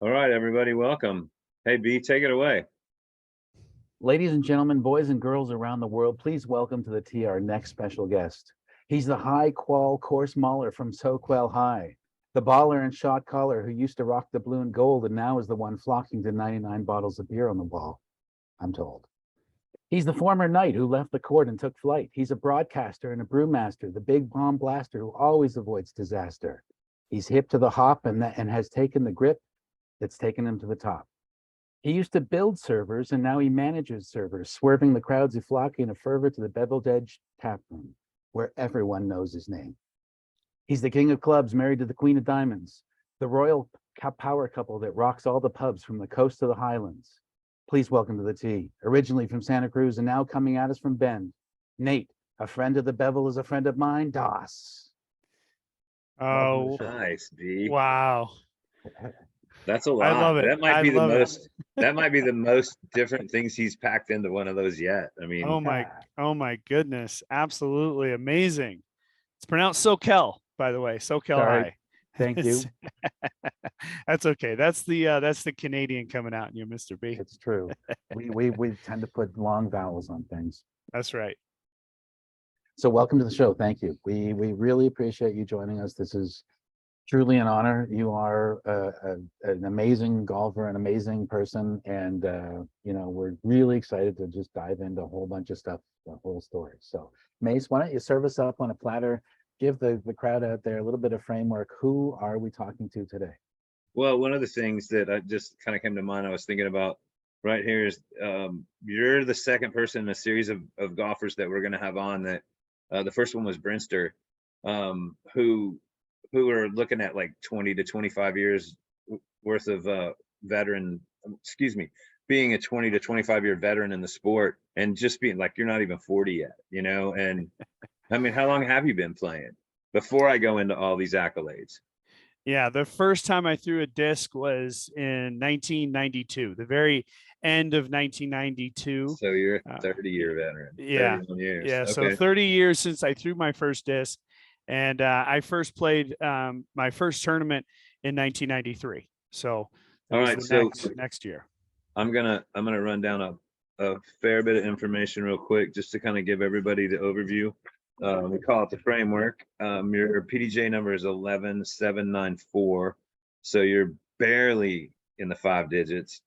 All right, everybody, welcome. Hey, B, take it away. Ladies and gentlemen, boys and girls around the world, please welcome to the T our next special guest. He's the high-qual course mauler from Soquel High, the baller and shot caller who used to rock the blue and gold and now is the one flocking to 99 bottles of beer on the wall, I'm told. He's the former knight who left the court and took flight. He's a broadcaster and a brewmaster, the big bomb blaster who always avoids disaster. He's hip to the hop and has taken the grip that's taken him to the top. He used to build servers and now he manages servers, swerving the crowds who flock in a fervor to the beveled edge tap room, where everyone knows his name. He's the king of clubs, married to the queen of diamonds, the royal power couple that rocks all the pubs from the coast to the highlands. Please welcome to the T, originally from Santa Cruz and now coming at us from Bend, Nate, a friend of the bevel is a friend of mine, Doss. Oh, Nice, B. wow. That's a I lot. love it. That might I be the love it. most. That might be the most different things he's packed into one of those yet. I mean, Oh my goodness. Absolutely amazing. It's pronounced Soquel, by the way. Soquel Sorry. High. Thank you. That's okay. That's the Canadian coming out in you, Mr. B. It's true. We tend to put long vowels on things. That's right. So welcome to the show. Thank you. We really appreciate you joining us. This is truly an honor. You are an amazing golfer, an amazing person, and we're really excited to just dive into a whole bunch of stuff, the whole story. So Mace, why don't you serve us up on a platter? Give the crowd out there a little bit of framework. Who are we talking to today? well, one of the things that I just kind of came to mind, I was thinking about right here is you're the second person in a series of golfers that we're going to have on. That the first one was Brinster, who are looking at like 20 to 25 years worth of veteran, being a 20 to 25 year veteran in the sport, and just being like, you're not even 40 yet, and I mean, how long have you been playing before I go into all these accolades? Yeah, the first time I threw a disc was in 1992, the very end of 1992. So you're a 30-year veteran. Yeah. 31 years. Yeah. So Okay. 30 years since I threw my first disc. And I first played my first tournament in 1993. So it All was right, the so next year. I'm gonna run down a fair bit of information real quick just to kind of give everybody the overview. We call it the framework. Your PDJ number is 11794, so you're barely in the 5 digits.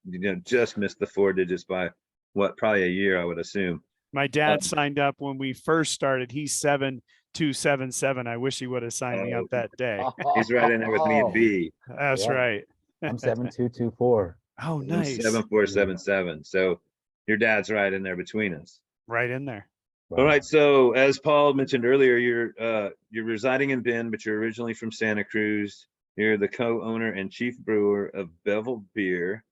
Just missed the 4 digits by probably a year, I would assume. My dad signed up when we first started. He's 7277. I wish he would have signed me up that day. He's right in there with me and B. That's right. I'm 7224. Oh, I'm nice. 7477. So your dad's right in there between us. Right in there. All right. So as Paul mentioned earlier, you're residing in Bend, but you're originally from Santa Cruz. You're the co-owner and chief brewer of Bevel Beer.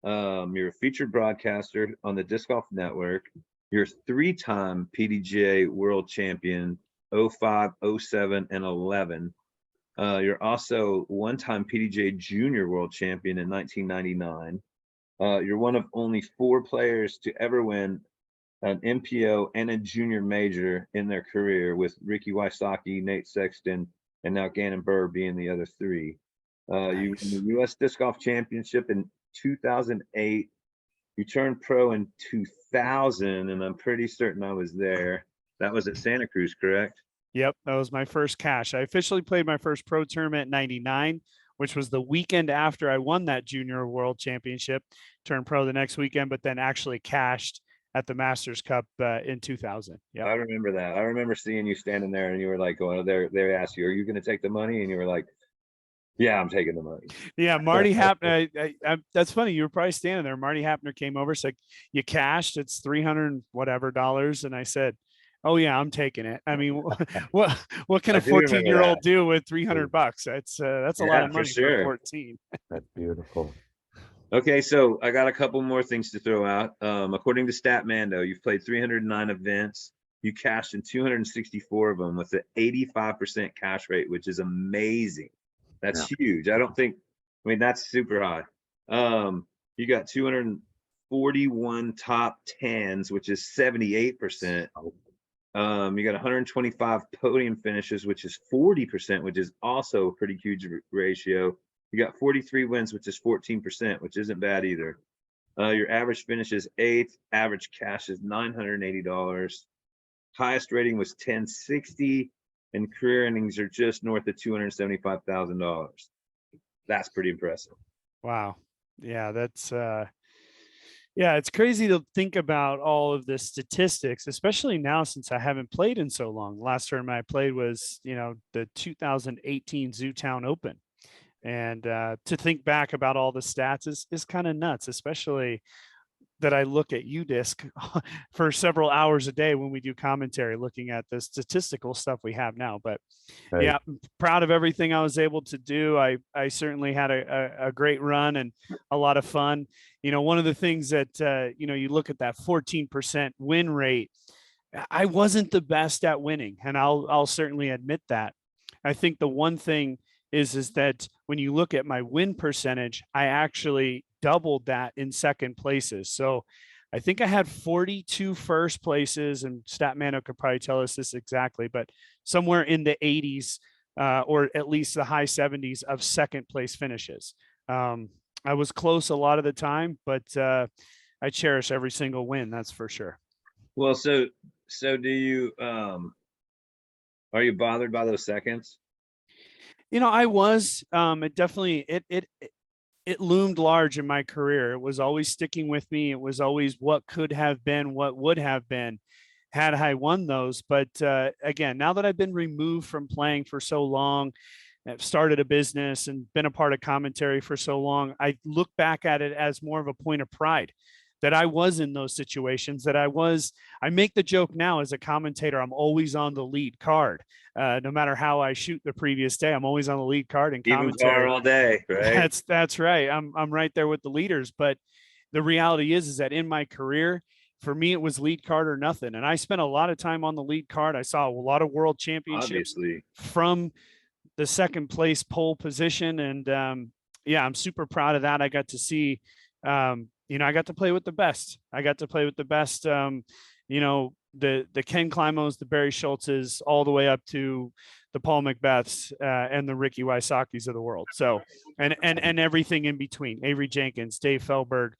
You're a featured broadcaster on the Disc Golf Network. You're a 3-time PDGA World Champion, 05, 07, and 11. You're also 1-time PDGA Junior World Champion in 1999. You're one of only 4 players to ever win an MPO and a junior major in their career, with Ricky Wysocki, Nate Sexton, and now Gannon Burr being the other 3. You won the U.S. Disc Golf Championship in 2008. You turned pro in 2000, and I'm pretty certain I was there. That was at Santa Cruz, correct? Yep, that was my first cash. I officially played my first pro tournament in 99, which was the weekend after I won that junior world championship, turned pro the next weekend, but then actually cashed at the Masters Cup in 2000. Yeah, I remember that. I remember seeing you standing there and you were like, going there. They asked you, are you going to take the money? And you were like, yeah, I'm taking the money. Yeah, Marty Hapner. That's funny. You were probably standing there. Marty Hapner came over, said, "You cashed. It's $300 whatever dollars." And I said, "Oh yeah, I'm taking it." I mean, what can a 14-year-old do with $300? That's a lot of money for 14. That's beautiful. Okay, so I got a couple more things to throw out. According to Statmando, you've played 309 events. You cashed in 264 of them with an 85% cash rate, which is amazing. That's huge. I mean, that's super high. You got 241 top 10s, which is 78%. You got 125 podium finishes, which is 40%, which is also a pretty huge ratio. You got 43 wins, which is 14%, which isn't bad either. Your average finish is 8th. Average cash is $980. Highest rating was 1060, and career earnings are just north of $275,000. That's pretty impressive. Wow. Yeah, that's yeah, it's crazy to think about all of the statistics, especially now since I haven't played in so long. Last tournament I played was, the 2018 Zootown Open. And to think back about all the stats is kind of nuts, especially that I look at UDisc for several hours a day when we do commentary, looking at the statistical stuff we have now. But Right. yeah, I'm proud of everything I was able to do. I certainly had a great run and a lot of fun. One of the things that, you look at that 14% win rate. I wasn't the best at winning, and I'll certainly admit that. I think the one thing is that when you look at my win percentage, I actually doubled that in second places. So I think I had 42 first places, and Statmano could probably tell us this exactly, but somewhere in the 80s or at least the high 70s of second place finishes. I was close a lot of the time, but I cherish every single win. That's for sure. Well, so do you are you bothered by those seconds? I was it definitely it loomed large in my career. It was always sticking with me. It was always what could have been, what would have been had I won those. But again, now that I've been removed from playing for so long, I've started a business and been a part of commentary for so long, I look back at it as more of a point of pride that I was in those situations, I make the joke now as a commentator, I'm always on the lead card. No matter how I shoot the previous day, I'm always on the lead card in commentary. Even par all day, right? That's right. I'm right there with the leaders. But the reality is that in my career, for me, it was lead card or nothing. And I spent a lot of time on the lead card. I saw a lot of world championships Obviously. from the second place pole position. And yeah, I'm super proud of that. I got to see, I got to play with the best. The Ken Climos, the Barry Schultzes, all the way up to the Paul Macbeths and the Ricky Wysocki's of the world. So, and everything in between. Avery Jenkins, Dave Feldberg,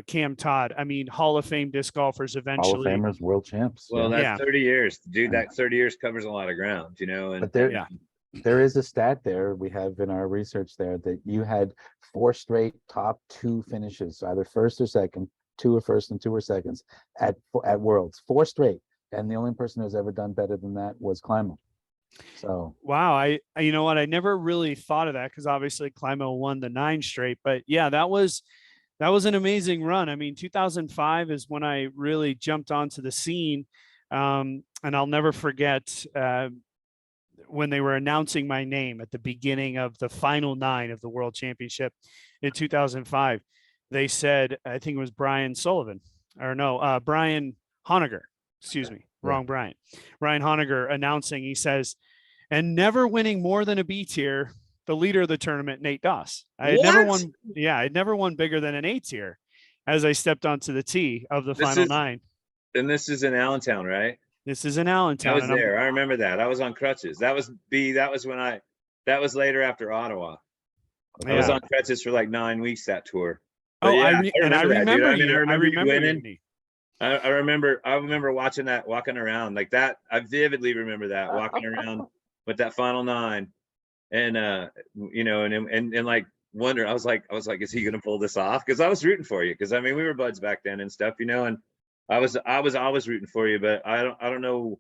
Cam Todd. I mean, Hall of Fame disc golfers eventually. Hall of Famers, world champs. Well, yeah. that's 30 years, dude. That 30 years covers a lot of ground, and But there is a stat there we have in our research there that you had 4 straight top 2 finishes, either first or second, 2 or first and 2 or seconds at Worlds, 4 straight. And the only person who's ever done better than that was Climo. So wow, you know what? I never really thought of that because obviously Climo won the 9 straight, but yeah, that was an amazing run. I mean, 2005 is when I really jumped onto the scene. And I'll never forget when they were announcing my name at the beginning of the final 9 of the World Championship in 2005. They said, I think it was Brian Sullivan, or no, Brian Honegger, excuse me, wrong Brian. Brian Honegger announcing, he says, and never winning more than a B tier, the leader of the tournament, Nate Doss. I'd never won bigger than an A tier as I stepped onto the tee of the final 9. And this is in Allentown, right? This is in Allentown. I was there. I remember that. I was on crutches. That was later after Ottawa. I was on crutches for like 9 weeks that tour. But I remember you winning. I remember watching that, walking around like that. I vividly remember that, walking around with that final 9 and and like wonder, I was like, is he gonna pull this off? Because I was rooting for you, because I mean we were buds back then and stuff, and I was always rooting for you, but I don't know.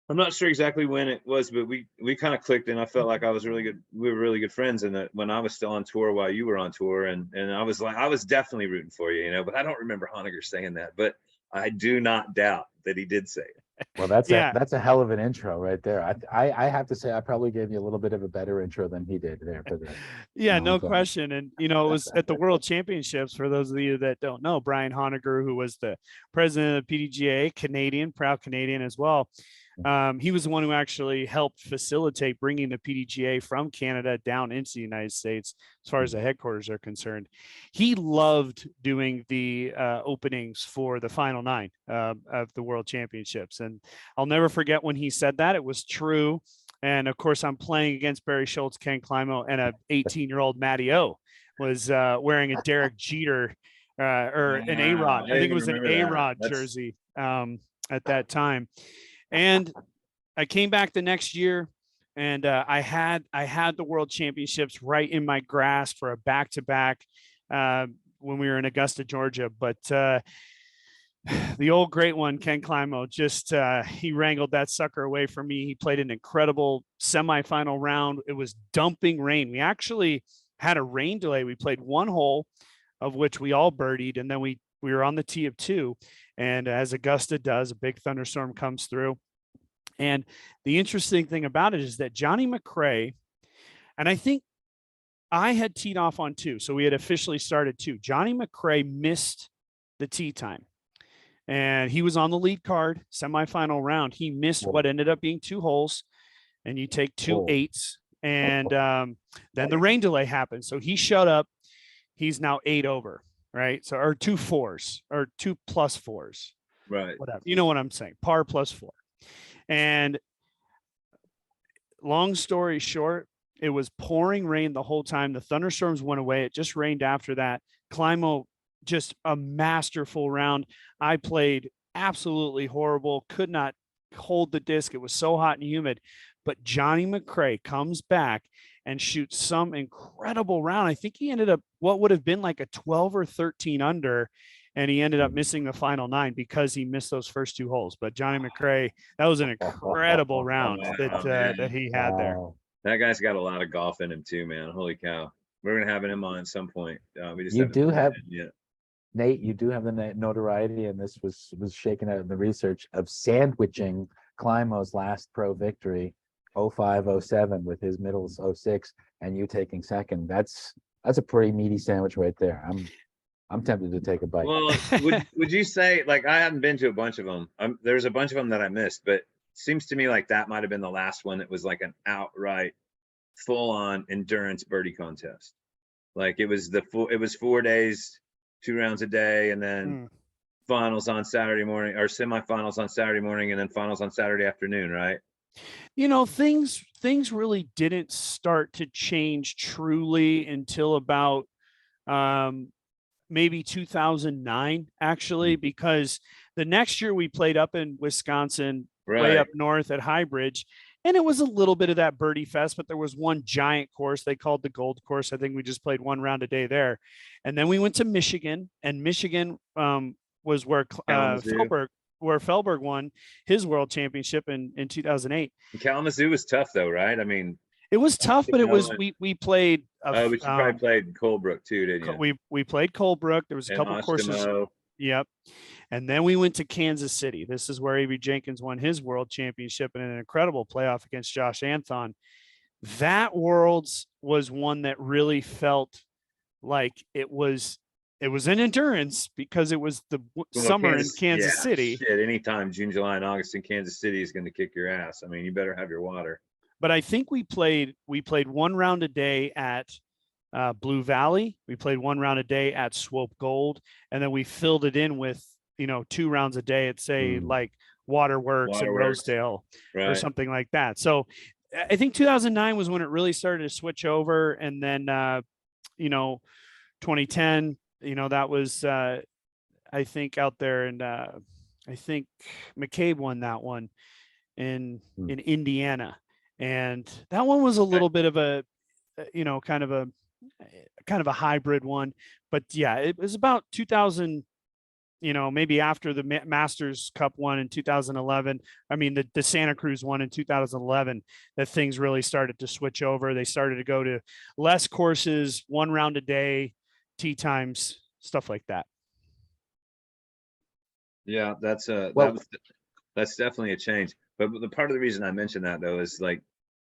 I'm not sure exactly when it was, but we kind of clicked, and I felt like I was really good. We were really good friends, and that when I was still on tour while you were on tour, and I was definitely rooting for you, but I don't remember Honegger saying that, but I do not doubt that he did say it. Well, that's a hell of an intro right there. I have to say I probably gave you a little bit of a better intro than he did there. No question. And it was at the World Championships, for those of you that don't know, Brian Honegger, who was the president of the PDGA, Canadian, proud Canadian as well. He was the one who actually helped facilitate bringing the PDGA from Canada down into the United States, as far as the headquarters are concerned. He loved doing the openings for the final 9 of the World Championships. And I'll never forget when he said that. It was true. And of course, I'm playing against Barry Schultz, Ken Climo, and a 18-year-old Matty O was wearing a Derek Jeter or an Wow, A-Rod. I think it even was an remember that. A-Rod jersey at that time. And I came back the next year, and I had the World Championships right in my grasp for a back-to-back when we were in Augusta, Georgia. But the old great one, Ken Climo, just he wrangled that sucker away from me. He played an incredible semifinal round. It was dumping rain. We actually had a rain delay. We played one hole, of which we all birdied, and then we were on the tee of two. And as Augusta does, a big thunderstorm comes through. And the interesting thing about it is that Johnny McRae, and I think I had teed off on two, so we had officially started two. Johnny McRae missed the tee time, and he was on the lead card, semifinal round. He missed what ended up being two holes, and you take two eights, and then the rain delay happened. So he shut up. He's now 8 over, right? So, or 2 4s or 2 plus 4s, Right. whatever. You know what I'm saying? Par plus 4. And long story short, it was pouring rain the whole time. The thunderstorms went away. It just rained after that. Climo, just a masterful round. I played absolutely horrible, could not hold the disc. It was so hot and humid. But Johnny McRae comes back and shoots some incredible round. I think he ended up what would have been like a 12 or 13 under, and he ended up missing the final 9 because he missed those first 2 holes. But Johnny McRae, that was an incredible round that he had there. That guy's got a lot of golf in him too, man. Holy cow. We're gonna have him on at some point. We just You haven't do done have it yet. Nate, you do have the notoriety, and this was shaken out in the research of sandwiching Climo's last pro victory, 05-07 with his middles 06, and you taking second. That's a pretty meaty sandwich right there. I'm tempted to take a bite. Well, would you say, like, I haven't been to a bunch of them. There's a bunch of them that I missed, but it seems to me like that might have been the last one that was like an outright full-on endurance birdie contest. Like it was 4 days, 2 rounds a day, and then finals on Saturday morning, or semifinals on Saturday morning, and then finals on Saturday afternoon, right? You know, things really didn't start to change truly until about maybe 2009, actually, because the next year we played up in Wisconsin, way up north at High Bridge, and it was a little bit of that birdie fest, but there was one giant course they called the Gold Course. I think we just played 1 round a day there. And then we went to Michigan, and Michigan was where Felberg won his world championship in 2008. Kalamazoo was tough though, right? I mean, it was tough, but it was we played. But you probably played Colebrook too, didn't you? We played Colebrook. There was a couple courses. Yep. And then we went to Kansas City. This is where A.B. Jenkins won his world championship in an incredible playoff against Josh Anthon. That Worlds was one that really felt like it was an endurance because it was the summer in Kansas City. Shit, anytime June, July, and August in Kansas City is going to kick your ass. I mean, you better have your water. But I think we played 1 round a day at Blue Valley. We played 1 round a day at Swope Gold, and then we filled it in with 2 rounds a day at say like Waterworks and Rosedale or something like that. So I think 2009 was when it really started to switch over, and then 2010, that was I think out there, and I think McCabe won that one in Indiana, and that one was a little bit of a kind of a hybrid one. But yeah, it was about 2000, maybe after the Masters Cup one in 2011. I mean, the Santa Cruz one in 2011, that things really started to switch over. They started to go to less courses, 1 round a day, tee times, stuff like that. Yeah, that's definitely a change. But the part of the reason I mentioned that though is like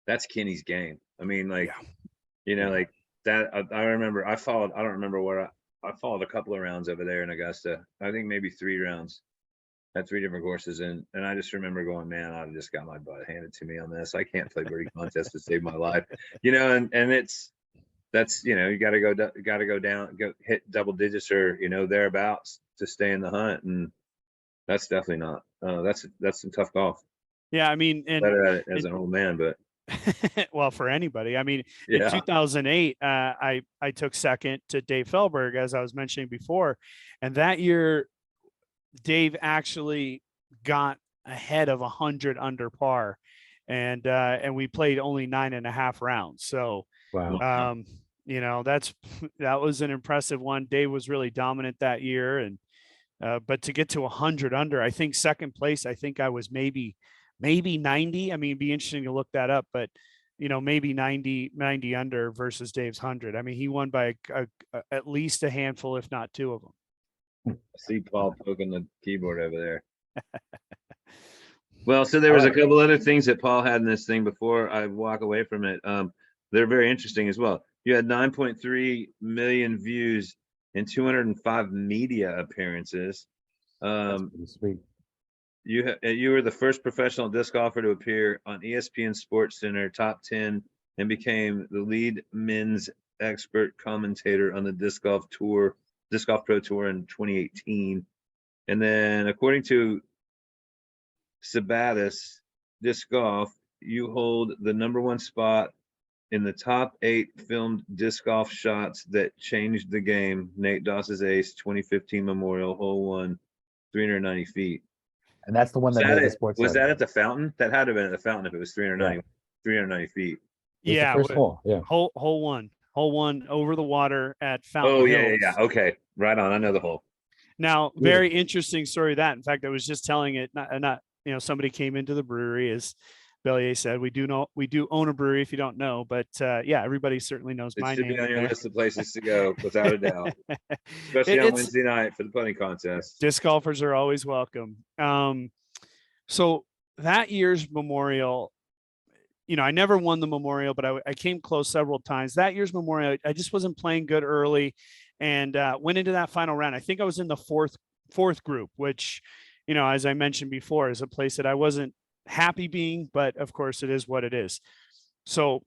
that's Kenny's game. I mean, like like that. I remember I followed. I don't remember where I followed a couple of rounds over there in Augusta. I think maybe 3 rounds at 3 different courses, and I just remember going, man, I just got my butt handed to me on this. I can't play birdie contest to save my life, and that's you got to go down, hit double digits or thereabouts to stay in the hunt, and that's definitely not. That's some tough golf. Yeah, I mean, and better at it as an old man, but Well, for anybody. I mean, in Yeah. 2008, I took second to Dave Feldberg, as I was mentioning before, and that year Dave actually got ahead of 100 under par, and we played only 9.5 rounds. So, Wow. um, that was an impressive one. Dave was really dominant that year, and but to get to 100 under, I think second place, I think I was maybe 90. I mean, it'd be interesting to look that up, but maybe 90 under versus Dave's 100. I mean, he won by at least a handful, if not two of them. I see Paul poking the keyboard over there. Well, so there All was a right. couple other things that Paul had in this thing before I walk away from it. They're very interesting as well. You had 9.3 million views and 205 media appearances. That's pretty sweet. You were the first professional disc golfer to appear on ESPN Sports Center Top 10 and became the lead men's expert commentator on the Disc Golf Pro Tour in 2018. And then according to Sabatis Disc Golf, you hold the #1 spot in the top 8 filmed disc golf shots that changed the game. Nate Doss's Ace 2015 Memorial Hole 1, 390 feet. And that's the one that made the sports. Was Center. that at the fountain? That had to have been at the fountain if it was 390 feet. It was Yeah, the first hole. Yeah. hole one over the water at Fountain Oh, Hills. yeah. Okay. Right on. I know the hole. Now, very interesting story that. In fact, I was just telling it, not somebody came into the brewery, as Bellier said. We do own a brewery, if you don't know, but yeah, everybody certainly knows It my should name. be on your there. list of places to go, without a doubt. Especially on Wednesday night for the putting contest. Disc golfers are always welcome. So that year's Memorial, I never won the Memorial, but I came close several times. That year's Memorial, I just wasn't playing good early, and went into that final round. I think I was in the fourth group, which, as I mentioned before, is a place that I wasn't happy being, but of course it is what it is. So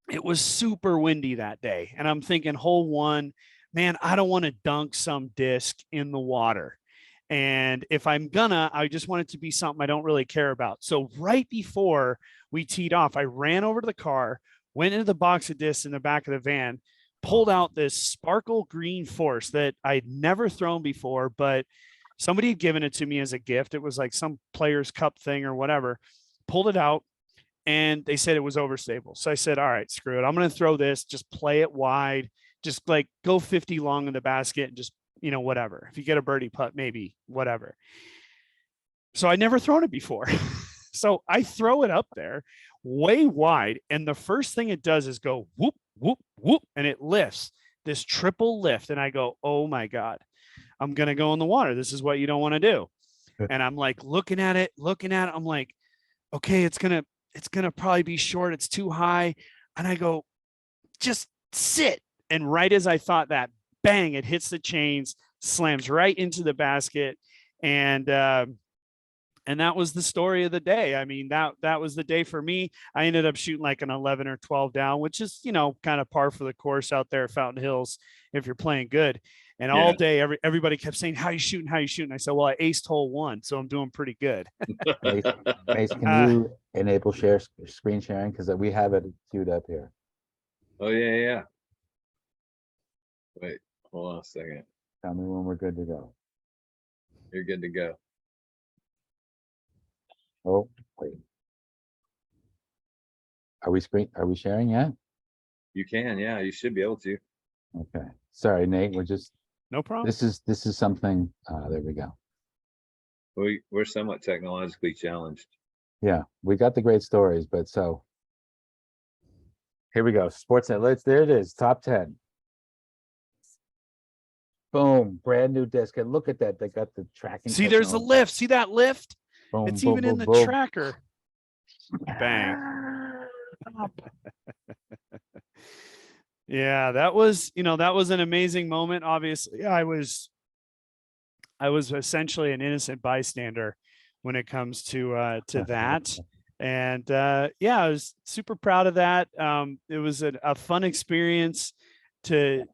it was super windy that day, and I'm thinking, hole 1, man, I don't want to dunk some disc in the water. And if I'm gonna, I just want it to be something I don't really care about. So right before we teed off, I ran over to the car, went into the box of discs in the back of the van, pulled out this sparkle green Force that I'd never thrown before, but somebody had given it to me as a gift. It was like some Players Cup thing or whatever. Pulled it out, and they said it was overstable. So I said, all right, screw it. I'm going to throw this, just play it wide, just like go 50 long in the basket and just, whatever. If you get a birdie putt, maybe whatever. So I never thrown it before. So I throw it up there way wide. And the first thing it does is go whoop, whoop, whoop. And it lifts this triple lift. And I go, oh my God, I'm going to go in the water. This is what you don't want to do. And I'm like, looking at it. I'm like, okay, it's going to probably be short. It's too high. And I go, just sit. And right as I thought that, bang, it hits the chains, slams right into the basket. And that was the story of the day. I mean, that was the day for me. I ended up shooting like an 11 or 12 down, which is, kind of par for the course out there at Fountain Hills if you're playing good. And all day, everybody kept saying, how you shooting? I said, well, I aced hole 1, so I'm doing pretty good. Mace, can you enable screen sharing? Because we have it queued up here. Oh, yeah. Wait, hold on a second. Tell me when we're good to go. You're good to go. Oh, wait. Are we sharing yet? You can, yeah. You should be able to. Okay. Sorry, Nate. We're just No problem. this is something. There we go. We're somewhat technologically challenged. Yeah, we got the great stories, but so here we go. Sportsnet. There it is. Top 10. Boom, brand new disc. And look at that. They got the tracking. See, there's a lift. See that lift? Boom, It's boom, even boom, in the boom. tracker. Bang. Yeah, that was an amazing moment. Obviously, I was essentially an innocent bystander when it comes to that. And yeah, I was super proud of that. It was a fun experience to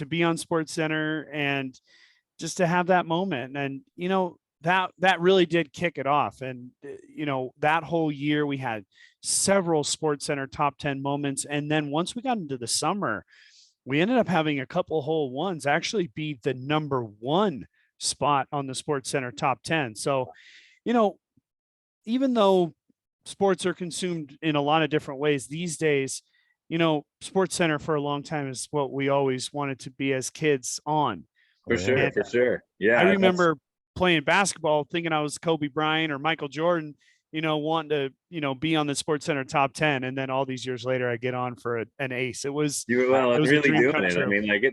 be on Sports Center and just to have that moment. And that really did kick it off. And that whole year we had several Sports Center top 10 moments. And then once we got into the summer, we ended up having a couple hole ones actually be the number one spot on the Sports Center top 10. So, even though sports are consumed in a lot of different ways these days, Sports Center for a long time is what we always wanted to be as kids on. For sure, And for sure. Yeah. I remember playing basketball thinking I was Kobe Bryant or Michael Jordan, wanting to, be on the Sports Center top 10. And then all these years later, I get on for an ace. It was, well, it was really doing it. true. I mean, like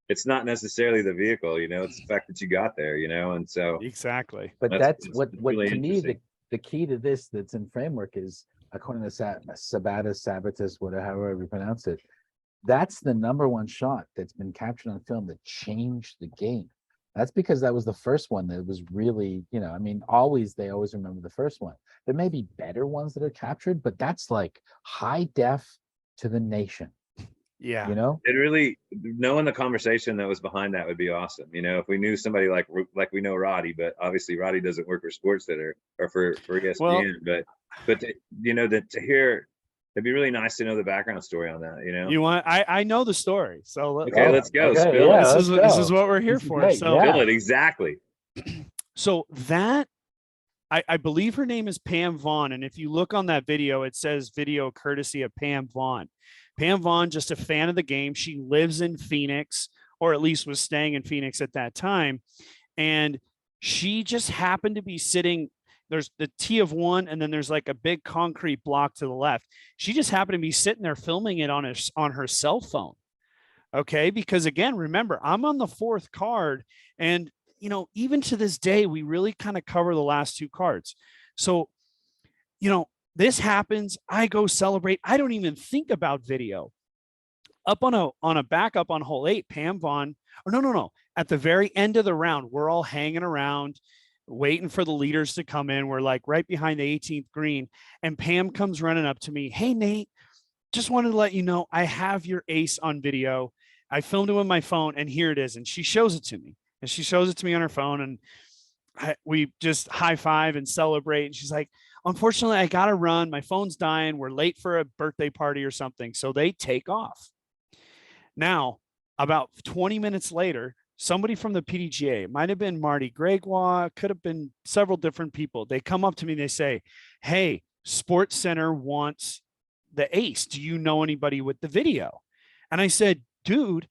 it's not necessarily the vehicle, it's the fact that you got there, and so. Exactly. But that's what really to me, interesting. the key to this that's in framework is, according to Sabatus, whatever, however you pronounce it, that's the number one shot that's been captured on film that changed the game. That's because that was the first one that was really, they always remember the first one. There may be better ones that are captured, but that's like high def to the nation. Yeah. It really, knowing the conversation that was behind that would be awesome. If we knew somebody like we know Roddy, but obviously Roddy doesn't work for Sports Center or for ESPN, but to hear, it'd be really nice to know the background story on that, You want, I know the story. So let's go. Okay, Spill yeah, it. This is what we're here for. Great, So yeah. Spill it, exactly. So that, I believe her name is Pam Vaughn. And if you look on that video, it says video courtesy of Pam Vaughn. Pam Vaughn, just a fan of the game. She lives in Phoenix, or at least was staying in Phoenix at that time. And she just happened to be sitting, there's the T of one, and then there's like a big concrete block to the left. She just happened to be sitting there filming it on her cell phone. Okay. Because again, remember, I'm on the fourth card, and even to this day, we really kind of cover the last two cards. So, this happens. I go celebrate. I don't even think about video. Up on a backup on hole 8, Pam Vaughn, or no. At the very end of the round, we're all hanging around, waiting for the leaders to come in. We're like right behind the 18th green. And Pam comes running up to me. Hey, Nate, just wanted to let you know, I have your ace on video. I filmed it with my phone, and here it is. And she shows it to me. And she shows it to me on her phone, and we just high five and celebrate. And she's like, unfortunately, I got to run. My phone's dying. We're late for a birthday party or something. So they take off. Now, about 20 minutes later, somebody from the PDGA, it might have been Marty Gregoire, could have been several different people. They come up to me and they say, hey, Sports Center wants the ace. Do you know anybody with the video? And I said, dude,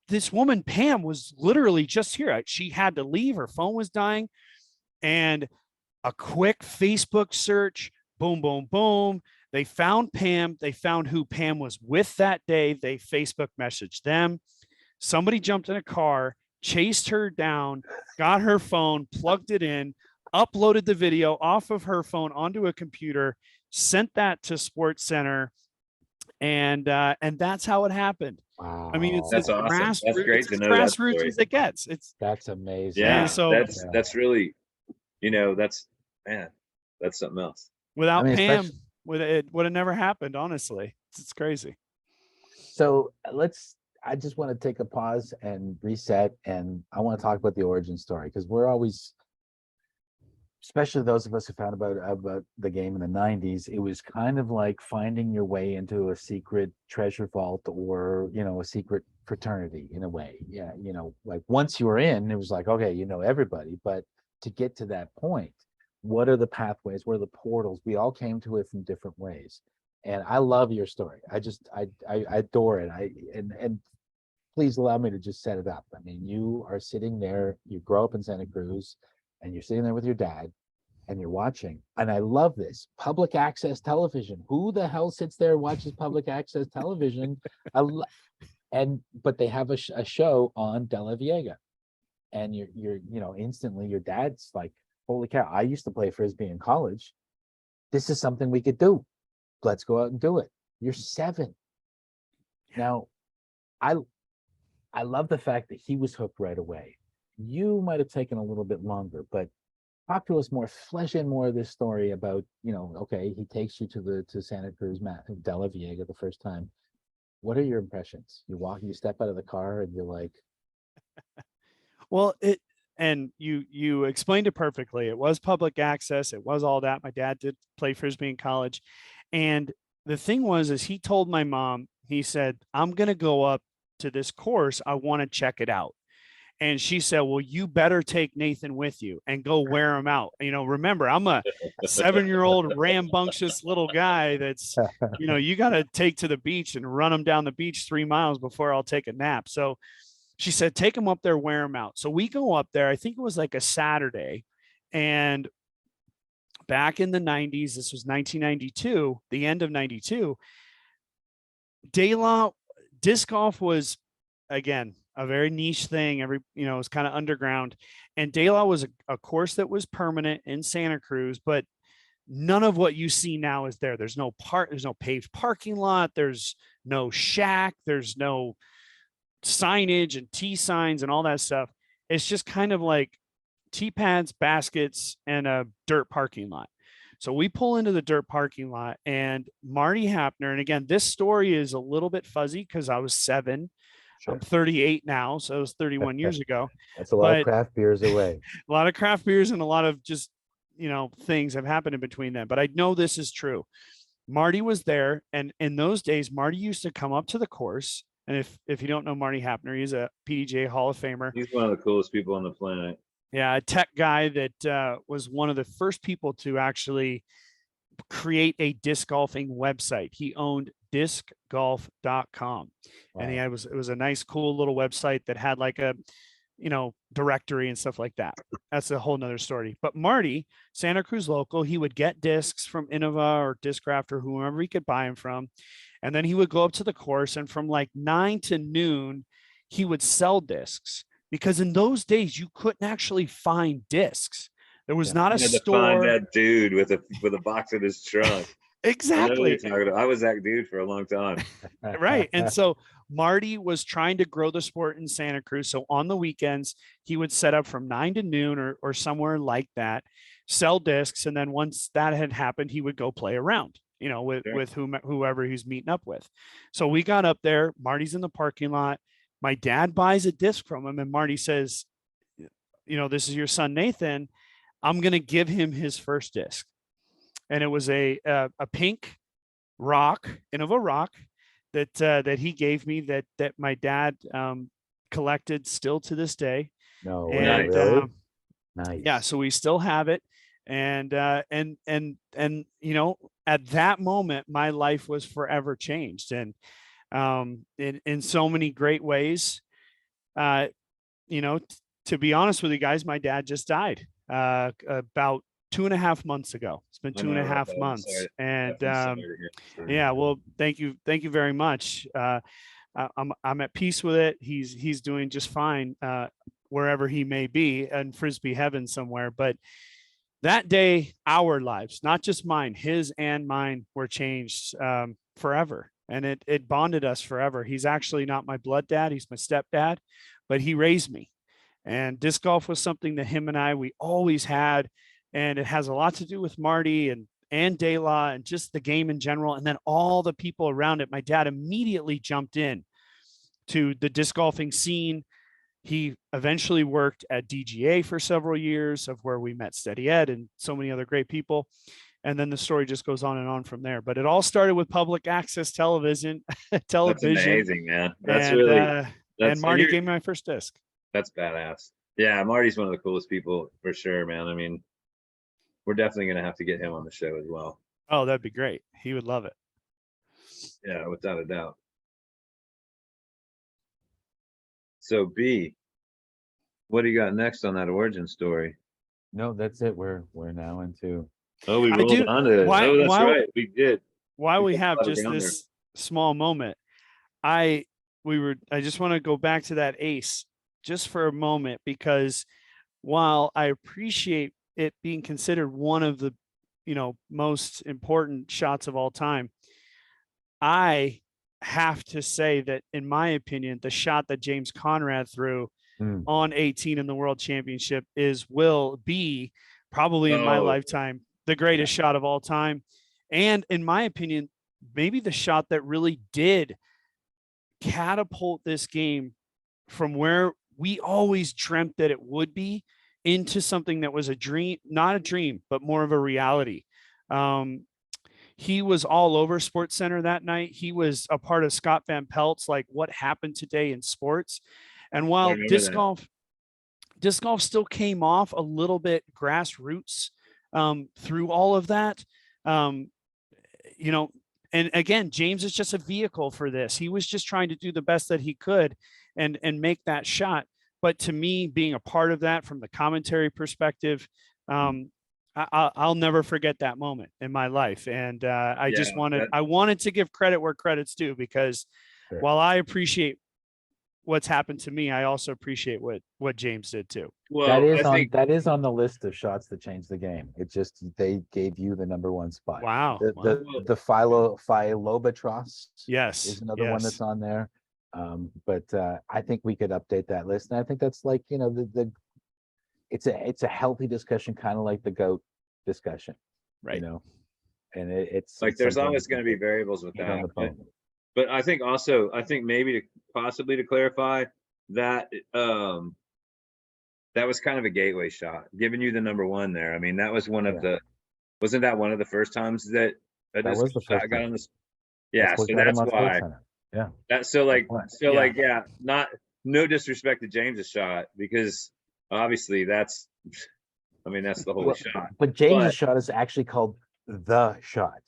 this woman, Pam, was literally just here. She had to leave. Her phone was dying. And a quick Facebook search, boom, boom, boom. They found Pam. They found who Pam was with that day. They Facebook messaged them. Somebody jumped in a car, chased her down, got her phone, plugged it in, uploaded the video off of her phone onto a computer, sent that to Sports Center. And that's how it happened. Wow. I mean, That's awesome. That's great to know. Grassroots as it gets. That's amazing. Yeah. So that's really, that's something else. Without Pam, it would have never happened. Honestly, it's crazy. So I just want to take a pause and reset, and I want to talk about the origin story, because we're always, especially those of us who found about the game in the 90s, it was kind of like finding your way into a secret treasure vault, or a secret fraternity in a way. Yeah, like once you were in, it was like, okay, everybody. But to get to that point, what are the pathways? What are the portals? We all came to it from different ways. And I love your story. I adore it. And please allow me to just set it up. I mean, you are sitting there, you grow up in Santa Cruz, and you're sitting there with your dad, and you're watching. And I love this public access television. Who the hell sits there and watches public access television? But they have a show on Delaveaga, and you're instantly your dad's like, holy cow, I used to play Frisbee in college. This is something we could do. Let's go out and do it. You're 7. Now, I love the fact that he was hooked right away. You might have taken a little bit longer, but talk to us more, flesh in more of this story about, okay, he takes you to Santa Cruz, Delaveaga the first time. What are your impressions? You step out of the car and you're like, well, and you explained it perfectly. It was public access. It was all that. My dad did play Frisbee in college. And the thing was, is he told my mom, he said, I'm going to go up to this course. I want to check it out. And she said, well, you better take Nathan with you and go wear him out. Remember, I'm a 7-year-old rambunctious little guy that's, you got to take to the beach and run him down the beach 3 miles before I'll take a nap. So she said, take him up there, wear him out. So we go up there. I think it was like a Saturday. And back in the 90s, this was 1992, the end of 92, disc golf was, again, a very niche thing. It was kind of underground. And De La was a course that was permanent in Santa Cruz, but none of what you see now is there. There's no paved parking lot. There's no shack. There's no signage and tee signs and all that stuff. It's just kind of like tee pads, baskets, and a dirt parking lot. So we pull into the dirt parking lot, and Marty Hapner, and again, this story is a little bit fuzzy because I was 7. Sure. I'm 38 now, so it was 31 years ago. That's a lot of craft beers away. A lot of craft beers and a lot of just, things have happened in between them. But I know this is true. Marty was there, and in those days, Marty used to come up to the course. And if you don't know Marty Hapner, he's a PDGA Hall of Famer. He's one of the coolest people on the planet. Yeah, a tech guy that was one of the first people to actually create a disc golfing website. He owned discgolf.com. Wow. And it was a nice, cool little website that had like a, directory and stuff like that. That's a whole nother story. But Marty, Santa Cruz local, he would get discs from Innova or Discraft or whoever he could buy them from. And then he would go up to the course, and from like 9 to noon, he would sell discs, because in those days you couldn't actually find discs. There was not a store. Find that dude with a box in his trunk. Exactly. I was that dude for a long time. Right. And so Marty was trying to grow the sport in Santa Cruz. So on the weekends, he would set up from 9 to noon or somewhere like that, sell discs. And then once that had happened, he would go play around, with whoever he's meeting up with. So we got up there. Marty's in the parking lot. My dad buys a disc from him, and Marty says, this is your son, Nathan. I'm going to give him his first disc. And it was a pink Innova rock that he gave me that my dad collected still to this day. No, and really? Nice. Yeah, so we still have it. And at that moment, my life was forever changed. And in so many great ways. To be honest with you guys, my dad just died about 2.5 months ago. It's been 2.5 months. And yeah, well, thank you very much. I'm at peace with it. He's doing just fine wherever he may be, in Frisbee heaven somewhere. But that day, our lives, not just mine, his and mine, were changed forever. And it bonded us forever. He's actually not my blood dad. He's my stepdad, but he raised me. And disc golf was something that him and we always had. And it has a lot to do with Marty and De La and just the game in general. And then all the people around it. My dad immediately jumped in to the disc golfing scene. He eventually worked at DGA for several years, of where we met Steady Ed and so many other great people. And then the story just goes on and on from there. But it all started with public access television. That's amazing, man. And Marty gave me my first disc. That's badass. Yeah, Marty's one of the coolest people for sure, man. I mean, we're definitely going to have to get him on the show as well. Oh, that'd be great. He would love it. Yeah, without a doubt. So B, what do you got next on that origin story? No, that's it. We're now into. Oh, we rolled on to it. That's right. We did. While we have just this small moment, I just want to go back to that ace just for a moment, because while I appreciate it being considered one of the, most important shots of all time, I have to say that, in my opinion, the shot that James Conrad threw on 18 in the World Championship will be probably in my lifetime the greatest shot of all time. And in my opinion, maybe the shot that really did catapult this game from where we always dreamt that it would be, into something that was a dream, not a dream, but more of a reality. He was all over Sports Center that night. He was a part of Scott Van Pelt's like What Happened Today in Sports. And I while remember that. disc golf still came off a little bit grassroots through all of that. You know, and again, James is just a vehicle for this. He was just trying to do the best that he could and make that shot. But to me, being a part of that from the commentary perspective, I'll never forget that moment in my life. And I Yeah, just wanted, that, I wanted to give credit where credit's due, because Sure. while I appreciate what's happened to me, I also appreciate what James did too. well, I think, that is on the list of shots that changed the game. It just, they gave you the number one spot. Wow. The Wow. the Philobatros Yes. is another one Yes. that's on there. But I think we could update that list. And I think that's like, you know, it's a healthy discussion, kind of like the GOAT discussion, you Right. know? And it's like, it's there's something always we going to can be variables with get on that. the phone. But I think also, I think maybe to possibly to clarify that, that was kind of a gateway shot, giving you the number one there. I mean, that was one of Yeah. wasn't that one of the first times that a That disc was the shot first got time. on this? Yeah, That's what so got him that's on Sports why. Center. Yeah. That's so like, why. Yeah. yeah, not, no disrespect to James's shot, because obviously that's, I mean, that's the holy Well, shot. but James's But shot is actually called the shot.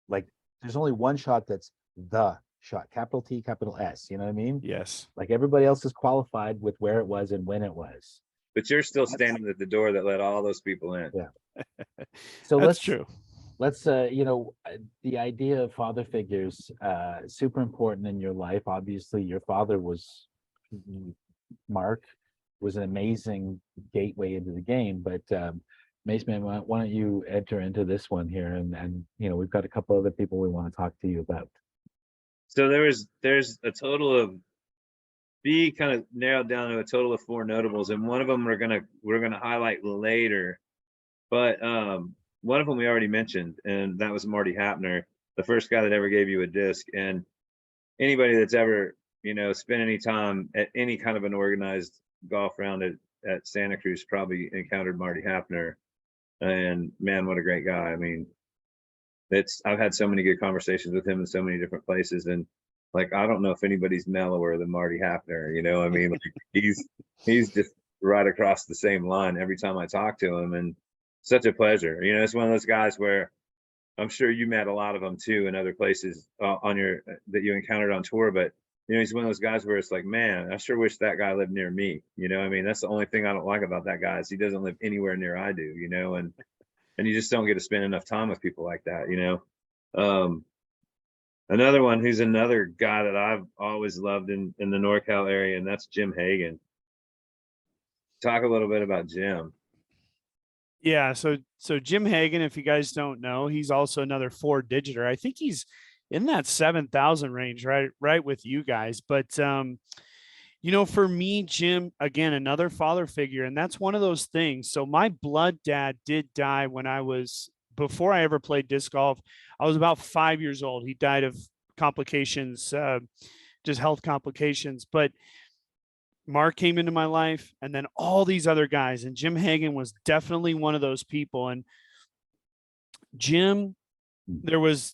Like, there's only one shot that's the shot, capital T, capital S. You know what I mean? Yes. Like, everybody else is qualified with where it was and when it was. but you're still standing at the door that let all those people in. Yeah. So That's true. let's you know, the idea of father figures, super important in your life. Obviously, your father was, Mark was an amazing gateway into the game. But Mace Man, why don't you enter into this one here? And you know, we've got a couple other people we want to talk to you about. So there's a total of, B kind of narrowed down to a total of 4 notables, and one of them we're gonna highlight later. But one of them we already mentioned, and that was Marty Hapner, the first guy that ever gave you a disc. And anybody that's ever, you know, spent any time at any kind of an organized golf round at Santa Cruz probably encountered Marty Hapner. And man, what a great guy. I mean, I've had so many good conversations with him in so many different places, and like, I don't know if anybody's mellower than Marty Hapner, you know. I mean, like, he's just right across the same line every time I talk to him, and such a pleasure. You know, it's one of those guys where I'm sure you met a lot of them too in other places on your that you encountered on tour. But you know, he's one of those guys where it's like, man, I sure wish that guy lived near me. You know, I mean, that's the only thing I don't like about that guy, is he doesn't live anywhere near I do. You know, and you just don't get to spend enough time with people like that. You know, another one who's another guy that I've always loved in the NorCal area, and that's Jim Hagan. Talk a little bit about Jim. Yeah. So Jim Hagan, if you guys don't know, he's also another 4-digiter. I think he's in that 7,000 range, right with you guys. But you know, for me, Jim, again, another father figure, and that's one of those things. So my blood dad did die before I ever played disc golf. I was about 5 years old. He died of complications, just health complications. But Mark came into my life, and then all these other guys, and Jim Hagan was definitely one of those people. And Jim, there's,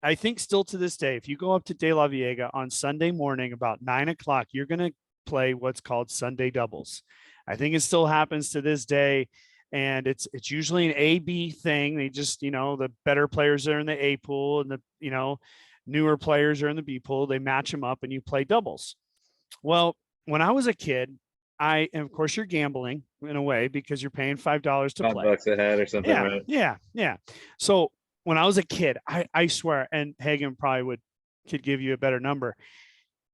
I think still to this day, if you go up to Delaveaga on Sunday morning about 9 o'clock, you're going to play what's called Sunday doubles. I think it still happens to this day. And it's usually an A-B thing. They just, you know, the better players are in the A pool, and the, you know, newer players are in the B pool. They match them up and you play doubles. Well, when I was a kid, and of course you're gambling in a way, because you're paying $5 to play. $5 a head or something, Yeah, right? yeah. So when I was a kid, I swear, and Hagan probably could give you a better number.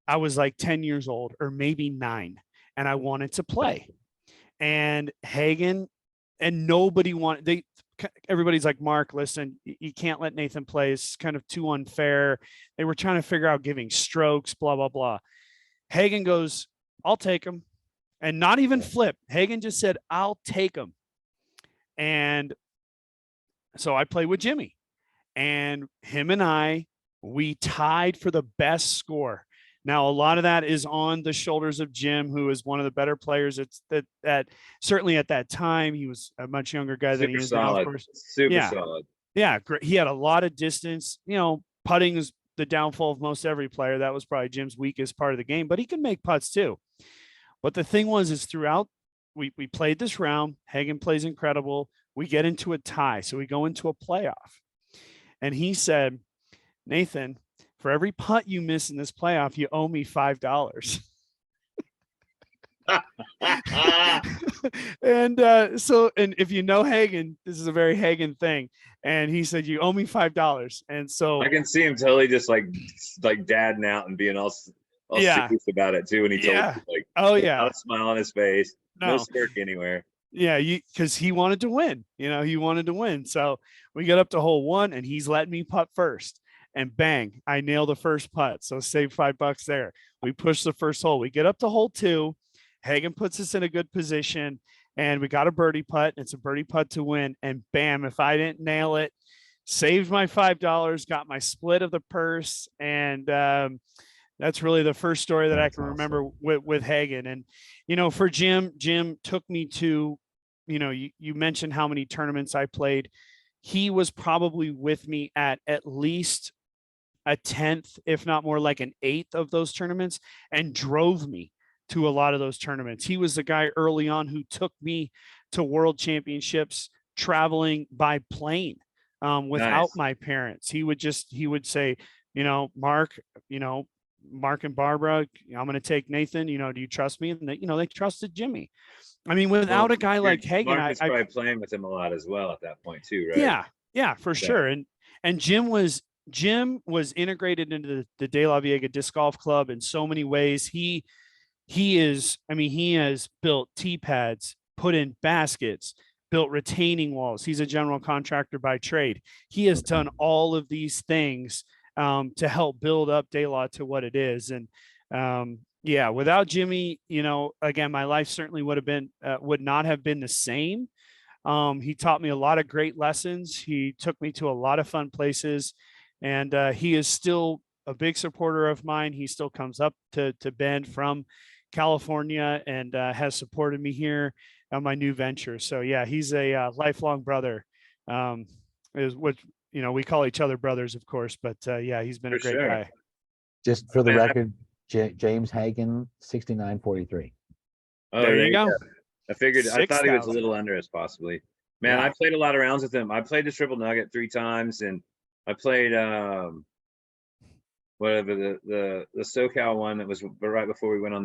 I was like 10 years old or maybe 9, and I wanted to play. And Hagan, and everybody's like, Mark, listen, you can't let Nathan play. It's kind of too unfair. They were trying to figure out giving strokes, blah, blah, blah. Hagan goes, I'll take him. And not even flip. Hagan just said, I'll take him. And so I played with Jimmy, and him and we tied for the best score. Now, a lot of that is on the shoulders of Jim, who is one of the better players. It's that certainly at that time, he was a much younger guy than he Super is now, of solid. course. Super Yeah. solid. Yeah. Great. He had a lot of distance, putting is the downfall of most every player. That was probably Jim's weakest part of the game, but he can make putts too. But the thing is throughout, we played this round, Hagen plays incredible. We get into a tie. So we go into a playoff. And he said, Nathan, for every putt you miss in this playoff, you owe me $5. And if you know Hagen, this is a very Hagen thing. And he said, you owe me $5. And so I can see him totally just like dadding out and being all Yeah. serious about it too. When he told Yeah. me, like, Oh, yeah. without a smile on his face, no No. smirk anywhere. Yeah, because he wanted to win. He wanted to win. So we got up to hole one, and he's letting me putt first. And bang, I nail the first putt. So save $5 there. We push the first hole. We get up to hole two. Hagen puts us in a good position, and we got a birdie putt. It's a birdie putt to win. And bam, if I didn't nail it, saved my $5, got my split of the purse, and that's really the first story that I can remember with Hagen. And for Jim took me to, you mentioned how many tournaments I played. He was probably with me at least a 10th, if not more, like an 8th of those tournaments, and drove me to a lot of those tournaments. He was the guy early on who took me to world championships traveling by plane without Nice. my parents. He would say, Mark, Mark and Barbara, I'm going to take Nathan, do you trust me? And they trusted Jimmy. I mean, without a guy like Hagen, Mark was probably playing with him a lot as well at that point too, right? Yeah, for sure. And Jim was integrated into the Delaveaga Disc Golf Club in so many ways. He has built tee pads, put in baskets, built retaining walls. He's a general contractor by trade. He has done all of these things to help build up De La to what it is. And without Jimmy, again, my life certainly would not have been the same. He taught me a lot of great lessons. He took me to a lot of fun places, and he is still a big supporter of mine. He still comes up to Bend from California and has supported me here on my new venture. So yeah, he's a lifelong brother. Is what we call each other brothers, of course, but yeah, he's been a great guy. Just for the record, James Hagen, 69.43. Oh, there you go. I figured. I thought he was a 6,000. little under us, possibly. Man, Yeah. I played a lot of rounds with him. I played the triple nugget 3 times, and I played whatever the SoCal one that was right before we went on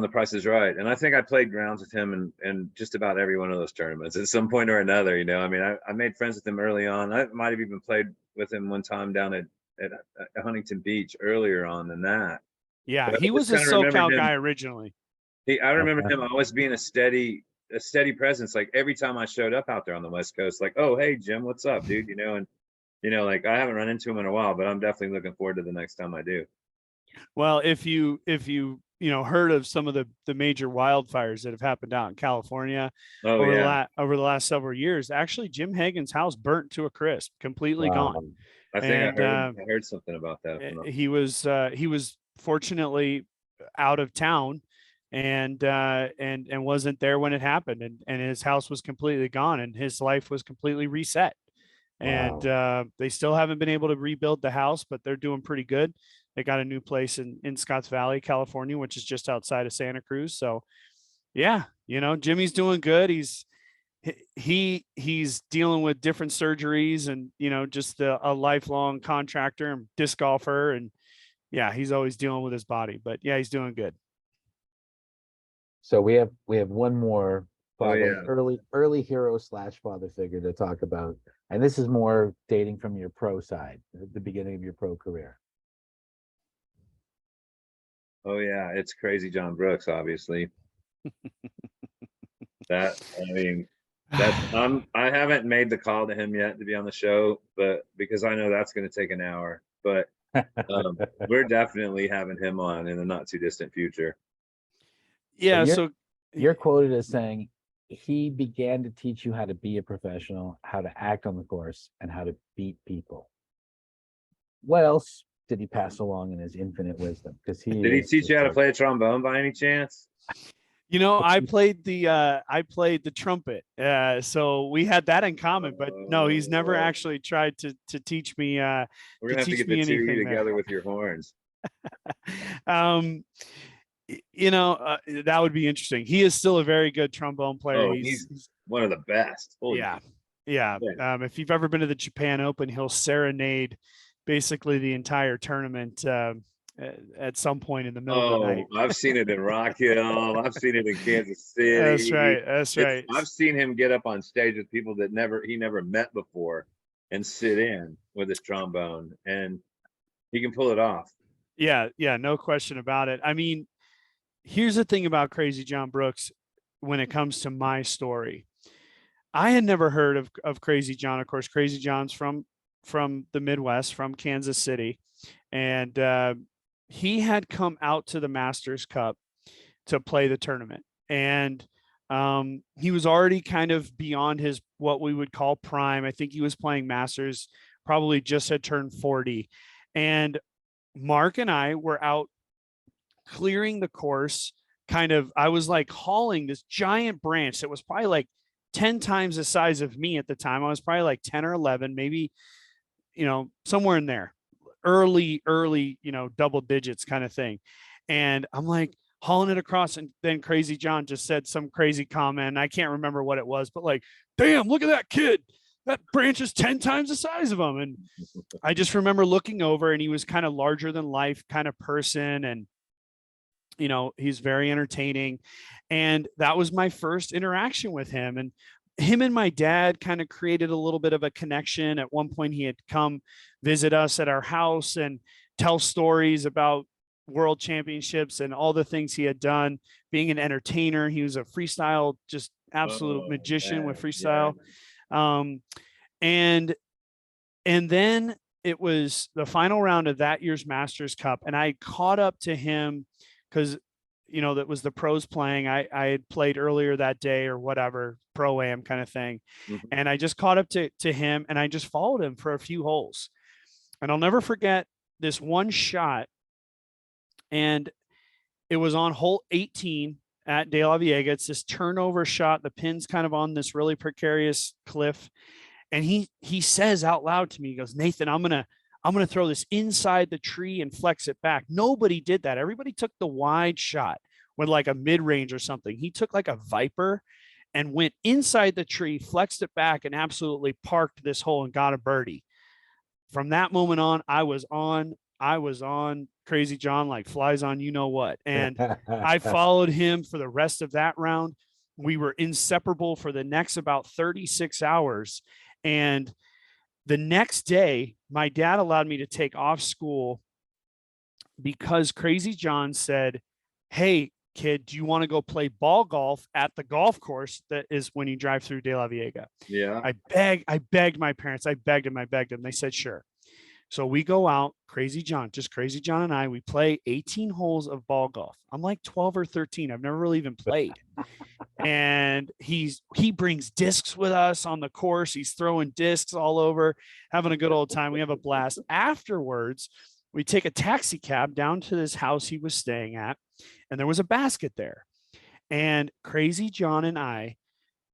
the Price is Right. And I think I played rounds with him in just about every one of those tournaments at some point or another. I mean, I made friends with him early on. I might have even played with him one time down at Huntington Beach earlier on than that. Yeah, But he I was just a kinda remember SoCal him. guy originally. I remember him always being a steady presence. Like every time I showed up out there on the West Coast, like, oh, hey, Jim, what's up, dude? And like I haven't run into him in a while, but I'm definitely looking forward to the next time I do. Well, if you heard of some of the major wildfires that have happened out in California over the last several years, actually Jim Hagen's house burnt to a crisp, completely gone. I think And I heard something about that. he was fortunately out of town and wasn't there when it happened, and his house was completely gone and his life was completely reset. And they still haven't been able to rebuild the house, but they're doing pretty good. They got a new place in Scotts Valley, California, which is just outside of Santa Cruz. So yeah, Jimmy's doing good. He's dealing with different surgeries and, just a lifelong contractor and disc golfer. And yeah, he's always dealing with his body, but yeah, he's doing good. So we have one more yeah. early hero / father figure to talk about. And this is more dating from your pro side, the beginning of your pro career. Oh yeah, it's Crazy John Brooks, obviously. I haven't made the call to him yet to be on the show, but because I know that's going to take an hour. But we're definitely having him on in the not too distant future. Yeah. So you're quoted as saying he began to teach you how to be a professional, how to act on the course, and how to beat people. What else did he pass along in his infinite wisdom? Because he Did he is teach just you how to like- play a trombone by any chance? You know, I played the trumpet. So we had that in common, but no, he's never Oh. actually tried to teach me We're gonna have to teach get me the two of you anything there. together with your horns. You know, that would be interesting. He is still a very good trombone player. Oh, he's one of the best. Holy yeah. shit. If you've ever been to the Japan Open, he'll serenade basically the entire tournament at some point in the middle of the night. I've seen it in Rock Hill. I've seen it in Kansas City. That's right. That's right. I've seen him get up on stage with people that he never met before and sit in with his trombone, and he can pull it off. Yeah, no question about it. I mean, here's the thing about Crazy John Brooks when it comes to my story. I had never heard of Crazy John. Of course, Crazy John's from the Midwest, from Kansas City, and he had come out to the Masters Cup to play the tournament, and he was already kind of beyond his what we would call prime. I think he was playing Masters, probably just had turned 40, and Mark and I were out clearing the course. I was like hauling this giant branch that was probably like 10 times the size of me at the time. I was probably like 10 or 11, maybe, somewhere in there, early, double digits kind of thing. And I'm like hauling it across. And then Crazy John just said some crazy comment. I can't remember what it was, but like, damn, look at that kid. That branch is 10 times the size of him. And I just remember looking over, and he was kind of larger than life kind of person. And, he's very entertaining. And that was my first interaction with him. And him and my dad kind of created a little bit of a connection. At one point, he had come visit us at our house and tell stories about world championships and all the things he had done. Being an entertainer, he was a freestyle, just absolute magician with freestyle. Yeah. And then it was the final round of that year's Masters Cup, and I caught up to him because that was the pros playing. I had played earlier that day or whatever, pro-am kind of thing. Mhm. And I just caught up to him, and I just followed him for a few holes. And I'll never forget this one shot. And it was on hole 18 at Delaveaga. It's this turnover shot. The pin's kind of on this really precarious cliff. And he says out loud to me, he goes, "Nathan, I'm gonna throw this inside the tree and flex it back." Nobody did that. Everybody took the wide shot with like a mid-range or something. He took like a Viper and went inside the tree, flexed it back, and absolutely parked this hole and got a birdie. From that moment on, I was on Crazy John like flies on you know what. And I followed him for the rest of that round. We were inseparable for the next about 36 hours. And the next day, my dad allowed me to take off school because Crazy John said, "Hey, kid, do you want to go play ball golf at the golf course that is when you drive through Delaveaga?" Yeah. I begged my parents. I begged them. They said, "Sure." So we go out, Crazy John and I, we play 18 holes of ball golf. I'm like 12 or 13. I've never really even played. And he brings discs with us on the course. He's throwing discs all over, having a good old time. We have a blast. Afterwards, we take a taxi cab down to this house he was staying at, and there was a basket there. And Crazy John and I,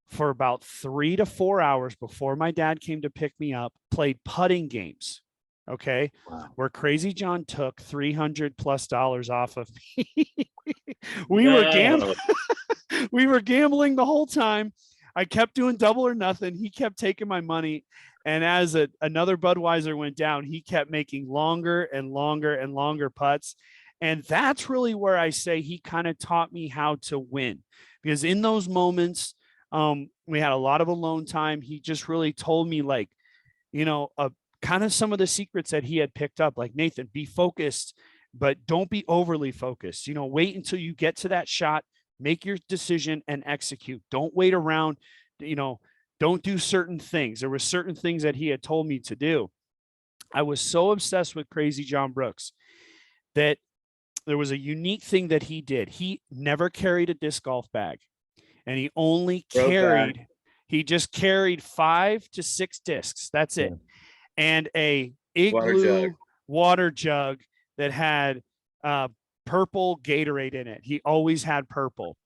for about 3 to 4 hours before my dad came to pick me up, played putting games. Okay. Wow. Where Crazy John took $300+ off of me. We were gambling. We were gambling the whole time. I kept doing double or nothing. He kept taking my money. And as another Budweiser went down, he kept making longer and longer and longer putts. And that's really where I say he kind of taught me how to win, because in those moments, we had a lot of alone time. He just really told me, like, kind of some of the secrets that he had picked up, like, "Nathan, be focused, but don't be overly focused. Wait until you get to that shot, make your decision and execute. Don't wait around, don't do certain things." There were certain things that he had told me to do. I was so obsessed with Crazy John Brooks that there was a unique thing that he did. He never carried a disc golf bag, and he just carried 5 to 6 discs. That's it. Yeah. And a Water igloo jug. water jug that had purple Gatorade in it. He always had purple.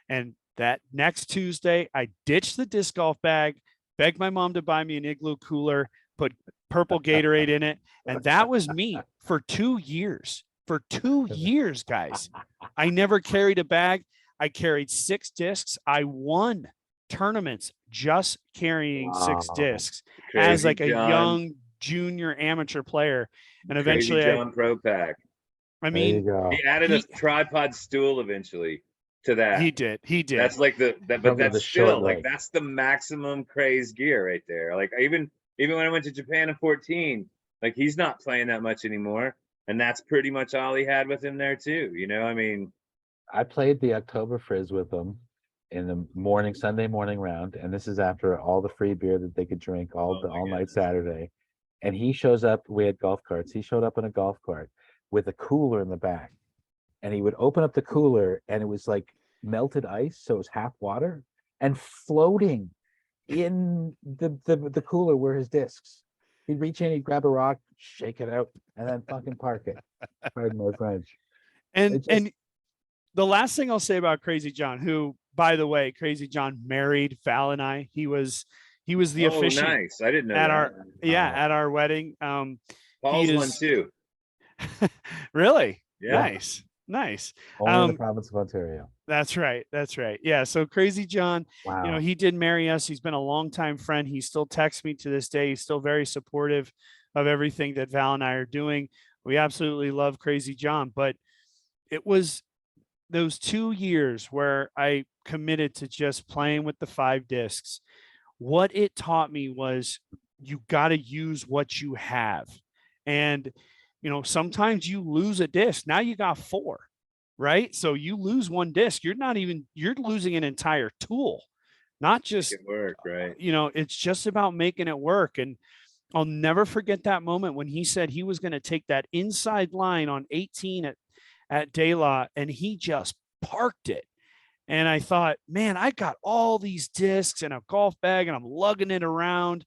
And that next Tuesday, I ditched the disc golf bag, begged my mom to buy me an Igloo cooler, put purple Gatorade in it. And that was me for 2 years. For 2 years, guys. I never carried a bag. I carried 6 discs. I won tournaments just carrying 6 Wow. discs as Crazy like a John, young junior amateur player. And Crazy eventually John Pro Pack. I There you mean, go. He added a tripod stool eventually to that. he did. That's like but From that's the short still like leg. that's the maximum craze gear right there. Like even when I went to Japan in 14, like he's not playing that much anymore, and that's pretty much all he had with him there too. You know, I mean, I played the October Frizz with them in the morning, Sunday morning round, and this is after all the free beer that they could drink all Oh my night goodness. Saturday. And he shows up. We had golf carts. He showed up in a golf cart with a cooler in the back, and he would open up the cooler, and it was like melted ice, so it was half water, and floating in the cooler were his discs. He'd reach in, he'd grab a rock, shake it out, and then fucking park it. Pardon my French. and It just- and the last thing I'll say about Crazy John, who, by the way, Crazy John married Val and I. He was the oh officiant nice. I didn't know at that. at our wedding. Paul's one is- too. Really? Yeah. Nice. Only in the province of Ontario. That's right. Yeah. So Crazy John, Wow. he did marry us. He's been a longtime friend. He still texts me to this day. He's still very supportive of everything that Val and I are doing. We absolutely love Crazy John, but it was those 2 years where I committed to just playing with the 5 discs. What it taught me was you got to use what you have. And, sometimes you lose a disc. Now you got 4, right? So you lose 1 disc. You're losing an entire tool, not just, Make it work, right? it's just about making it work. And I'll never forget that moment when he said he was going to take that inside line on 18 at Delaveaga, and he just parked it. And I thought, man, I got all these discs and a golf bag and I'm lugging it around.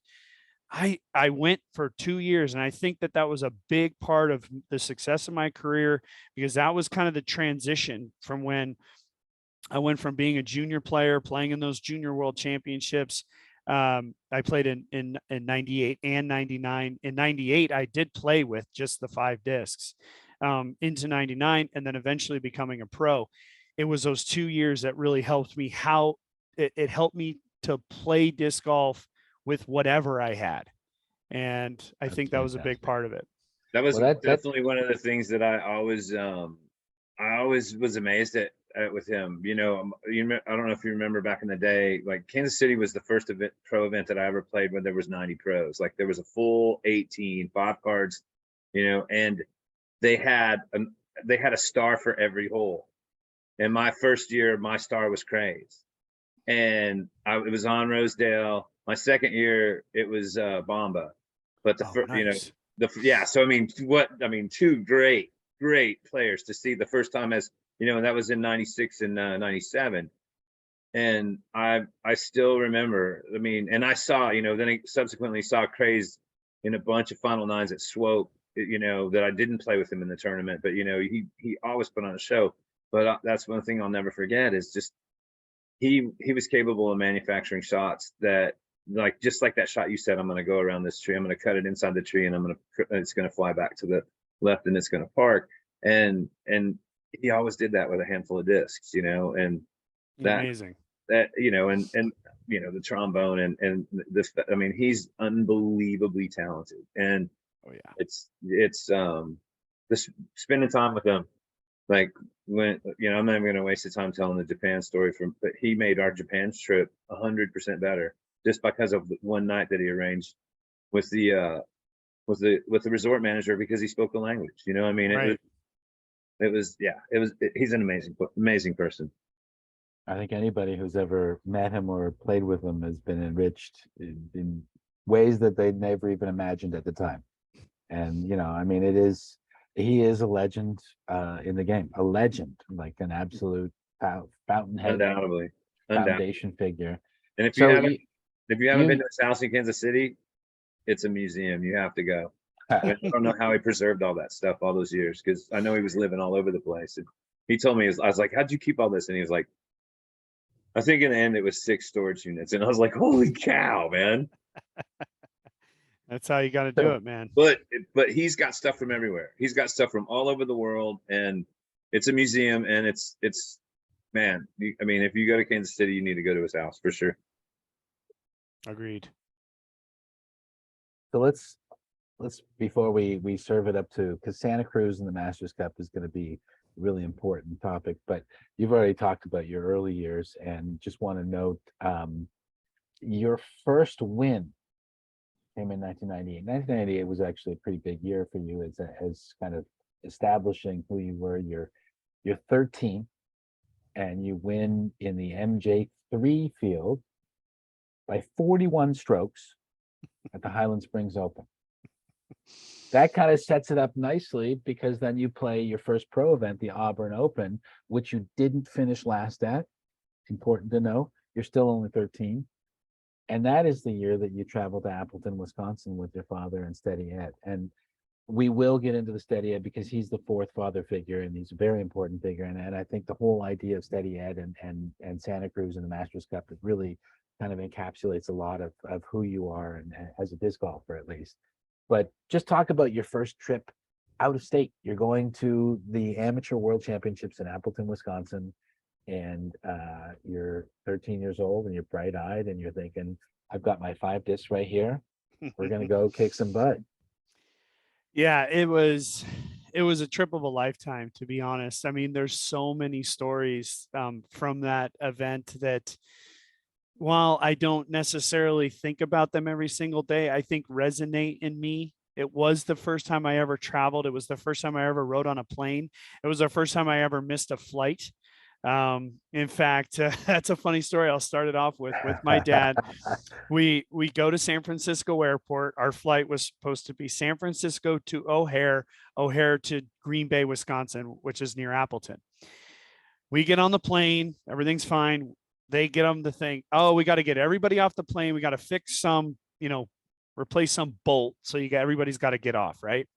I went for 2 years, and I think that was a big part of the success of my career, because that was kind of the transition from when I went from being a junior player, playing in those junior world championships. I played in 98 and 99. In 98, I did play with just the 5 discs into 99, and then eventually becoming a pro. It was those 2 years that really helped me. It helped me to play disc golf with whatever I had. And I think that was a big part of it. That was Well, definitely one of the things that I always was amazed at with him. I don't know if you remember back in the day, like Kansas City was the first pro event that I ever played when there was 90 pros. Like there was a full 18, 5 cards, and they had a star for every hole. And my first year, my star was Craze, and it was on Rosedale. My second year, it was Bomba, but Nice. So I mean, 2 great players to see the first time, as and that was in 96 and 97. And I still remember, I mean, and I saw, then I subsequently saw Craze in a bunch of Final Nines at Swope, that I didn't play with him in the tournament, but he always put on a show. But that's one thing I'll never forget, is just he was capable of manufacturing shots that, like, just like that shot you said, I'm going to go around this tree, I'm going to cut it inside the tree, and it's going to fly back to the left, and it's going to park. And he always did that with a handful of discs, and Amazing. and the trombone and this, I mean, he's unbelievably talented. And Oh yeah. it's this spending time with him, like, when I'm not even going to waste the time telling the Japan story, but he made our Japan trip 100% better just because of the one night that he arranged with the resort manager, because he spoke the language. I mean, Right. he's an amazing person. I think anybody who's ever met him or played with him has been enriched in ways that they'd never even imagined at the time. And, I mean, he is a legend in the game, a legend, like an absolute fountainhead, Undoubtedly. foundation figure. And if you haven't been to his house in Kansas City, it's a museum. You have to go. I don't know how he preserved all that stuff all those years, because I know he was living all over the place. And he told me, I was like, how'd you keep all this? And he was like, I think in the end it was 6 storage units. And I was like, holy cow, man. That's how you got to do it, man. But he's got stuff from everywhere. He's got stuff from all over the world, and it's a museum, and it's man, I mean, if you go to Kansas City, you need to go to his house for sure. Agreed. So let's before we serve it up to, because Santa Cruz and the Masters Cup is going to be a really important topic, but you've already talked about your early years, and just want to note your first win came in 1998. 1998 was actually a pretty big year for you as kind of establishing who you were. You're 13, and you win in the MJ3 field by 41 strokes at the Highland Springs Open. That kind of sets it up nicely, because then you play your first pro event, the Auburn Open, which you didn't finish last at. It's important to know. You're still only 13. And that is the year that you traveled to Appleton, Wisconsin with your father and Steady Ed. And we will get into the Steady Ed, because he's the fourth father figure, and he's a very important figure. And I think the whole idea of Steady Ed and Santa Cruz and the Masters Cup, it really kind of encapsulates a lot of who you are, and as a disc golfer at least. But just talk about your first trip out of state. You're going to the Amateur World Championships in Appleton, Wisconsin, and you're 13 years old, and you're bright-eyed, and you're thinking, I've got my 5 discs right here. We're going to go kick some butt. Yeah, it was a trip of a lifetime, to be honest. I mean, there's so many stories from that event that, while I don't necessarily think about them every single day, I think resonate in me. It was the first time I ever traveled. It was the first time I ever rode on a plane. It was the first time I ever missed a flight. In fact, that's a funny story. I'll start it off with my dad. We go to San Francisco Airport. Our flight was supposed to be San Francisco to O'Hare to Green Bay, Wisconsin, which is near Appleton. We get on the plane. Everything's fine. They get them to think, oh, we got to get everybody off the plane. We got to fix some, replace some bolt. So everybody's got to get off, right?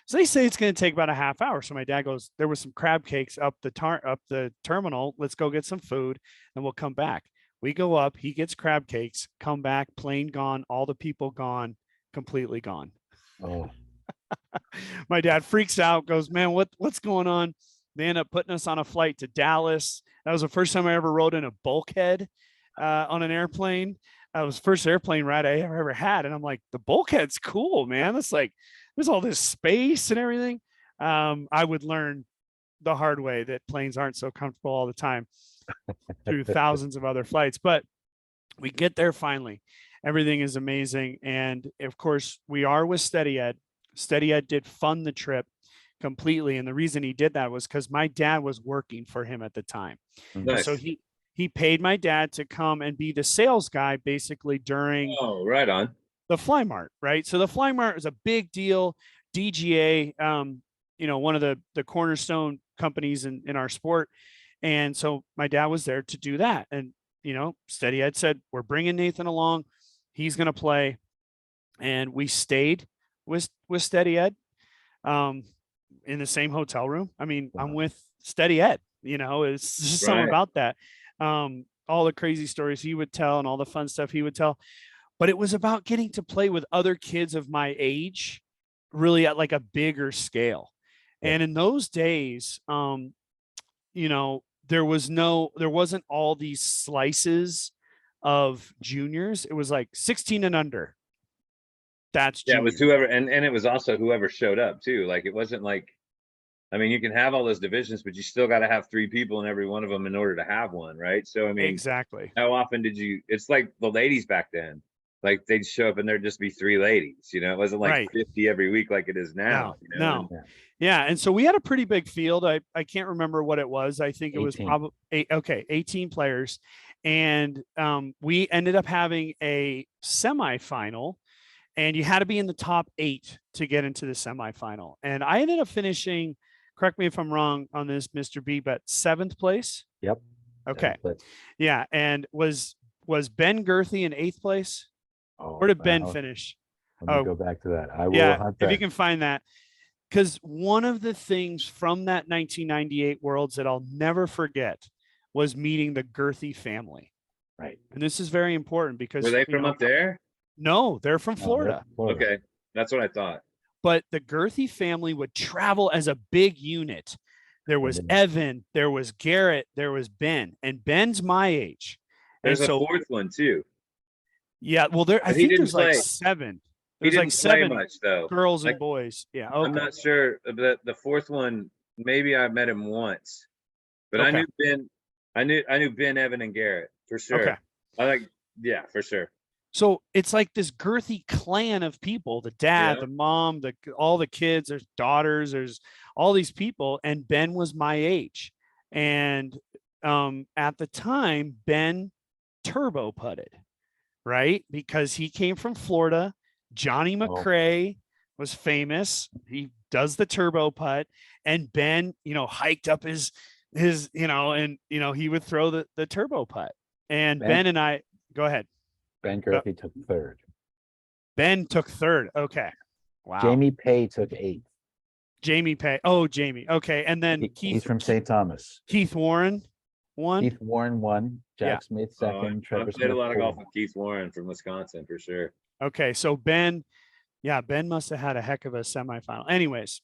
So they say it's going to take about a half hour. So my dad goes, there was some crab cakes up the terminal. Let's go get some food, and we'll come back. We go up, he gets crab cakes, come back, plane gone, all the people gone, completely gone. Oh. My dad freaks out, goes, man, what's going on? They end up putting us on a flight to Dallas. That was the first time I ever rode in a bulkhead on an airplane. That was the first airplane ride I ever had. And I'm like, the bulkhead's cool, man. It's like, there's all this space and everything. I would learn the hard way that planes aren't so comfortable all the time through thousands of other flights. But we get there finally. Everything is amazing. And of course, we are with Steady Ed. Steady Ed did fund the trip completely. And the reason he did that was because my dad was working for him at the time. Nice. So he paid my dad to come and be the sales guy basically during right on the Fly Mart, right? So the Fly Mart is a big deal. DGA, one of the cornerstone companies in our sport. And so my dad was there to do that. And, Steady Ed said, we're bringing Nathan along. He's going to play. And we stayed with Steady Ed in the same hotel room. I mean, wow. I'm with Steady Ed, it's just something about that. All the crazy stories he would tell and all the fun stuff he would tell. But it was about getting to play with other kids of my age, really at like a bigger scale. And in those days, there wasn't all these slices of juniors. It was like 16 and under. That's junior. It was whoever, and it was also whoever showed up too. Like, it wasn't like, I mean, you can have all those divisions, but you still got to have 3 people in every one of them in order to have one, right? So, I mean, exactly. How often it's like the ladies back then, like they'd show up and there'd just be 3 ladies, it wasn't like 50 every week like it is now. No. Yeah. And so we had a pretty big field. I can't remember what it was. I think it 18. was probably 18 players. And we ended up having a semifinal, and you had to be in the top 8 to get into the semifinal. And I ended up finishing, correct me if I'm wrong on this, Mr. B, but 7th place. Yep. Okay. Yeah. And was Ben Girthy in 8th place? Where did Ben finish? Let me Oh, go back to that. I will yeah, hunt if you that. can find that. Because one of the things from that 1998 Worlds that I'll never forget was meeting the Girthy family. Right. And this is very important Were because, they from up there? no, they're from Oh, they're Florida. from Florida. Okay, that's what I thought. But the Girthy family would travel as a big unit. There was Evan, there was Garrett, there was Ben, and Ben's my age. There's and a so, fourth one too. yeah, well, I But he think didn't there's like play. seven. He There's like didn't play 7 much though. girls I, and boys. Yeah. I'm Okay. not sure. The fourth one, maybe I met him once, but I Okay. knew Ben. I knew Ben, Evan, and Garrett for Okay. sure. Yeah, for sure. So it's like this girthy clan of people, the dad, Yeah. the mom, all the kids, there's daughters, there's all these people. And Ben was my age. And at the time, Ben turbo putted, right? Because he came from Florida. Johnny Oh. McRae was famous. He does the turbo putt. And Ben, hiked up his, and, he would throw the turbo putt. And Ben and I, go ahead. Ben Girthy took third. Ben took third. Okay. Wow. Jamie Pay took eighth. Jamie Pay. Oh, Jamie. Okay. And then He's from St. Thomas. Keith Warren won. Keith Warren won. Jack Smith second. I Trevor played Smith a lot of golf fourth. with Keith Warren from Wisconsin for sure. Okay. So Ben must have had a heck of a semifinal. Anyways,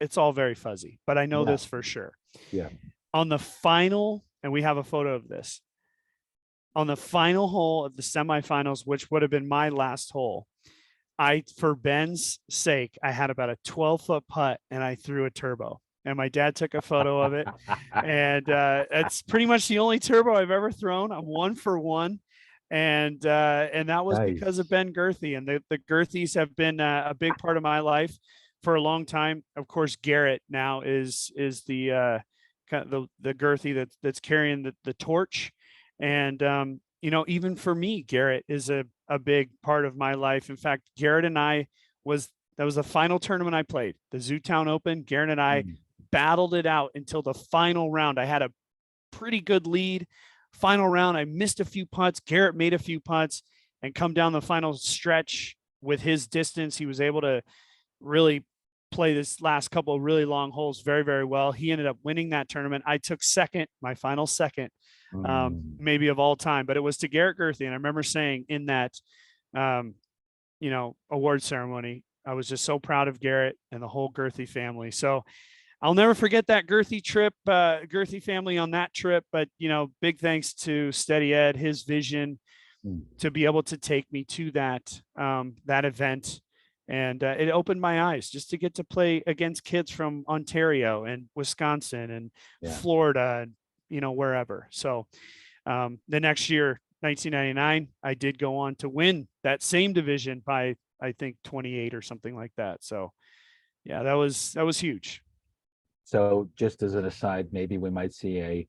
it's all very fuzzy, but I know this for sure. Yeah. On the final, and we have a photo of this, on the final hole of the semifinals, which would have been my last hole, for Ben's sake, I had about a 12-foot putt and I threw a turbo. And my dad took a photo of it. And it's pretty much the only turbo I've ever thrown. I'm 1 for 1. And that was because of Ben Girthy. And the Girthys have been a big part of my life for a long time. Of course, Garrett now is the kind of the Girthy that's carrying the torch. And even for me, Garrett is a big part of my life. In fact, Garrett and I that was the final tournament I played, the Zootown Open. Garrett and I battled it out until the final round. I had a pretty good lead. Final round, I missed a few putts. Garrett made a few putts and come down the final stretch with his distance. He was able to really play this last couple of really long holes very, very well. He ended up winning that tournament. I took second, my final second, maybe of all time, but it was to Garrett Girthy. And I remember saying in that, award ceremony, I was just so proud of Garrett and the whole Girthy family. So I'll never forget that Girthy trip, Girthy family on that trip. But, big thanks to Steady Ed, his vision to be able to take me to that event. And it opened my eyes just to get to play against kids from Ontario and Wisconsin and Florida and, wherever. So the next year, 1999, I did go on to win that same division by, I think, 28 or something like that. So yeah, that was huge. So just as an aside, maybe we might see a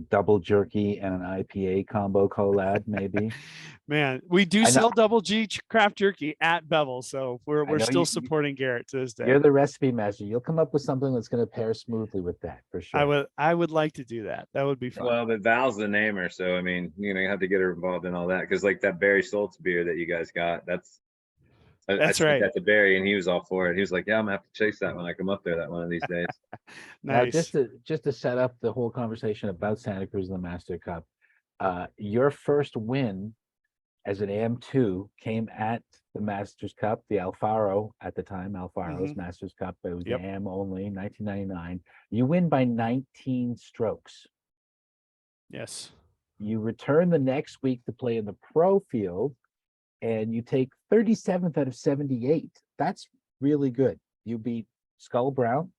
double jerky and an IPA combo collab, maybe. Man, we do sell double G craft jerky at Bevel, so we're still supporting Garrett to this day. You're the recipe master. You'll come up with something that's going to pair smoothly with that for sure. I would like to do that. That would be fun. Well, but Val's the namer, so I mean, you have to get her involved in all that because like that Barry Stoltz beer that you guys got, that's right. That's a Barry, and he was all for it. He was like, "Yeah, I'm gonna have to chase that when I come up there that one of these days." Nice. Now, just to set up the whole conversation about Santa Cruz and the Master Cup, your first win as an AM2 came at the Masters Cup, the Alfaro at the time, Alfaro's Masters Cup. It was the AM only, 1999. You win by 19 strokes. Yes. You return the next week to play in the pro field, and you take 37th out of 78. That's really good. You beat Skull Brown,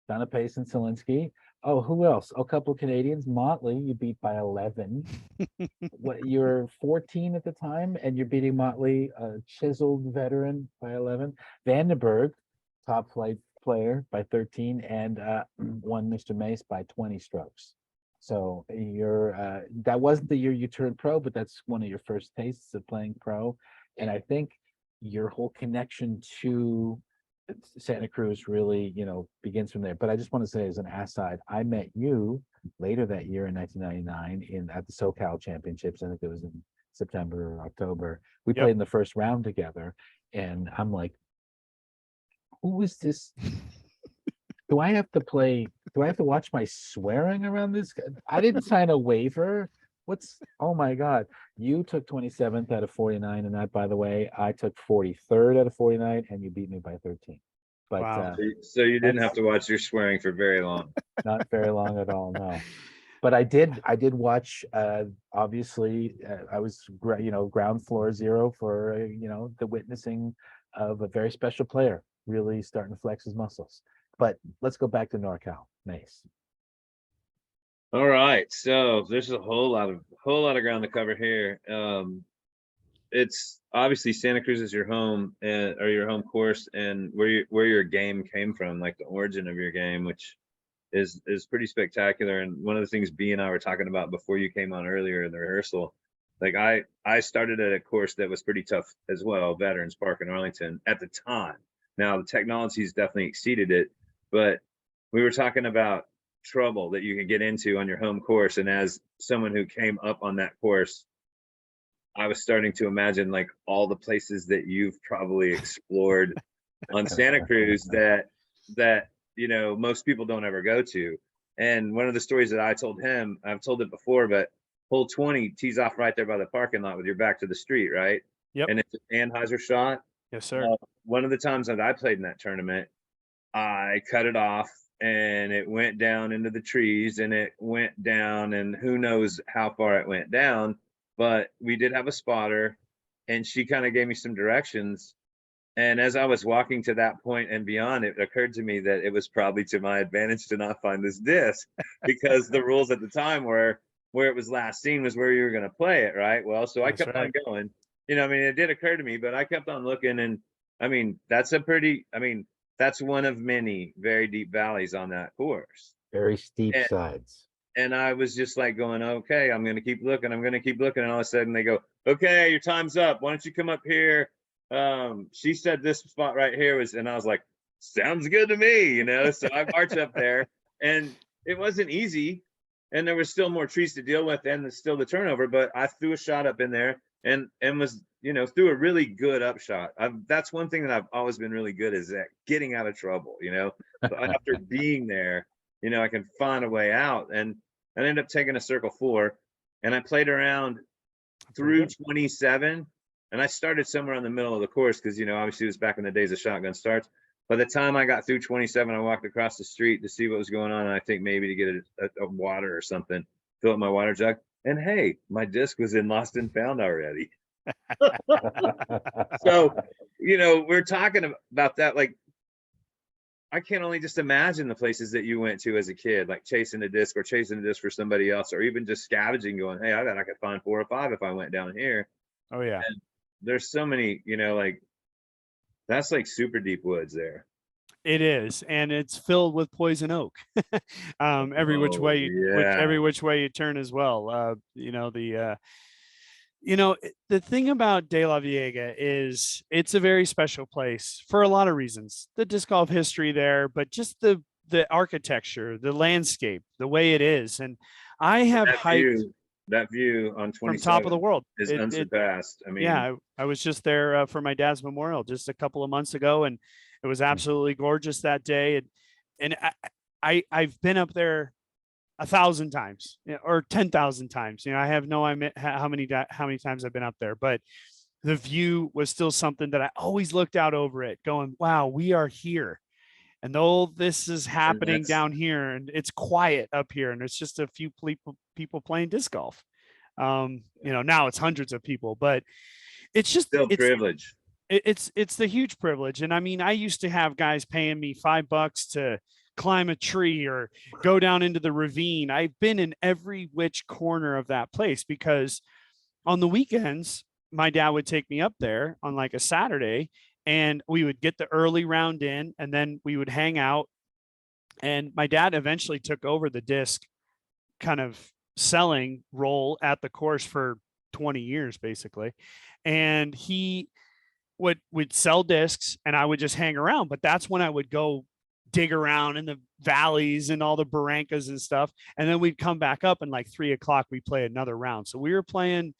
Donna Pace, and Zielinski. Oh, who else? A couple of Canadians. Motley, you beat by 11. You're 14 at the time, and you're beating Motley, a chiseled veteran, by 11. Vandenberg, top flight player, by 13, and won Mr. Mace by 20 strokes. So you're that wasn't the year you turned pro, but that's one of your first tastes of playing pro. And I think your whole connection to Santa Cruz really, begins from there. But I just want to say as an aside, I met you later that year in 1999 at the SoCal Championships. I think it was in September or October. We Yep. played in the first round together, and I'm like, who is this? Do I have to play? Do I have to watch my swearing around this guy? I didn't sign a waiver. Oh my God. You took 27th out of 49 and that, by the way. I took 43rd out of 49 and you beat me by 13. But Wow. So you didn't have that's- to watch your swearing for very long. not very long at all, no. But I did watch, obviously, I was, ground floor zero for, the witnessing of a very special player really starting to flex his muscles. But let's go back to NorCal. Nice. All right, so there's a whole lot of ground to cover here. It's obviously Santa Cruz is your home or your home course, and where your game came from, like the origin of your game, which is pretty spectacular. And one of the things B and I were talking about before you came on earlier in the rehearsal, like I started at a course that was pretty tough as well, Veterans Park in Arlington at the time. Now the technology's definitely exceeded it, but we were talking about trouble that you can get into on your home course. And as someone who came up on that course, I was starting to imagine like all the places that you've probably explored on Santa Cruz that most people don't ever go to. And one of the stories that I told him, I've told it before, but hole 20 tees off right there by the parking lot with your back to the street, right? Yep. And it's an Anheuser shot. Yes, sir. One of the times that I played in that tournament, I cut it off and it went down into the trees and it went down, and who knows how far it went down, but we did have a spotter and she kind of gave me some directions. And as I was walking to that point and beyond, it occurred to me that it was probably to my advantage to not find this disc, because the rules at the time were where it was last seen was where you were going to play it, right? Well, so I That's kept right. on going. It did occur to me, but I kept on looking, and that's one of many very deep valleys on that course. Very steep And- sides. And I was just like going, okay, I'm going to keep looking. I'm going to keep looking. And all of a sudden they go, okay, your time's up. Why don't you come up here? She said this spot right here was, and I was like, sounds good to me, So I marched up there, and it wasn't easy. And there was still more trees to deal with and still the turnover, but I threw a shot up in there and was, threw a really good upshot. That's one thing that I've always been really good is at getting out of trouble, So after being there, I can find a way out. And I ended up taking a circle 4, and I played around through 27. And I started somewhere in the middle of the course because, obviously it was back in the days of shotgun starts. By the time I got through 27, I walked across the street to see what was going on. And I think maybe to get a water or something, fill up my water jug. And hey, my disc was in Lost and Found already. So, we're talking about that. Like, I can only just imagine the places that you went to as a kid, like chasing a disc for somebody else, or even just scavenging, going, hey, I bet I could find 4 or 5 if I went down here. Oh yeah. And there's so many, that's like super deep woods there. It is, and it's filled with poison oak. Every which way you turn as well. The thing about Delaveaga is it's a very special place for a lot of reasons. The disc golf history there, but just the architecture, the landscape, the way it is. And I have hiked that view on 27 from top of the world is unsurpassed. I was just there for my dad's memorial just a couple of months ago, and it was absolutely gorgeous that day. And I've been up there 1,000 times or 10,000 times. I have no idea how many times I've been up there, but the view was still something that I always looked out over it going, wow, we are here. And though this is happening down here and it's quiet up here and it's just a few people playing disc golf. Now it's hundreds of people, but it's just still privilege. It's the huge privilege. And I used to have guys paying me $5 to climb a tree or go down into the ravine. I've been in every which corner of that place because on the weekends, my dad would take me up there on like a Saturday and we would get the early round in and then we would hang out. And my dad eventually took over the disc kind of selling role at the course for 20 years, basically. And he would sell discs and I would just hang around, but that's when I would go dig around in the valleys and all the barrancas and stuff. And then we'd come back up and like 3 o'clock, we play another round. So we were playing,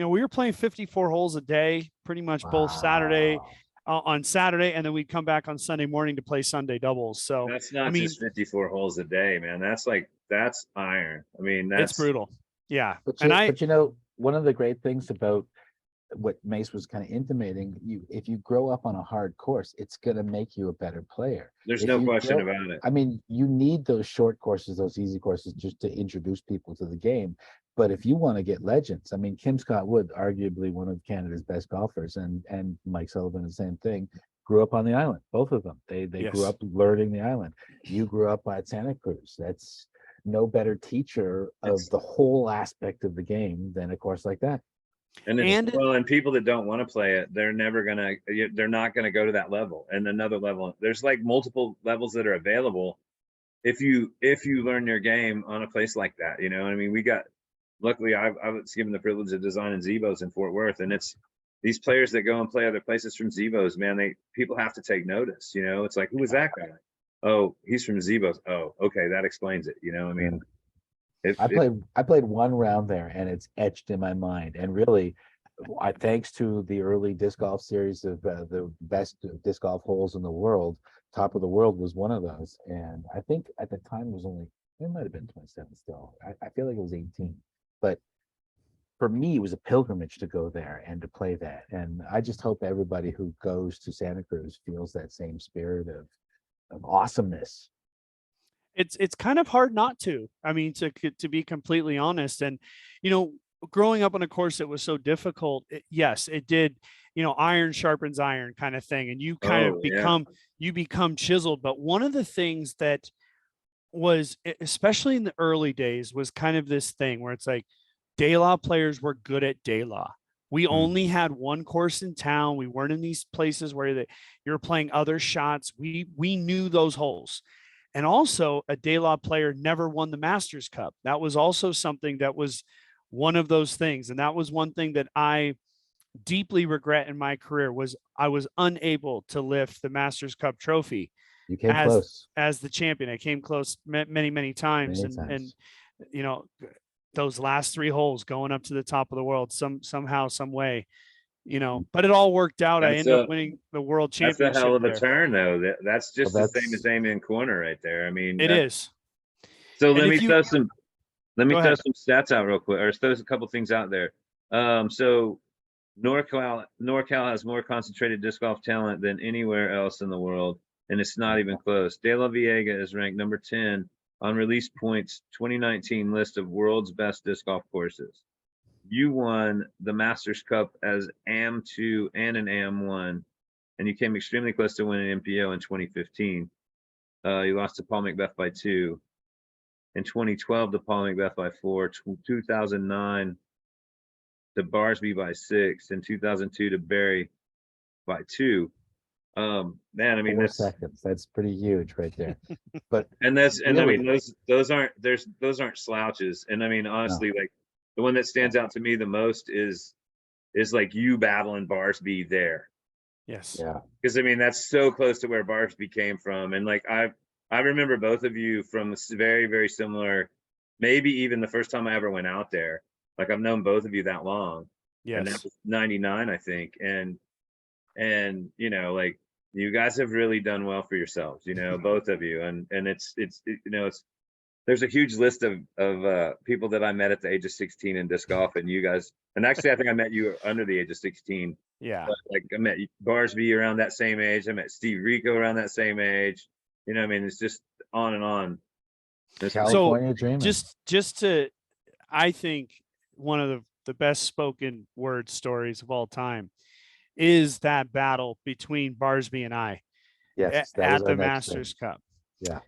we were playing 54 holes a day, pretty much both Saturday Wow. on Saturday, and then we'd come back on Sunday morning to play Sunday doubles. So That's I not mean, just 54 holes a day, man. That's iron. I mean, it's that's brutal. Yeah, But and but one of the great things about what Mace was kind of intimating, if you grow up on a hard course, it's gonna make you a better player. there's If no you question grow, about it. I mean, you need those short courses, those easy courses, just to introduce people to the game. But if you want to get legends, I mean, Kim Scott Wood, arguably one of Canada's best golfers, and Mike Sullivan, the same thing, grew up on the island. Both of them, they grew Yes. up learning the island. You grew up at Santa Cruz. That's no better teacher of It's, the whole aspect of the game than a course like that. and it's And well, and people that don't want to play it, they're not gonna go to that level and another level. There's like multiple levels that are available if you learn your game on a place like that. You know, I mean, luckily I was given the privilege of designing Zebos in Fort Worth, and it's these players that go and play other places from Zebos, man, people have to take notice. You know, it's like, who was that guy? Oh, he's from Zebos. Oh, okay, that explains it. You know, I mean, I played one round there and it's etched in my mind. And really, thanks to the early disc golf series of the best disc golf holes in the world, Top of the World was one of those. And I think at the time it was only, it might have been 27 still. I feel like it was 18. But for me, it was a pilgrimage to go there and to play that. And I just hope everybody who goes to Santa Cruz feels that same spirit of awesomeness. it's kind of hard not to. I mean, to be completely honest, and growing up on a course that was so difficult, yes, it did. Iron sharpens iron kind of thing, and you kind of oh yeah, become chiseled. But one of the things that was, especially in the early days, was kind of this thing where it's like De La players were good at De La. We only had one course in town. We weren't in these places where you're playing other shots. We knew those holes. And also, a De La player never won the Masters Cup. That was also something that was one of those things. And that was one thing that I deeply regret in my career, was I was unable to lift the Masters Cup trophy You came close as the champion. I came close many times. many And times. you know, those last 3 holes going up to the top of the world, somehow, some way, but it all worked out. I that's ended up a winning the world that's a hell championship of a there. turn, though. That's Well, just the same as aiming corner right there. I mean, It is. so And let me if you go throw ahead. some stats out real quick, or throw a couple things out there. So NorCal has more concentrated disc golf talent than anywhere else in the world, and it's not even close. Delaveaga is ranked number 10 on Release Point's 2019 list of world's best disc golf courses. You won the Masters Cup as AM2 and an AM1, and you came extremely close to winning MPO in 2015. You lost to Paul McBeth by 2. In 2012 to Paul McBeth by 4. 2009 to Barsby by 6. In 2002 to Barry by 2. Man, I mean, 4 seconds. That's pretty huge right there. But I really, mean, those aren't slouches. And I mean, honestly, like the one that stands out to me the most is like you battling Barsby there. Yes. yeah, Because I mean, that's so close to where Barsby came from. And like I remember both of you from very, very similar, maybe even the first time I ever went out there. Like I've known both of you that long. And that Yes. was 99, I think. And like you guys have really done well for yourselves, both of you. And it's there's a huge list of people that I met at the age of 16 in disc golf, and you guys, and actually I think I met you under the age of 16. Yeah. But like I met Barsby around that same age. I met Steve Rico around that same age. I mean, it's just on and on. California dreaming. Just to, I think one of the best spoken word stories of all time is that battle between Barsby and I Yes, that was at our the next thing. Masters Cup. Yeah.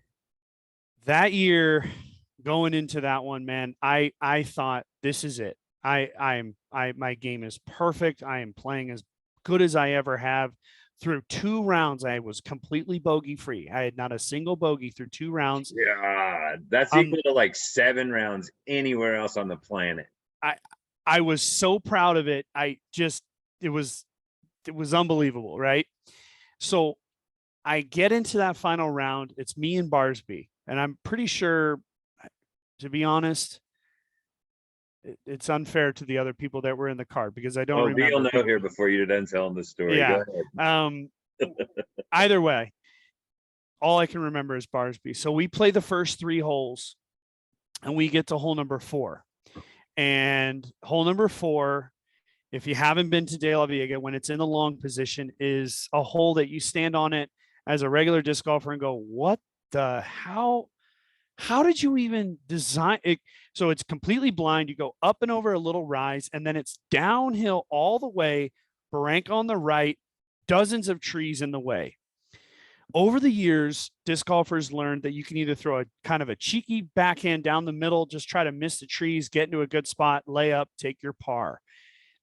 That year, going into that one, man, I thought, this is it. My game is perfect. I am playing as good as I ever have. Through 2 rounds, I was completely bogey free. I had not a single bogey through 2 rounds. Yeah, that's equal to like 7 rounds anywhere else on the planet. I was so proud of it. It was unbelievable, right? So I get into that final round. It's me and Barsby, and I'm pretty sure, to be honest, it's unfair to the other people that were in the car because I don't Oh, remember. we'll know here before you're done telling the story. Yeah. Go ahead. Either way, all I can remember is Barsby. So we play the first 3 holes and we get to hole number 4. And hole number 4, if you haven't been to Delaveaga, when it's in the long position, is a hole that you stand on it as a regular disc golfer and go, what the how did you even design it? So it's completely blind. You go up and over a little rise, and then it's downhill all the way, bank on the right, dozens of trees in the way. Over the years, disc golfers learned that you can either throw a kind of a cheeky backhand down the middle, just try to miss the trees, get into a good spot, lay up, take your par.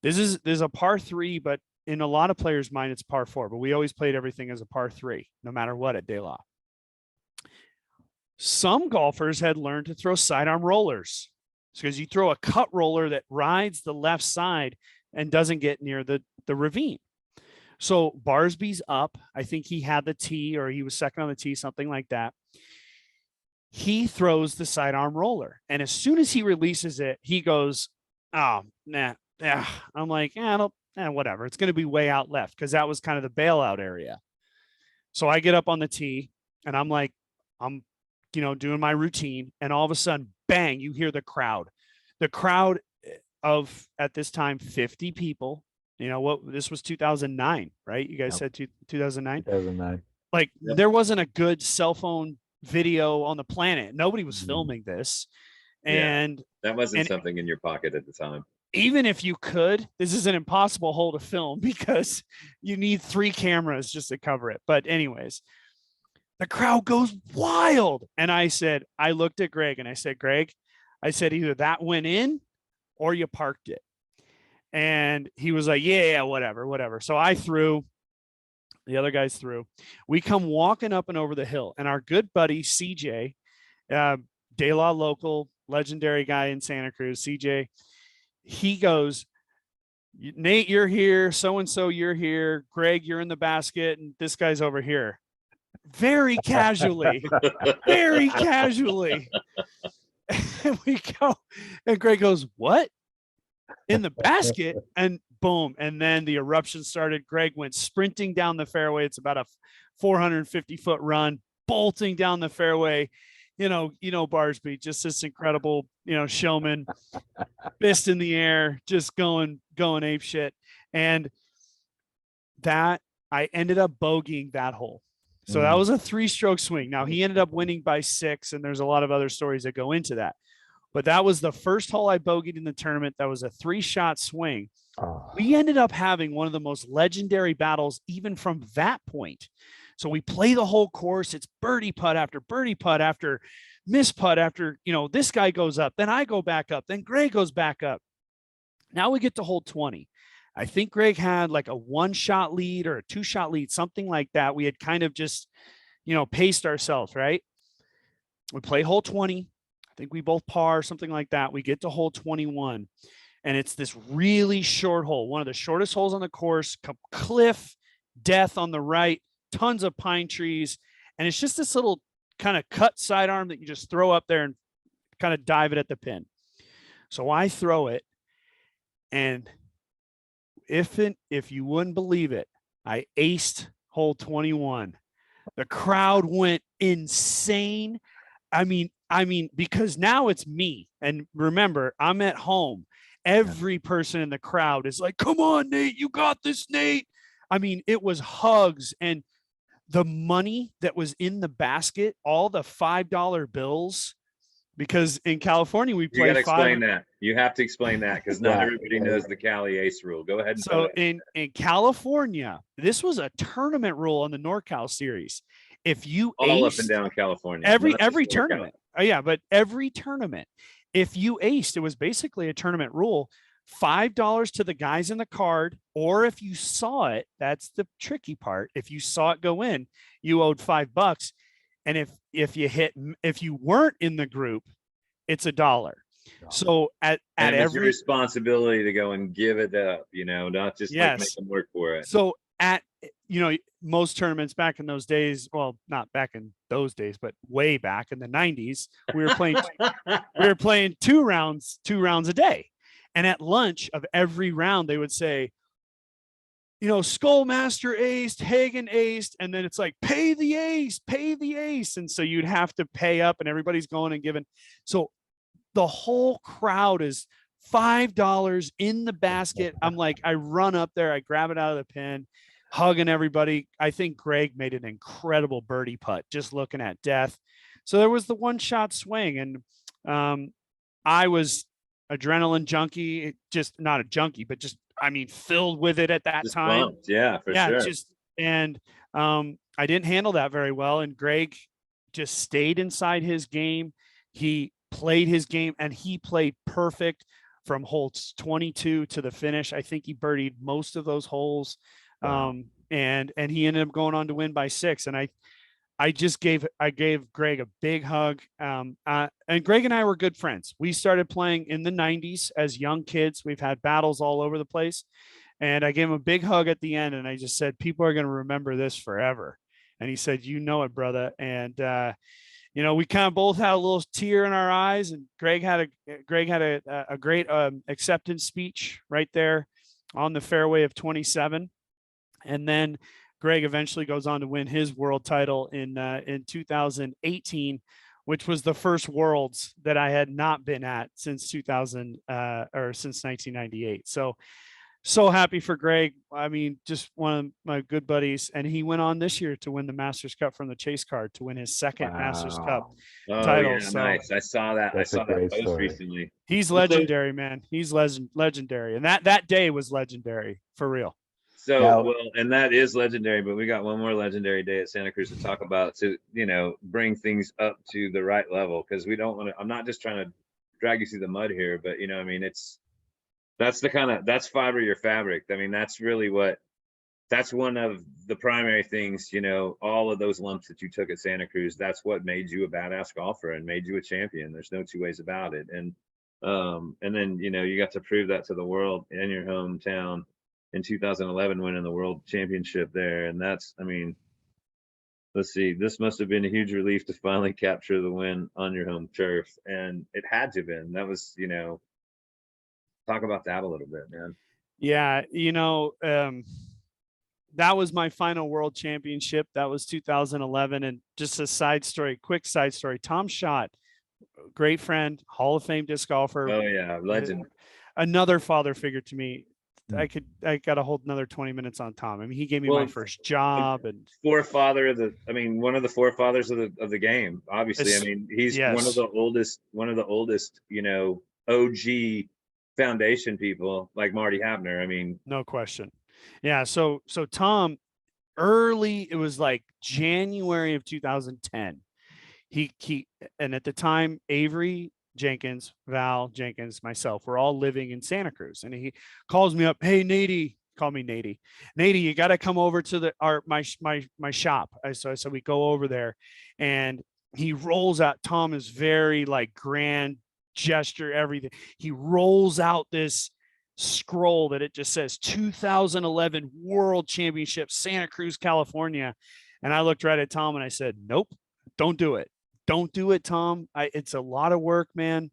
There's a par 3, but in a lot of players' mind, it's par 4. But we always played everything as a par 3, no matter what at De La. Some golfers had learned to throw sidearm rollers because you throw a cut roller that rides the left side and doesn't get near the ravine. So Barsby's up. I think he had the tee or he was second on the tee, something like that. He throws the sidearm roller. And as soon as he releases it, he goes, oh, nah. Yeah. I'm like, whatever. It's going to be way out left because that was kind of the bailout area. So I get up on the tee and I'm like, I'm doing my routine. And all of a sudden, bang, you hear the crowd of, at this time, 50 people. This was 2009, right? You guys said 2009? 2009. Like there wasn't a good cell phone video on the planet. Nobody was filming this. And that wasn't something in your pocket at the time. Even if you could, this is an impossible hole to film because you need 3 cameras just to cover it. But anyways, the crowd goes wild. And I looked at Greg and I said, Greg, either that went in or you parked it. And he was like, yeah, whatever. So I threw, the other guys threw. We come walking up and over the hill. And our good buddy, CJ, De La local, legendary guy in Santa Cruz, CJ, he goes, Nate, you're here. So-and-so, you're here. Greg, you're in the basket. And this guy's over here. Very casually. And we go, and Greg goes, what? In the basket? And boom. And then the eruption started. Greg went sprinting down the fairway. It's about a 450-foot run, bolting down the fairway. Barsby, just this incredible, showman, fist in the air, just going ape shit. And that I ended up bogeying that hole. So that was a 3-stroke swing. Now he ended up winning by 6, and there's a lot of other stories that go into that. But that was the first hole I bogeyed in the tournament. That was a 3-shot swing. Oh. We ended up having one of the most legendary battles, even from that point. So we play the whole course. It's birdie putt after miss putt after, this guy goes up, then I go back up, then Greg goes back up. Now we get to hole 20. I think Greg had like a 1-shot lead or a 2-shot lead, something like that. We had kind of just, paced ourselves, right? We play hole 20. I think we both par, something like that. We get to hole 21, and it's this really short hole, one of the shortest holes on the course, cliff, death on the right, tons of pine trees. And it's just this little kind of cut sidearm that you just throw up there and kind of dive it at the pin. So I throw it, and if you wouldn't believe it, I aced hole 21. The crowd went insane. I mean, because now it's me. And remember, I'm at home. Every person in the crowd is like, come on, Nate, you got this, Nate. I mean, it was hugs, and the money that was in the basket, all the $5 bills, because in California we play. You got to explain that. You have to explain that because not everybody knows the Cali Ace rule. Go ahead. And so in California, this was a tournament rule on the NorCal series. If you all up and down California, every tournament, but every tournament, if you aced, it was basically a tournament rule. $5 to the guys in the card, or if you saw it, that's the tricky part. If you saw it go in, you owed $5. And if you weren't in the group, it's $1. So at it's your responsibility to go and give it up, not just like make them work for it. So at, you know, most tournaments back in those days, well, not back in those days, but way back in the 90s, we were playing 2 rounds a day. And at lunch of every round, they would say, you know, Skullmaster aced, Hagen aced, and then it's like, pay the ace, pay the ace. And so you'd have to pay up, and everybody's going and giving. So the whole crowd is $5 in the basket. I'm like, I run up there, I grab it out of the pin, hugging everybody. I think Greg made an incredible birdie putt, just looking at death. So there was the 1-shot swing, and I was adrenaline junkie, just not a junkie, but just, I mean, filled with it at that Just time. pumped. Yeah, for Yeah, sure. just, and I didn't handle that very well. And Greg just stayed inside his game. He played his game, and he played perfect from holes 22 to the finish. I think he birdied most of those holes. Wow. And he ended up going on to win by 6. And I gave Greg a big hug. And Greg and I were good friends. We started playing in the 90s as young kids. We've had battles all over the place. And I gave him a big hug at the end. And I just said, people are going to remember this forever. And he said, you know it, brother. And, you know, we kind of both had a little tear in our eyes. And Greg had a great acceptance speech right there on the fairway of 27. And then Greg eventually goes on to win his world title in 2018, which was the first Worlds that I had not been at since 2000 or since 1998. So happy for Greg. I mean, just one of my good buddies, and he went on this year to win the Masters Cup from the Chase card, to win his second Masters Cup Oh, title. yeah, So nice. I saw that. That's I a saw that great post story. recently. he's So- legendary, man. He's legendary, and that day was legendary for real. So, Now- well, and that is legendary, but we got one more legendary day at Santa Cruz to talk about, to, you know, bring things up to the right level. Cause we don't want to, I'm not just trying to drag you through the mud here, but you know, I mean, that's fiber your fabric. I mean, that's really that's one of the primary things, you know, all of those lumps that you took at Santa Cruz, that's what made you a badass golfer and made you a champion. There's no two ways about it. And then, you know, you got to prove that to the world in your hometown in 2011, winning the world championship there. And that's, I mean, let's see, this must have been a huge relief to finally capture the win on your home turf. And it had to have been. That was, you know, talk about that a little bit, man. Yeah, you know, that was my final world championship. That was 2011. And just a quick side story. Tom Schott, great friend, Hall of Fame disc golfer. Oh yeah, legend. Another father figure to me. I got to hold another 20 minutes on Tom. I mean, he gave me my first job, and one of the forefathers of the game. Obviously, I mean, he's one of the oldest, you know, OG foundation people, like Marty Habner. I mean, no question. Yeah. So Tom, it was like January of 2010. And at the time, Avery Jenkins, Val Jenkins, myself, we're all living in Santa Cruz. And he calls me up, hey, Nady, call me Nady. Nady, you got to come over to my shop. So we go over there, and he rolls out. Tom is very like grand gesture, everything. He rolls out this scroll that it just says 2011 World Championship, Santa Cruz, California. And I looked right at Tom and I said, nope, don't do it. Don't do it, Tom. It's a lot of work, man.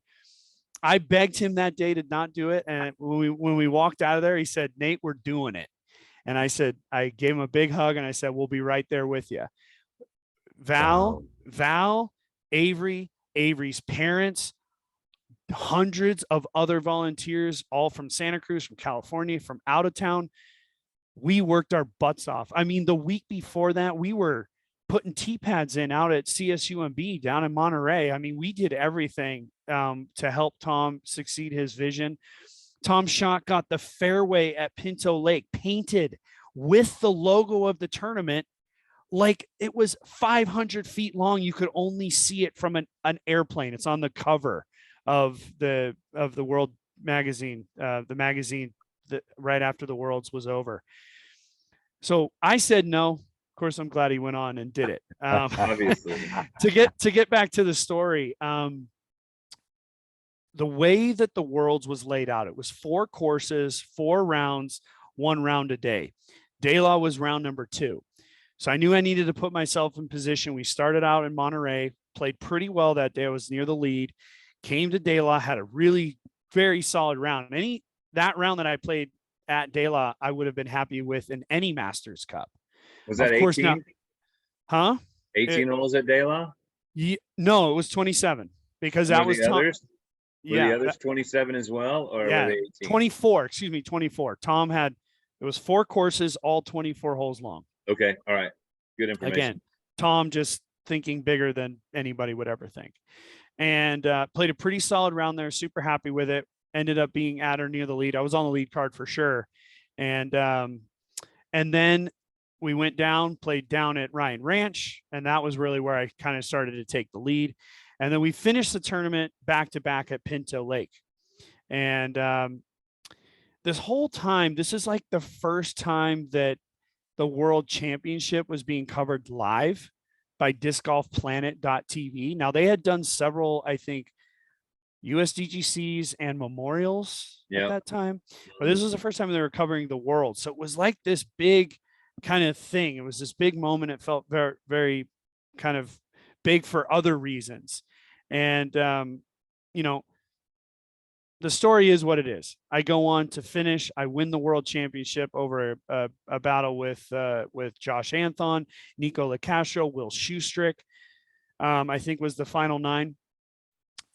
I begged him that day to not do it. And when we walked out of there, he said, Nate, we're doing it. And I gave him a big hug and I said, we'll be right there with you. Val, Avery's parents, hundreds of other volunteers, all from Santa Cruz, from California, from out of town. We worked our butts off. I mean, the week before that, we were putting tee pads in out at CSUMB down in Monterey. I mean, we did everything to help Tom succeed his vision. Tom Schott got the fairway at Pinto Lake painted with the logo of the tournament. Like it was 500 feet long. You could only see it from an airplane. It's on the cover of the World magazine, the magazine that right after the Worlds was over. So I said no. Of course, I'm glad he went on and did it. obviously. To get back to the story, the way that the Worlds was laid out, it was 4 courses, 4 rounds, 1 round a day. De La was round number 2. So I knew I needed to put myself in position. We started out in Monterey, played pretty well that day. I was near the lead, came to De La, had a really very solid round. That round that I played at De La, I would have been happy with in any Masters Cup. Was that Of course, 18? now, huh? 18 holes at De La? No, it was 27 because And that were was the others? Were the yeah, others 27 as well, or were yeah, they 18? 24. Excuse me, 24. Tom had it was 4 courses, all 24 holes long. Okay, all right. Good information. Again, Tom just thinking bigger than anybody would ever think, and played a pretty solid round there. Super happy with it. Ended up being at or near the lead. I was on the lead card for sure, and then we went down, played down at Ryan Ranch, and that was really where I kind of started to take the lead. And then we finished the tournament back to back at Pinto Lake. And this whole time, this is like the first time that the World Championship was being covered live by discgolfplanet.tv. Now, they had done several, I think, USDGCs and memorials at that time, but this was the first time they were covering the world. So it was like this big kind of thing. It was this big moment. It felt very, very kind of big for other reasons. And, you know, the story is what it is. I go on to finish. I win the world championship over a battle with Josh Anthon, Nico LaCastro, Will Schustrick, I think was the final 9.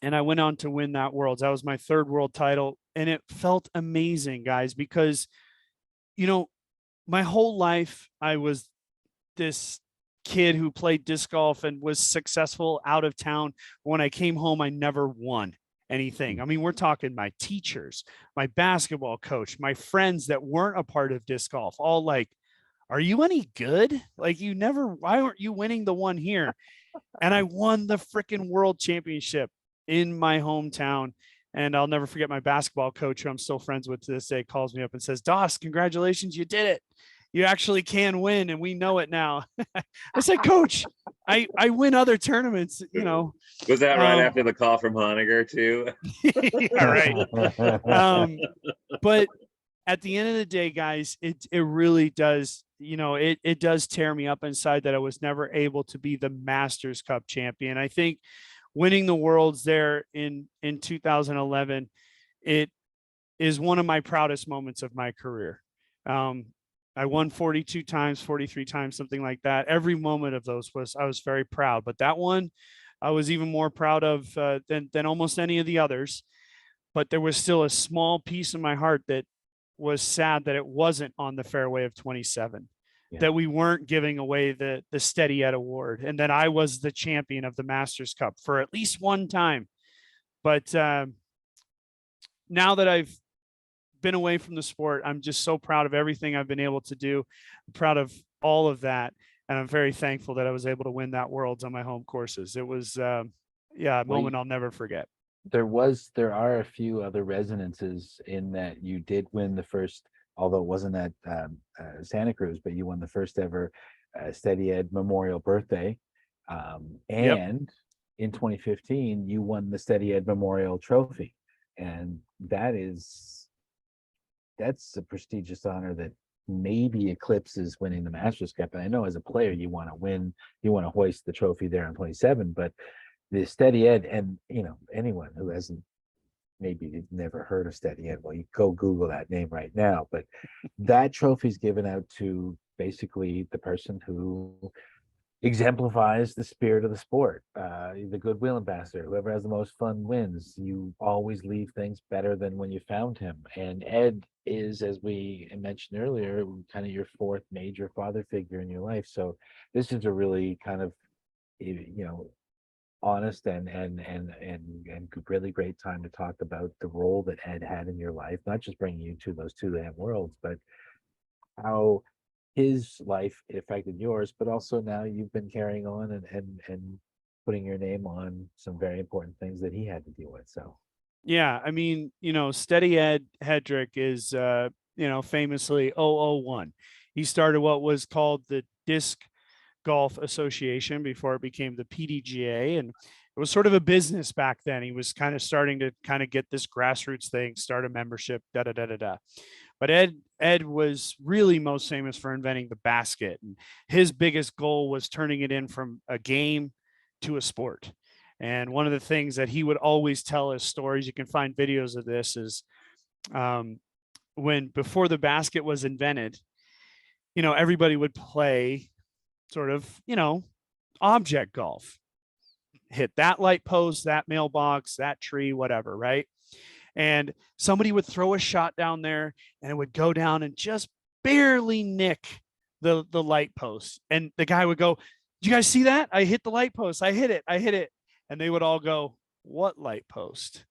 And I went on to win that worlds. That was my 3rd world title. And it felt amazing, guys, because, you know, my whole life, I was this kid who played disc golf and was successful out of town. When I came home, I never won anything. I mean, we're talking my teachers, my basketball coach, my friends that weren't a part of disc golf, all like, are you any good? Like, why aren't you winning the one here? And I won the freaking world championship in my hometown. And I'll never forget my basketball coach, who I'm still friends with to this day, calls me up and says, Doss, congratulations, you did it. You actually can win, and we know it now. I said, Coach, I win other tournaments, you know. Was that right after the call from Honegger too? Yeah, right. But at the end of the day, guys, it really does, you know, it does tear me up inside that I was never able to be the Masters Cup champion. I think winning the worlds there in 2011, it is one of my proudest moments of my career. I won 42 times, 43 times, something like that. Every moment of those I was very proud, but that one I was even more proud of than almost any of the others. But there was still a small piece in my heart that was sad that it wasn't on the fairway of 27, that we weren't giving away the Steady Ed Award, and that I was the champion of the Masters Cup for at least one time. But now that I've been away from the sport, I'm just so proud of everything I've been able to do. I'm proud of all of that. And I'm very thankful that I was able to win that worlds on my home courses. It was, a moment I'll never forget. There are a few other resonances in that you did win the first, although it wasn't at Santa Cruz, but you won the first ever Steady Ed Memorial Birthday. And in 2015, you won the Steady Ed Memorial Trophy. And that's a prestigious honor that maybe eclipses winning the Masters Cup. And I know as a player, you want to hoist the trophy there on 27, but the Steady Ed, and you know, anyone who hasn't maybe never heard of Steady Ed, well, you go Google that name right now, but that trophy is given out to basically the person who exemplifies the spirit of the sport, the goodwill ambassador. Whoever has the most fun wins. You always leave things better than when you found him. And Ed is, as we mentioned earlier, kind of your 4th major father figure in your life. So this is a really kind of, you know, honest and really great time to talk about the role that Ed had in your life, not just bringing you to those 2 damn worlds, but how his life affected yours, but also now you've been carrying on and putting your name on some very important things that he had to deal with. So yeah, I mean, you know, Steady Ed Hedrick is you know, famously 001. He started what was called the Disc Golf Association before it became the PDGA, and it was sort of a business back then. He was kind of starting to kind of get this grassroots thing, start a membership, But Ed Ed was really most famous for inventing the basket. And his biggest goal was turning it in from a game to a sport. And one of the things that he would always tell as stories, you can find videos of this, is when before the basket was invented, everybody would play sort of, object golf, hit that light post, that mailbox, that tree, whatever, right? And somebody would throw a shot down there and it would go down and just barely nick the light post. And the guy would go, "Do you guys see that? I hit the light post. I hit it. I hit it." And they would all go, "What light post?"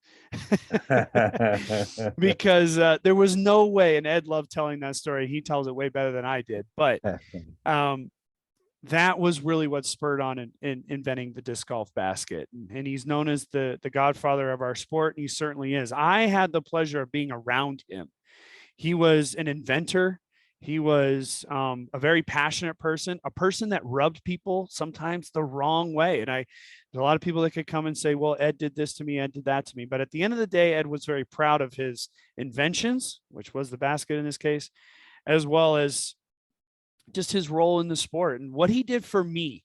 Because there was no way, and Ed loved telling that story. He tells it way better than I did. But that was really what spurred on in inventing the disc golf basket. And he's known as the godfather of our sport. And he certainly is. I had the pleasure of being around him. He was an inventor. He was a very passionate person, a person that rubbed people sometimes the wrong way. And there's a lot of people that could come and say, "Well, Ed did this to me, Ed did that to me." But at the end of the day, Ed was very proud of his inventions, which was the basket in this case, as well as just his role in the sport. And what he did for me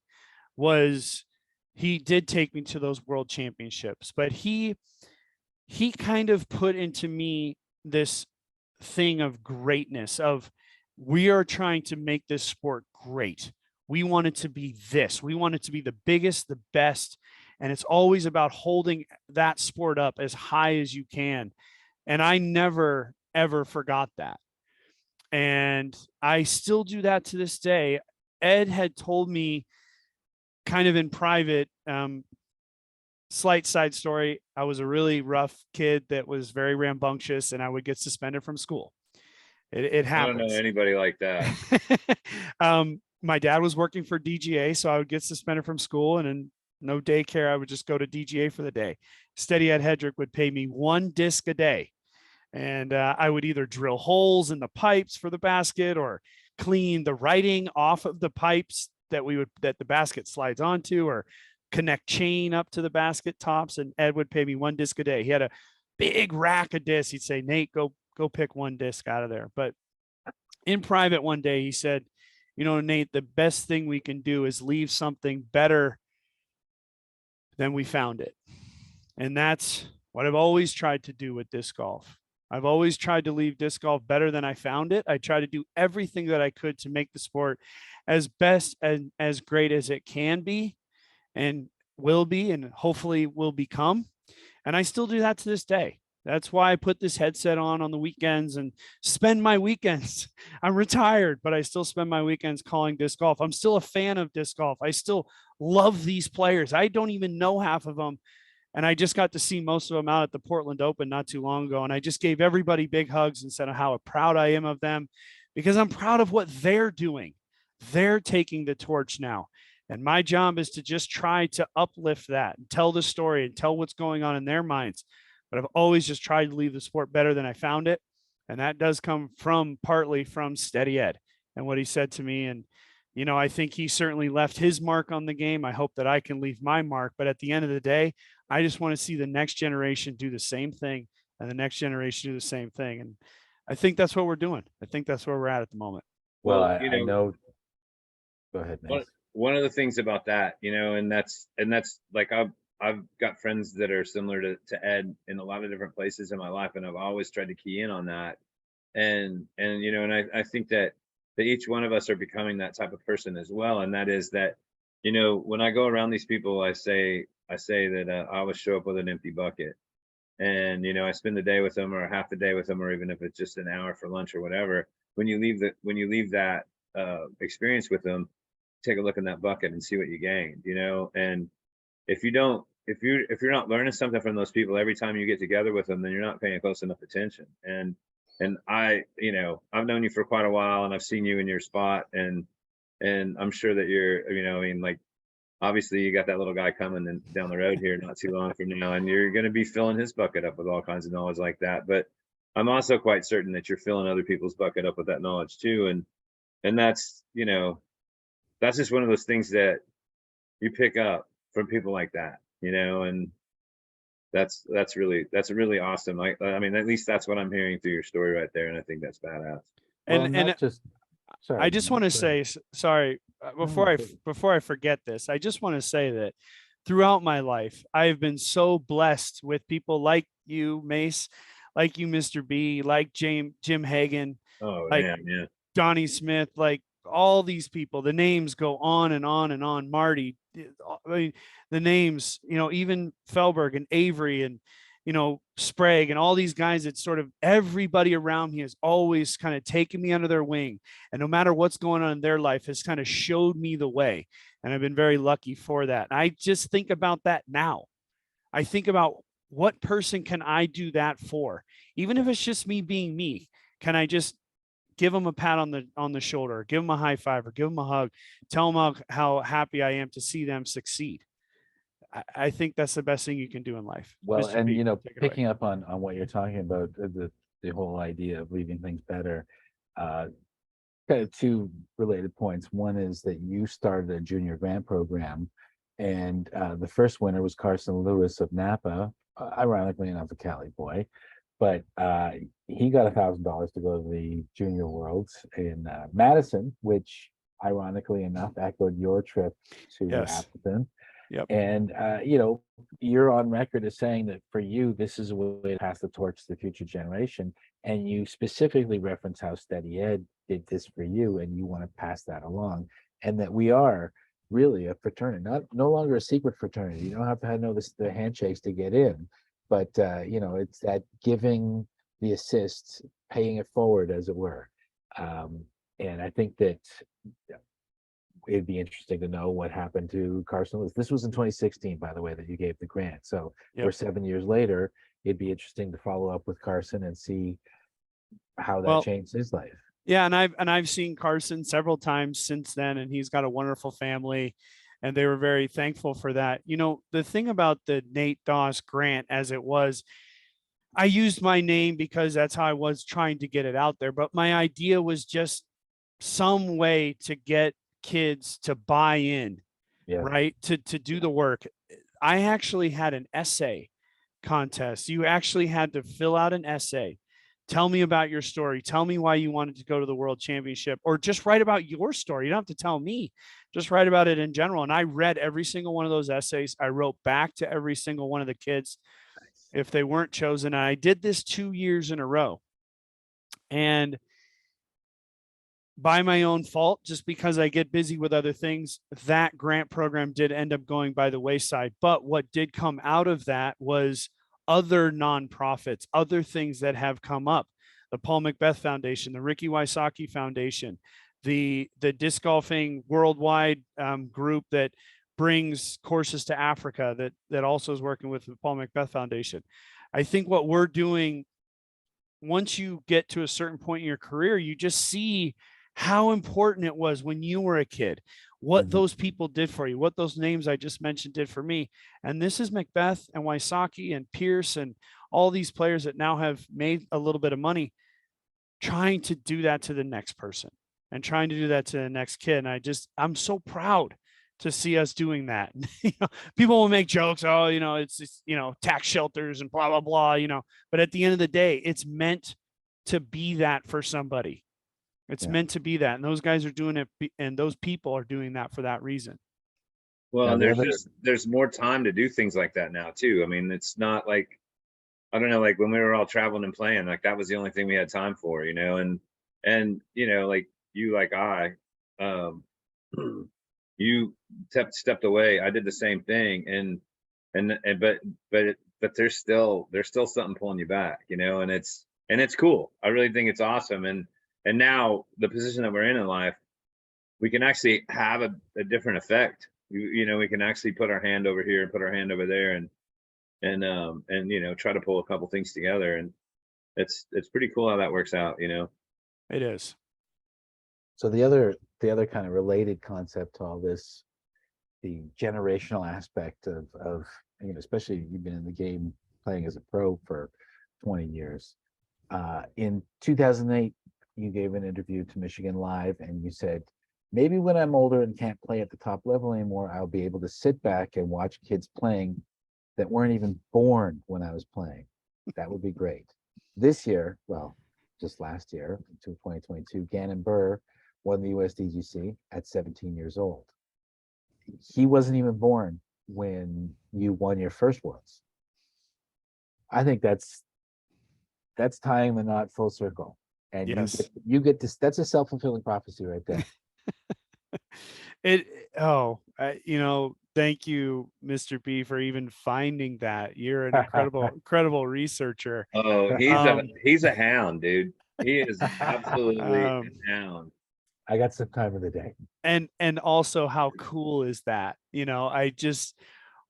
was he did take me to those world championships, but he kind of put into me this thing of greatness of, we are trying to make this sport great. We want it to be this. We want it to be the biggest, the best. And it's always about holding that sport up as high as you can. And I never, ever forgot that. And I still do that to this day. Ed had told me kind of in private, slight side story, I was a really rough kid that was very rambunctious, and I would get suspended from school. It happens. I don't know anybody like that. My dad was working for DGA, so I would get suspended from school, and in no daycare, I would just go to DGA for the day. Steady Ed Hedrick would pay me 1 disc a day. And I would either drill holes in the pipes for the basket or clean the writing off of the pipes that the basket slides onto, or connect chain up to the basket tops. And Ed would pay me 1 disc a day. He had a big rack of discs. He'd say, "Nate, go pick 1 disc out of there." But in private one day, he said, "Nate, the best thing we can do is leave something better than we found it." And that's what I've always tried to do with disc golf. I've always tried to leave disc golf better than I found it. I try to do everything that I could to make the sport as best and as great as it can be and will be, and hopefully will become. And I still do that to this day. That's why I put this headset on the weekends and spend my weekends. I'm retired, but I still spend my weekends calling disc golf. I'm still a fan of disc golf. I still love these players. I don't even know half of them. And I just got to see most of them out at the Portland Open not too long ago. And I just gave everybody big hugs and said how proud I am of them, because I'm proud of what they're doing. They're taking the torch now. And my job is to just try to uplift that and tell the story and tell what's going on in their minds. But I've always just tried to leave the sport better than I found it. And that does come partly from Steady Ed and what he said to me. And, I think he certainly left his mark on the game. I hope that I can leave my mark. But at the end of the day, I just want to see the next generation do the same thing, and the next generation do the same thing. And I think that's what we're doing. I think that's where we're at the moment. Well, I know. Go ahead, Nate. One of the things about that, and that's like, I've got friends that are similar to Ed in a lot of different places in my life, and I've always tried to key in on that. And I think that each one of us are becoming that type of person as well. And that is that, when I go around these people, I say that I always show up with an empty bucket, and I spend the day with them, or half the day with them, or even if it's just an hour for lunch or whatever. When you leave that experience with them, take a look in that bucket and see what you gained. And if you're not learning something from those people every time you get together with them, then you're not paying close enough attention. And I've known you for quite a while, and I've seen you in your spot, and I'm sure that you're, like, obviously you got that little guy coming down the road here not too long from now, and you're going to be filling his bucket up with all kinds of knowledge like that. But I'm also quite certain that you're filling other people's bucket up with that knowledge too. And that's, that's just one of those things that you pick up from people like that, and that's really awesome. I mean, at least that's what I'm hearing through your story right there. And I think that's badass. Well, And not just, sorry. I just Mike, want to go ahead. say, sorry, No, please. before I forget this, I just want to say that throughout my life, I've been so blessed with people like you, Mace, like you, Mr. B, like Jim Hagan, Oh, like man, yeah. Donnie Smith, like all these people. The names go on and on and on. Marty, I mean, the names, even Felberg and Avery and Sprague and all these guys. It's sort of everybody around me has always kind of taken me under their wing, and no matter what's going on in their life, has kind of showed me the way. And I've been very lucky for that. And I just think about that now. I think about what person can I do that for, even if it's just me being me. Can I just give them a pat on the shoulder, give them a high five, or give them a hug, tell them how happy I am to see them succeed? I think that's the best thing you can do in life. Well, Mr. and B, take it away. picking up on what you're talking about, the whole idea of leaving things better, uh, kind of two related points. One is that you started a junior grant program, and the first winner was Carson Lewis of Napa, ironically enough, a Cali boy, but he got $1,000 to go to the Junior Worlds in Madison, which ironically enough echoed your trip to Yes. Appleton. Yep. And you're on record as saying that for you, this is a way to pass the torch to the future generation. And you specifically reference how Steady Ed did this for you, and you want to pass that along. And that we are really a fraternity, no longer a secret fraternity. You don't have to know the handshakes to get in, but it's that giving the assist, paying it forward, as it were. And I think that it'd be interesting to know what happened to Carson Lewis. This was in 2016, by the way, that you gave the grant. So we're Yep. 7 years later. It'd be interesting to follow up with Carson and see how that Well, changed his life. yeah, and I've seen Carson several times since then, and he's got a wonderful family, and they were very thankful for that. The thing about the Nate Doss grant, as it was, I used my name because that's how I was trying to get it out there. But my idea was just some way to get kids to buy in, Yeah. right? To do the work. I actually had an essay contest. You actually had to fill out an essay. Tell me about your story. Tell me why you wanted to go to the world championship, or just write about your story. You don't have to tell me, just write about it in general. And I read every single one of those essays. I wrote back to every single one of the kids if they weren't chosen. And I did this 2 years in a row. And by my own fault, just because I get busy with other things, that grant program did end up going by the wayside. But what did come out of that was other nonprofits, other things that have come up: the Paul Macbeth Foundation, the Ricky Wysocki Foundation, the disc golfing worldwide group that brings courses to Africa, that also is working with the Paul Macbeth Foundation. I think what we're doing, once you get to a certain point in your career, you just see how important it was when you were a kid, what those people did for you, what those names I just mentioned did for me. And this is Macbeth and Wysocki and Pierce and all these players that now have made a little bit of money, trying to do that to the next person and trying to do that to the next kid. And I'm so proud to see us doing that. People will make jokes, oh, it's tax shelters and blah, blah, blah, but at the end of the day, it's meant to be that for somebody. It's meant to be that. And those guys are doing it, and those people are doing that for that reason. Well, Now, and there's more time to do things like that now too. I mean, it's not like, I don't know, like when we were all traveling and playing, like that was the only thing we had time for, and like you, like you stepped away. I did the same thing, but there's still something pulling you back, and it's cool. I really think it's awesome. And now the position that we're in life, we can actually have a different effect. We can actually put our hand over here and put our hand over there, and try to pull a couple things together. And it's pretty cool how that works out. It is. So the other kind of related concept to all this, the generational aspect of especially you've been in the game playing as a pro for 20 years. In 2008, you gave an interview to Michigan Live, and you said, maybe when I'm older and can't play at the top level anymore, I'll be able to sit back and watch kids playing that weren't even born when I was playing. That would be great. This year, well, just last year, to 2022, Gannon Burr won the USDGC at 17 years old. He wasn't even born when you won your first Worlds. I think that's tying the knot full circle. And Yes. you get this. That's a self-fulfilling prophecy right there. Thank you, Mr. B, for even finding that. You're an incredible researcher. Oh, he's a hound, dude. He is absolutely a Um, hound. I got some time of the day. and also, how cool is that? I just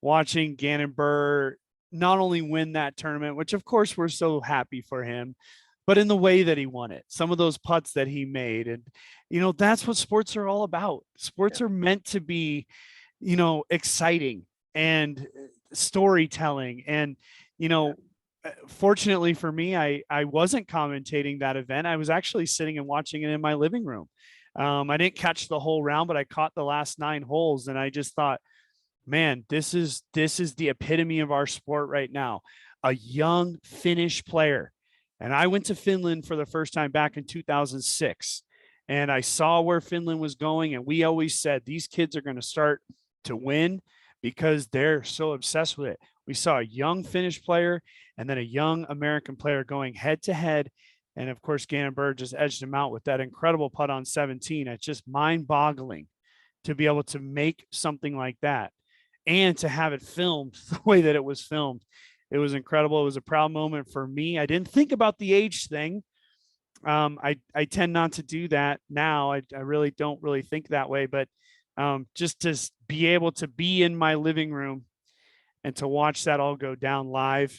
watching Gannon Burr not only win that tournament, which of course we're so happy for him, but in the way that he won it, some of those putts that he made. And, that's what sports are all about. Sports are meant to be, exciting and storytelling. And, fortunately for me, I wasn't commentating that event. I was actually sitting and watching it in my living room. I didn't catch the whole round, but I caught the last 9 holes, and I just thought, man, this is the epitome of our sport right now. A young Finnish player. And I went to Finland for the first time back in 2006, and I saw where Finland was going. And we always said, these kids are going to start to win because they're so obsessed with it. We saw a young Finnish player and then a young American player going head to head. And of course, Gannon Burr just edged him out with that incredible putt on 17. It's just mind boggling to be able to make something like that and to have it filmed the way that it was filmed. It was incredible. It was a proud moment for me. I didn't think about the age thing. I tend not to do that now. I really don't really think that way, but just to be able to be in my living room and to watch that all go down live.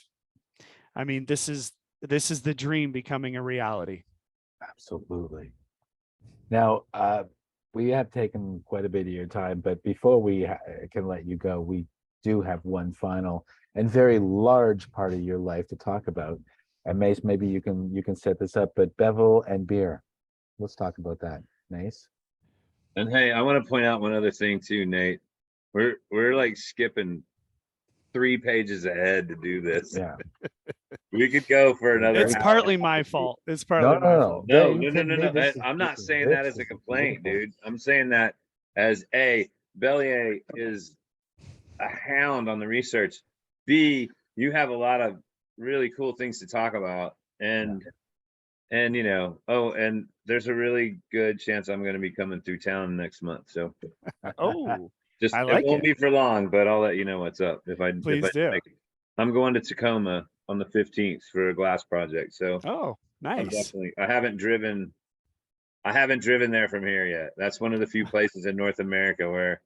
I mean, this is the dream becoming a reality. Absolutely. Now, we have taken quite a bit of your time, but before we can let you go, we do have one final and very large part of your life to talk about. And Mace, maybe you can set this up, but Bevel and beer. Let's talk about that, Mace. And hey, I want to point out one other thing too, Nate. We're like skipping 3 pages ahead to do this. Yeah. We could go for another. It's partly my fault. It's partly my fault. No. I'm not saying that as a complaint, dude. I'm saying that as A, Bellier is a hound on the research. B, you have a lot of really cool things to talk about. And and there's a really good chance I'm going to be coming through town next month. So Oh, just I like it won't be for long, but I'll let you know what's up Please do. I'm going to Tacoma on the 15th for a glass project. So Oh, nice. I haven't driven there from here yet. That's one of the few places in North America where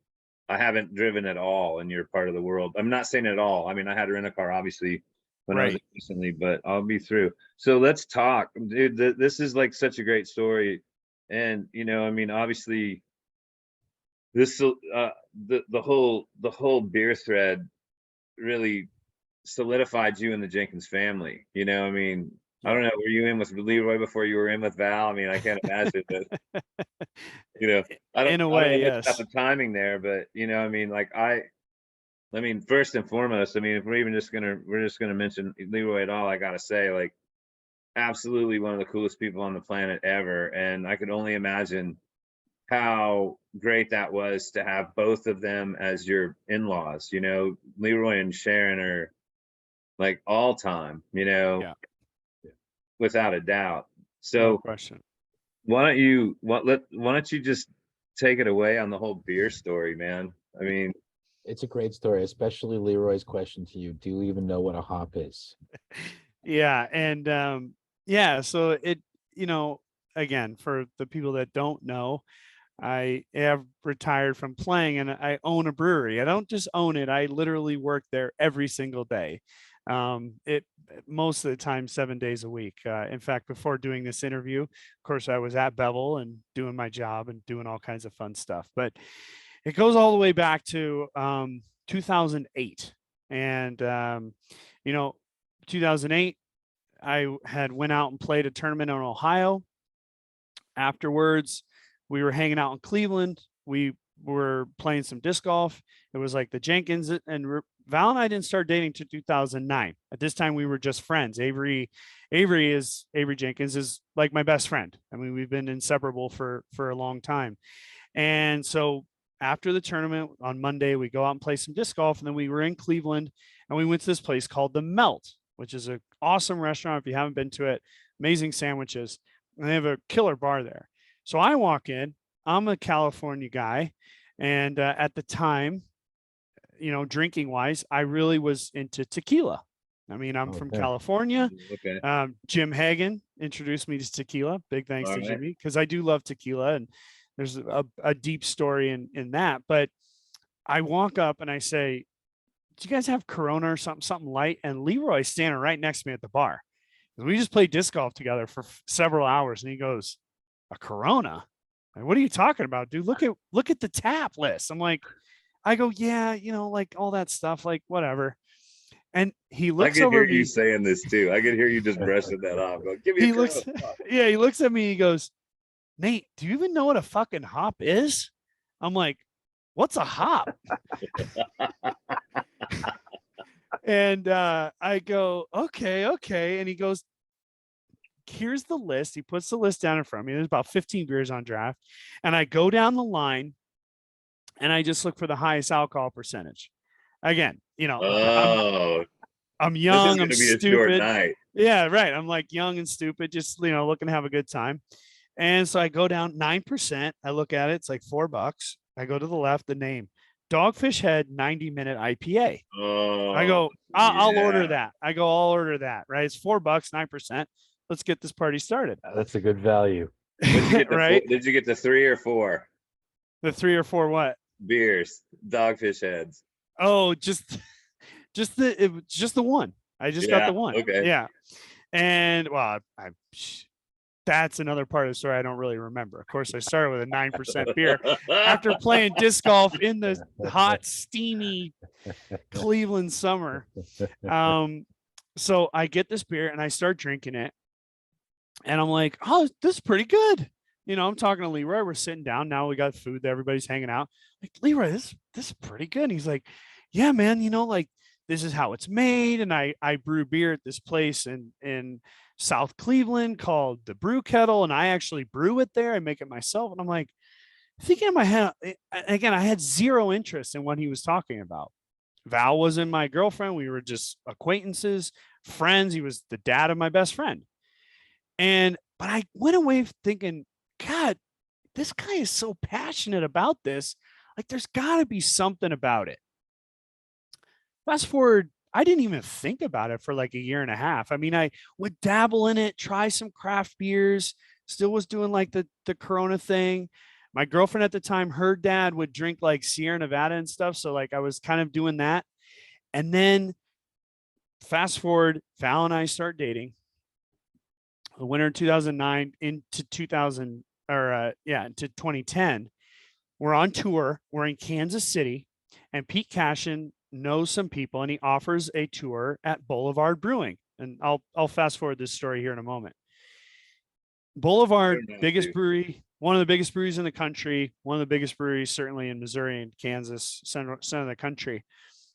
I haven't driven at all in your part of the world. I'm not saying at all. I mean, I had to rent a car obviously when I was Right. recently, but I'll be through. So let's talk, dude. This is like such a great story. And I mean, obviously this the whole beer thread really solidified you in the Jenkins family. I mean, I don't know, were you in with Leroy before you were in with Val? I mean, I can't imagine that. I don't know much about the timing there, but I mean, like I mean, first and foremost, I mean, if we're just gonna mention Leroy at all, I gotta say, like, absolutely one of the coolest people on the planet ever. And I could only imagine how great that was to have both of them as your in-laws. Leroy and Sharon are like all time, without a doubt. So No question. why don't you just take it away on the whole beer story, man? I mean, it's a great story, especially Leroy's question to you. Do you even know what a hop is? Yeah. And so it, again, for the people that don't know, I have retired from playing and I own a brewery. I don't just own it. I literally work there every single day. It most of the time, 7 days a week. In fact, before doing this interview, of course, I was at Bevel and doing my job and doing all kinds of fun stuff. But it goes all the way back to 2008. And 2008, I had went out and played a tournament in Ohio. Afterwards, we were hanging out in Cleveland. We were playing some disc golf. It was like the Jenkins, and Val and I didn't start dating to 2009. At this time, we were just friends. Avery Jenkins is like my best friend. I mean, we've been inseparable for a long time. And so after the tournament on Monday, we go out and play some disc golf. And then we were in Cleveland and we went to this place called The Melt, which is an awesome restaurant. If you haven't been to it, amazing sandwiches. And they have a killer bar there. So I walk in, I'm a California guy. And at the time, drinking wise, I really was into tequila. I mean, I'm from California. Okay. Jim Hagan introduced me to tequila. Big thanks to Jimmy, because I do love tequila. And there's a deep story in that. But I walk up and I say, do you guys have Corona or something light? And Leroy's standing right next to me at the bar. We just played disc golf together for several hours. And he goes, a Corona? Like, what are you talking about, dude? Look at the tap list. I go, yeah, like all that stuff, like whatever. And he looks I could over hear you saying this too. I could hear you just brushing that off. Go, give me he looks, yeah, he looks at me. He goes, Nate, do you even know what a fucking hop is? I'm like, what's a hop? And I go, okay. And he goes, here's the list. He puts the list down in front of me. There's about 15 beers on draft. And I go down the line and I just look for the highest alcohol percentage. Again, I'm young, I'm stupid. Yeah, right. I'm like young and stupid, just looking to have a good time. And so I go down 9%. I look at it, it's like $4. I go to the left, the name Dogfish Head 90-minute IPA. I go, I'll order that. I'll order that. Right. It's $4, 9%. Let's get this party started. That's a good value. Right. Did you get the 3 or 4? The 3 or 4 what? Beers, Dogfish Heads. Oh, just the one. I just got the one. Okay. Yeah. And well, that's another part of the story I don't really remember. Of course, I started with a 9% beer after playing disc golf in the hot, steamy Cleveland summer. So I get this beer and I start drinking it. And I'm like, oh, this is pretty good. I'm talking to Leroy. We're sitting down now. We got food. Everybody's hanging out. Like, Leroy, this is pretty good. And he's like, yeah, man, like this is how it's made. And I brew beer at this place in South Cleveland called the Brew Kettle. And I actually brew it there. I make it myself. And I'm like, thinking in my head, again, I had zero interest in what he was talking about. Val wasn't my girlfriend. We were just acquaintances, friends. He was the dad of my best friend. But I went away thinking, God, this guy is so passionate about this. Like, there's got to be something about it. Fast forward, I didn't even think about it for like a year and a half. I mean, I would dabble in it, try some craft beers, still was doing like the Corona thing. My girlfriend at the time, her dad would drink like Sierra Nevada and stuff. So like I was kind of doing that. And then fast forward, Val and I start dating. The winter of 2009 into 2010. We're on tour. We're in Kansas City, and Pete Cashin knows some people, and he offers a tour at Boulevard Brewing. And I'll fast forward this story here in a moment. Boulevard, biggest brewery, one of the biggest breweries in the country, one of the biggest breweries certainly in Missouri and Kansas, center of the country.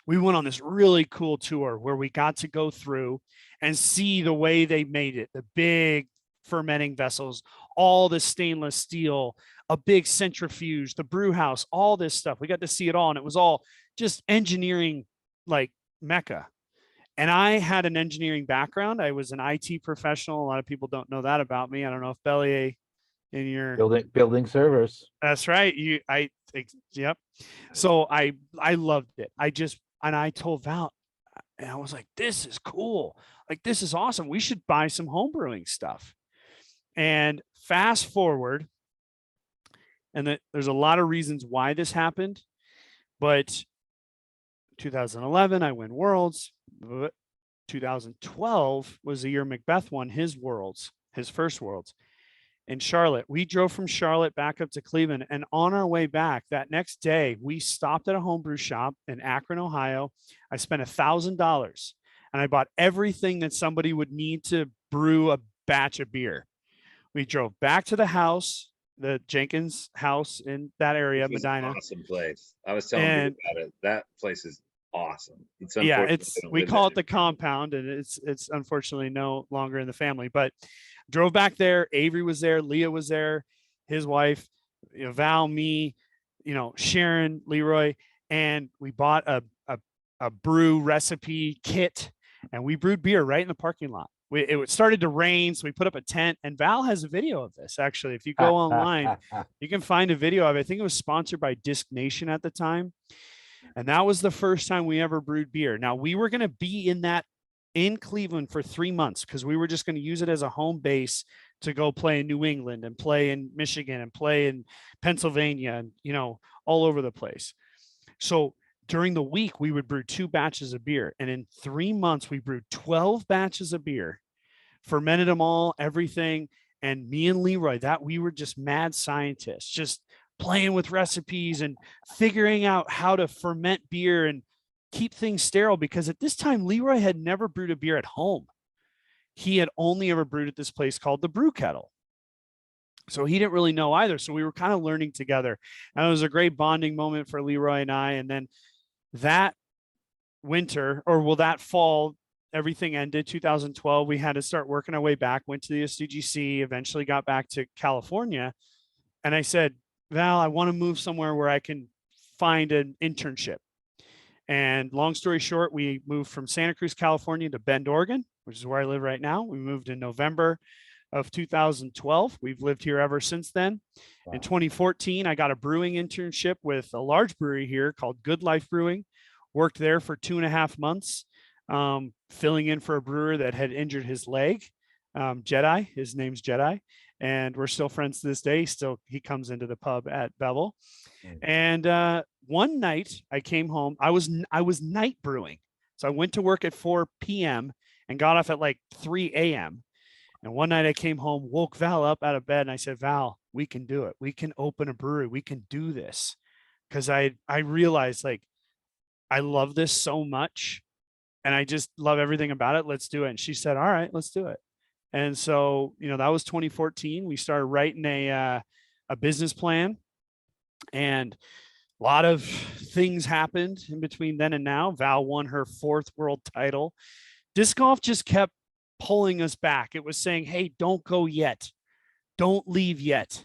We went on this really cool tour where we got to go through and see the way they made it, the big fermenting vessels, all the stainless steel, a big centrifuge, the brew house, all this stuff. We got to see it all. And it was all just engineering, like mecca. And I had an engineering background. I was an IT professional. A lot of people don't know that about me. I don't know if Bellier in your building servers. That's right. Yep. So I loved it. I told Val, and I was like, this is cool. Like, this is awesome. We should buy some home brewing stuff. And fast forward, and there's a lot of reasons why this happened, but 2011, I win Worlds. 2012 was the year Macbeth won his first Worlds. In Charlotte, we drove from Charlotte back up to Cleveland, and on our way back that next day, we stopped at a homebrew shop in Akron, Ohio. I spent $1,000 and I bought everything that somebody would need to brew a batch of beer. We drove back to the house. the Jenkins house in that area, Which is an Medina. awesome place. I was telling you And about it. That place is awesome. It's yeah, unfortunate they don't we live call it there the compound, and it's unfortunately no longer in the family. But drove back there. Avery was there. Leah was there. His wife, Val, me, Sharon, Leroy, and we bought a brew recipe kit, and we brewed beer right in the parking lot. It started to rain, so we put up a tent, and Val has a video of this. Actually, if you go online, you can find a video of it. I think it was sponsored by Disc Nation at the time. And that was the first time we ever brewed beer. Now we were going to be in Cleveland for 3 months because we were just going to use it as a home base to go play in New England and play in Michigan and play in Pennsylvania and, all over the place. So during the week, we would brew 2 batches of beer. And in 3 months, we brewed 12 batches of beer, fermented them all, everything. And me and Leroy, that we were just mad scientists, just playing with recipes and figuring out how to ferment beer and keep things sterile. Because at this time, Leroy had never brewed a beer at home. He had only ever brewed at this place called the Brew Kettle. So he didn't really know either. So we were kind of learning together. And it was a great bonding moment for Leroy and I. And then that that fall, everything ended. 2012, we had to start working our way back, went to the SDGC, eventually got back to California. And I said, Val, I want to move somewhere where I can find an internship. And long story short, we moved from Santa Cruz, California to Bend, Oregon, which is where I live right now. We moved in November of 2012. We've lived here ever since then. Wow. In 2014, I got a brewing internship with a large brewery here called Good Life Brewing. Worked there for 2.5 months, filling in for a brewer that had injured his leg. Jedi, his name's Jedi, and we're still friends to this day. He comes into the pub at Bevel. And one night I came home. I was night brewing, so I went to work at 4 p.m. and got off at like 3 a.m. And one night I came home, woke Val up out of bed, and I said, Val, we can do it. We can open a brewery. We can do this. Because I realized, like, I love this so much and I just love everything about it. Let's do it. And she said, all right, let's do it. And so, that was 2014. We started writing a business plan, and a lot of things happened in between then and now. Val won her 4th world title. Disc golf just kept pulling us back. It was saying, hey, don't go yet. Don't leave yet.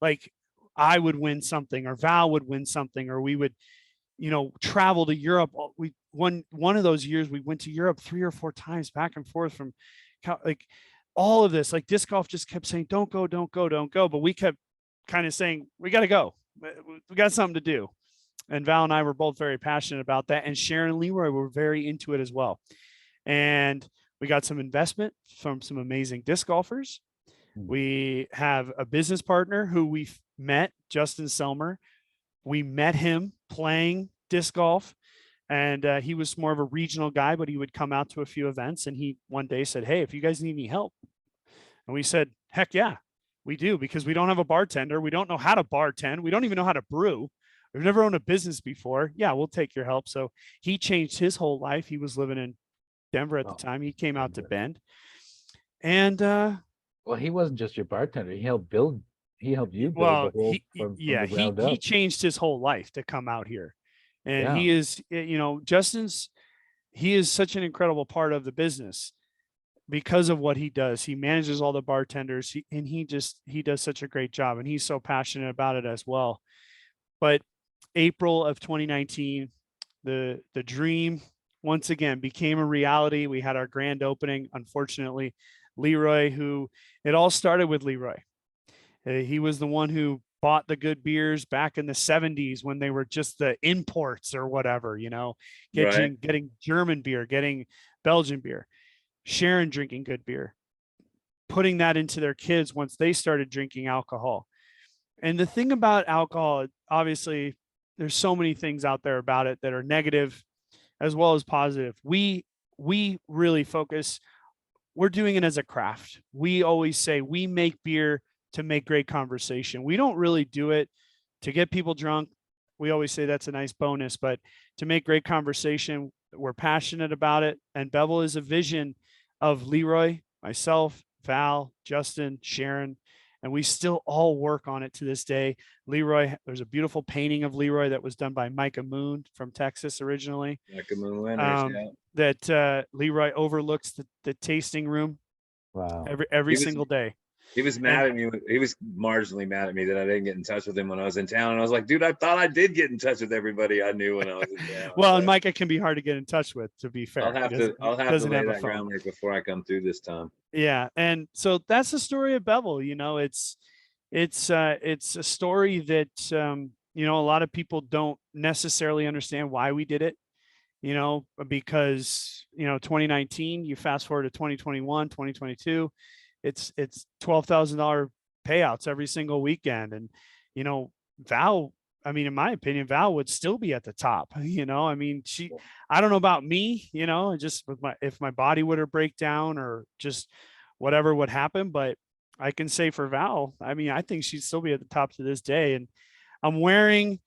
Like I would win something, or Val would win something, or we would, travel to Europe. One of those years we went to Europe 3 or 4 times back and forth from like all of this. Like disc golf just kept saying, don't go, don't go, don't go. But we kept kind of saying, we got to go. We got something to do. And Val and I were both very passionate about that. And Sharon and Leroy were very into it as well. And we got some investment from some amazing disc golfers. We have a business partner who we met, Justin Selmer. We met him playing disc golf, and he was more of a regional guy, but he would come out to a few events. And he one day said, hey, if you guys need any help. And we said, heck yeah, we do, because we don't have a bartender. We don't know how to bartend. We don't even know how to brew. We've never owned a business before. Yeah, we'll take your help. So he changed his whole life. He was living in Denver at the time. He came out to Bend. And well, he wasn't just your bartender. He helped you build well, the whole he changed his whole life to come out here. And he is, Justin's, he is such an incredible part of the business because of what he does. He manages all the bartenders, he does such a great job, and he's so passionate about it as well. But April of 2019, the dream once again became a reality. We had our grand opening. Unfortunately, Leroy, it all started with Leroy. He was the one who bought the good beers back in the 70s when they were just the imports or whatever, getting German beer, getting Belgian beer, Sharon drinking good beer, putting that into their kids once they started drinking alcohol. And the thing about alcohol, obviously, there's so many things out there about it that are negative as well as positive. We really focus. We're doing it as a craft. We always say we make beer to make great conversation. We don't really do it to get people drunk. We always say that's a nice bonus, but to make great conversation, we're passionate about it. And Bevel is a vision of Leroy, myself, Val, Justin, Sharon, and we still all work on it to this day. Leroy, there's a beautiful painting of Leroy that was done by Micah Moon from Texas originally. Moon winners, yeah. That Leroy overlooks the tasting room Wow. every He was- single day. He was mad at me. He was marginally mad at me that I didn't get in touch with him when I was in town. And I was like, dude, I thought I did get in touch with everybody I knew when I was in town. Well, and But Micah can be hard to get in touch with, to be fair. I'll have to Doesn't lay have a that phone. groundwork before I come through this time. Yeah, and so that's the story of Bevel. You know, it's a story that you know, a lot of people don't necessarily understand why we did it. You know, because, you know, 2019, you fast forward to 2021, 2022, it's $12,000 payouts every single weekend. And, you know, Val, I mean, in my opinion, Val would still be at the top. You know, I mean, I don't know about me, you know, just with if my body would have break down or just whatever would happen, but I can say for Val, I mean, I think she'd still be at the top to this day. And I'm wearing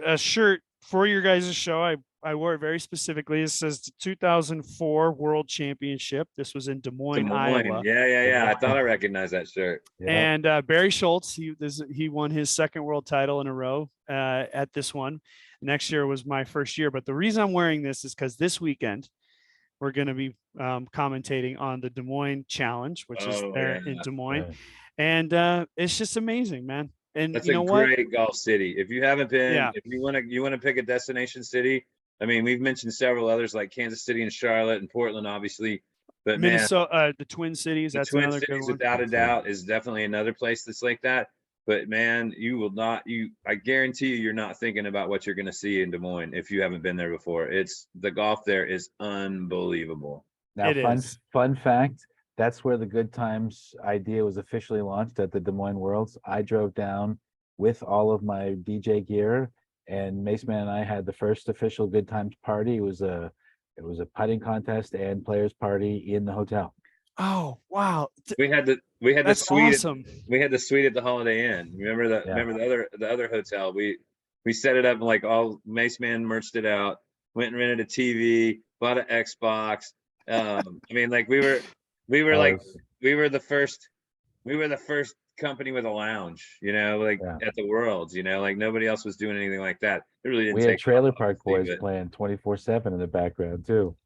a shirt for your guys' show. I wore it very specifically. It says the 2004 World Championship. This was in Des Moines, Iowa. Yeah. I thought I recognized that shirt. Yeah. And Barry Schultz, he won his second world title in a row at this one. Next year was my first year. But the reason I'm wearing this is because this weekend we're going to be commentating on the Des Moines Challenge, which is there in Des Moines. Right. And it's just amazing, man. And That's you know a what? great golf city. If you haven't been, Yeah. if you want to pick a destination city, I mean, we've mentioned several others like Kansas City and Charlotte and Portland, obviously. But Minnesota, the Twin Cities, the that's Twin another Cities, good one. without a doubt, is definitely another place that's like that. But man, you will not. I guarantee you're not thinking about what you're going to see in Des Moines if you haven't been there before. The golf there is unbelievable. Now, It is. fun fact, that's where the Good Times idea was officially launched, at the Des Moines Worlds. I drove down with all of my DJ gear, and Maceman and I had the first official Good Times party. It was a putting contest and players party in the hotel. Oh, wow. We had the That's suite. awesome. We had the suite at the Holiday Inn. Remember that? Yeah. Remember the other hotel? We set it up, like all Mace Man merged it out. Went and rented a TV, bought an Xbox. I mean, like we were the first company with a lounge, you know, like at the Worlds, you know, like nobody else was doing anything like that. It really didn't We take had Trailer off, Park obviously, Boys playing 24/7 in the background too.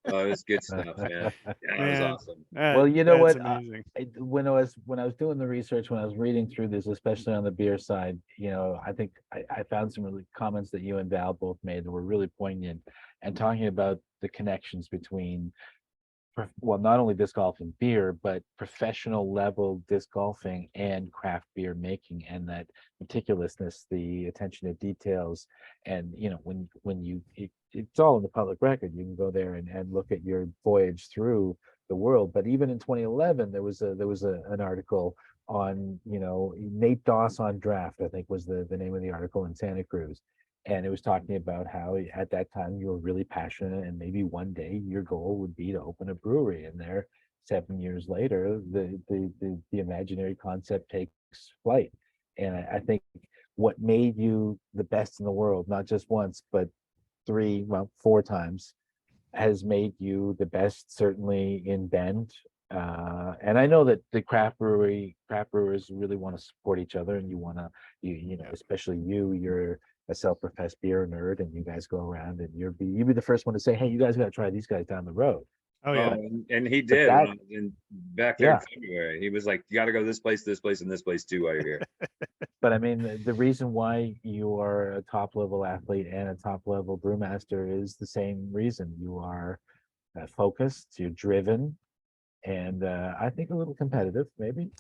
Oh, it was good stuff, man. Yeah, that was awesome. Well, you know That's what? amazing. When I was doing the research, when I was reading through this, especially on the beer side, you know, I think I found some really comments that you and Val both made that were really poignant, and talking about the connections between, well, not only disc golf and beer, but professional level disc golfing and craft beer making, and that meticulousness, the attention to details. And you know, it's all in the public record. You can go there and look at your voyage through the world. But even in 2011, there was an article on, you know, Nate Doss on draft, I think was the name of the article, in Santa Cruz. And it was talking about how at that time you were really passionate, and maybe one day your goal would be to open a brewery. And there, 7 years later, the imaginary concept takes flight. And I think what made you the best in the world, not just once, but 4 times, has made you the best, certainly in Bend. And I know that the craft brewers really want to support each other, and you want to, you know, especially you're a self-professed beer nerd, and you guys go around and you'd be the first one to say, hey, you guys got to try these guys down the road. Oh yeah. And he did when I was back there in February. He was like, you got to go this place, and this place too while you're here. But I mean, the reason why you are a top level athlete and a top level brewmaster is the same reason. You are focused, you're driven, and I think a little competitive, maybe.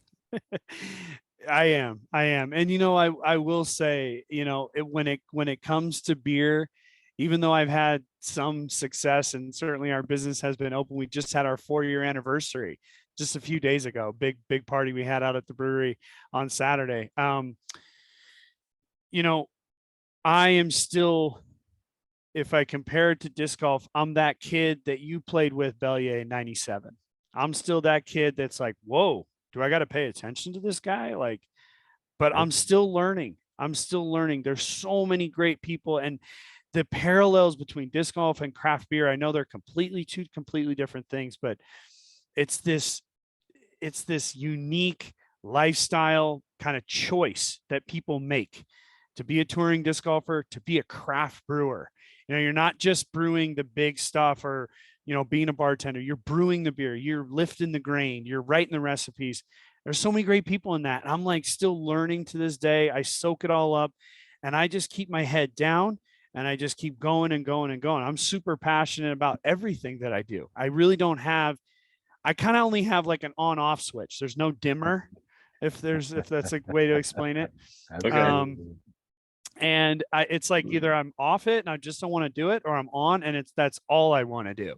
I am. And, you know, I will say, you know, when it comes to beer, even though I've had some success, and certainly our business has been open, we just had our 4-year anniversary just a few days ago, big party we had out at the brewery on Saturday. You know, I am still, if I compare it to disc golf, I'm that kid that you played with, Bellier, in 97. I'm still that kid that's like, whoa, do I got to pay attention to this guy? Like, but I'm still learning. There's so many great people, and the parallels between disc golf and craft beer, I know they're two completely different things, but it's this unique lifestyle kind of choice that people make to be a touring disc golfer, to be a craft brewer. You're not just brewing the big stuff or, being a bartender. You're brewing the beer, you're lifting the grain, you're writing the recipes. There's so many great people in that. And I'm like still learning to this day. I soak it all up and I just keep my head down and I just keep going and going and going. I'm super passionate about everything that I do. I really don't have, I kind of only have like an on off switch. There's no dimmer if that's a way to explain it. Okay. And it's like either I'm off it and I just don't want to do it, or I'm on and that's all I want to do.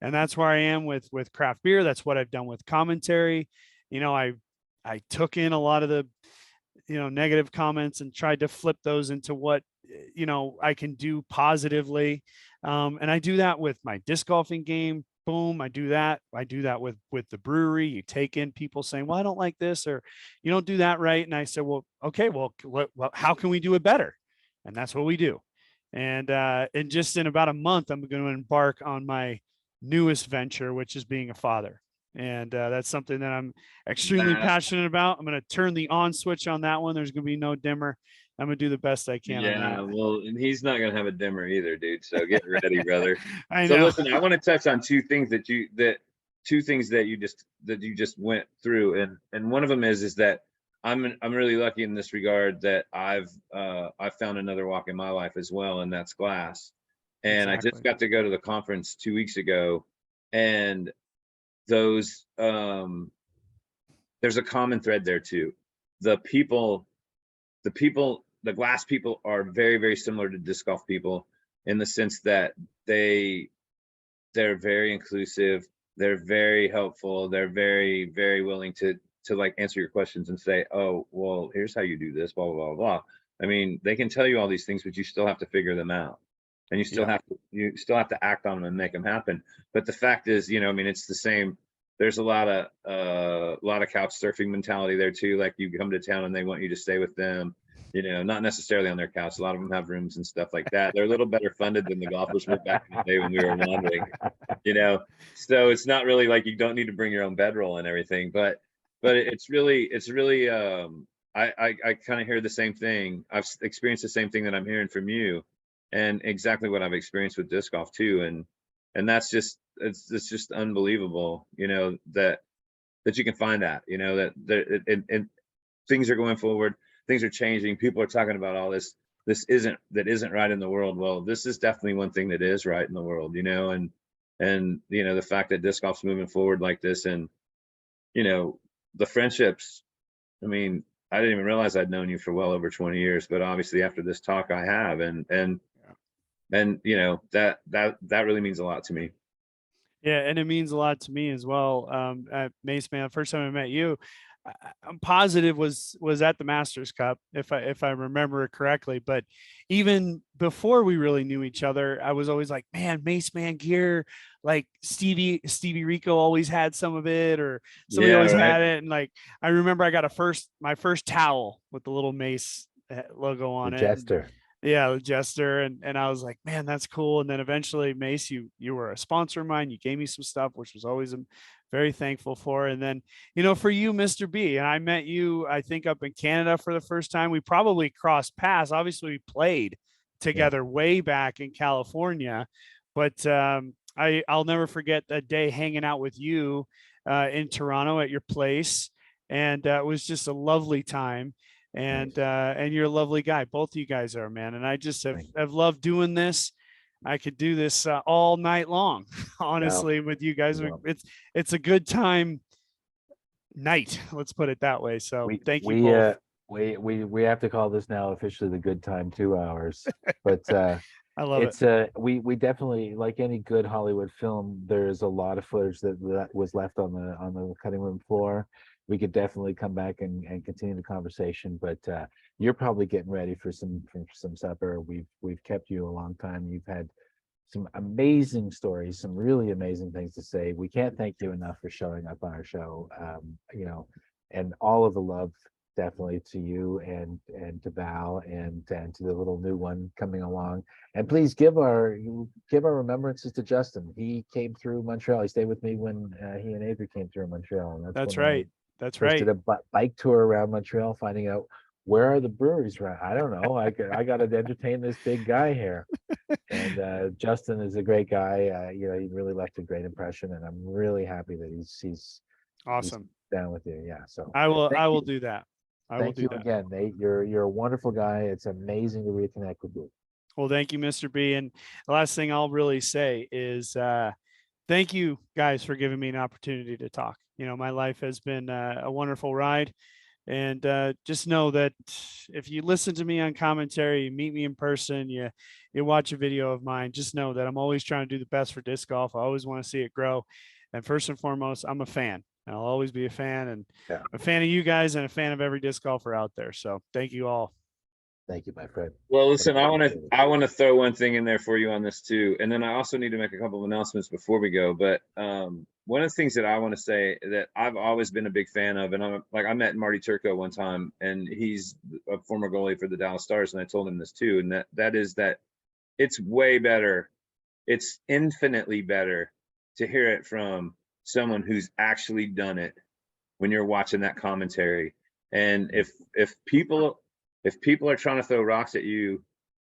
And that's where I am with craft beer. That's what I've done with commentary. I took in a lot of the, negative comments and tried to flip those into what, I can do positively. And I do that with my disc golfing game. Boom. I do that with the brewery. You take in people saying, well, I don't like this, or you don't do that right. And I said, well, okay, well, how can we do it better? And that's what we do. And just in about a month, I'm going to embark on my newest venture, which is being a father. And that's something that I'm extremely passionate about. I'm going to turn the on switch on that one. There's going to be no dimmer. I'm going to do the best I can. Yeah, well, and he's not going to have a dimmer either, dude. So get ready, brother. I So know. listen, I want to touch on two things that you just went through, and one of them is that I'm really lucky in this regard that I've found another walk in my life as well, and that's glass. And I just got to go to the conference 2 weeks ago, and those there's a common thread there too. The glass people are very, very similar to disc golf people in the sense that they're very inclusive, they're very helpful, they're very, very willing to like answer your questions and say, oh, well, here's how you do this, blah, blah, blah, blah. I mean, they can tell you all these things, but you still have to figure them out. And you still have to act on them and make them happen. But the fact is, I mean, it's the same. There's a lot of couch surfing mentality there too. Like you come to town and they want you to stay with them, not necessarily on their couch. A lot of them have rooms and stuff like that. They're a little better funded than the golfers were back in the day when we were wandering, So it's not really like you don't need to bring your own bedroll and everything, but it's really I kind of hear the same thing. I've experienced the same thing that I'm hearing from you, and exactly what I've experienced with disc golf too. And that's just, it's just unbelievable, that you can find that, and things are going forward, things are changing. People are talking about all this isn't right in the world. Well, this is definitely one thing that is right in the world, and the fact that disc golf's moving forward like this, and the friendships. I mean, I didn't even realize I'd known you for well over 20 years, but obviously after this talk I have, and that really means a lot to me. Yeah, and it means a lot to me as well. At Mace Man, first time I met you, I'm positive was at the Masters Cup, if I remember it correctly. But even before we really knew each other, I was always like, man, Mace Man gear, like Stevie Rico always had some of it, or somebody always had it. And like I remember I got my first towel with the little Mace logo on it. Jester. Yeah, the Jester, and I was like, man, that's cool. And then eventually, Mace, you were a sponsor of mine. You gave me some stuff, which was always I'm very thankful for. And then, for you, Mr. B, and I met you, I think, up in Canada for the first time. We probably crossed paths. Obviously, we played together way back in California, but I'll never forget a day hanging out with you in Toronto at your place, and it was just a lovely time. And you're a lovely guy. Both of you guys are, man. And I just have loved doing this. I could do this all night long, honestly, with you guys. It's a good time night. Let's put it that way. So thank you both. We have to call this now officially the good time 2 hours, but I love it. We definitely, like any good Hollywood film, there's a lot of footage that was left on the cutting room floor. We could definitely come back and continue the conversation, but you're probably getting ready for some supper. We've kept you a long time. You've had some amazing stories, some really amazing things to say. We can't thank you enough for showing up on our show. And all of the love definitely to you and to Val and to the little new one coming along. And please give our remembrances to Justin. He came through Montreal. He stayed with me when he and Avery came through Montreal. And that's right. That's First right. did a bike tour around Montreal, finding out where are the breweries around. I don't know. I got to entertain this big guy here. And Justin is a great guy. You know, he really left a great impression, and I'm really happy that he's Awesome. down with you. Yeah. So I will thank you. do that. I will Thank do you that. again, Nate. You're a wonderful guy. It's amazing to reconnect with you. Well, thank you, Mr. B. And the last thing I'll really say is thank you guys for giving me an opportunity to talk. You know, my life has been a wonderful ride. And just know that if you listen to me on commentary, you meet me in person, you watch a video of mine, just know that I'm always trying to do the best for disc golf. I always want to see it grow. And first and foremost, I'm a fan. I'll always be a fan, and Yeah. a fan of you guys and a fan of every disc golfer out there. So thank you all. Thank you, my friend. Well, listen, I want to Appreciate it. I want to throw one thing in there for you on this too, and then I also need to make a couple of announcements before we go. But one of the things that I want to say that I've always been a big fan of, and I met Marty Turco one time, and he's a former goalie for the Dallas Stars, and I told him this too, and that is that it's way better, it's infinitely better to hear it from someone who's actually done it when you're watching that commentary. And if people are trying to throw rocks at you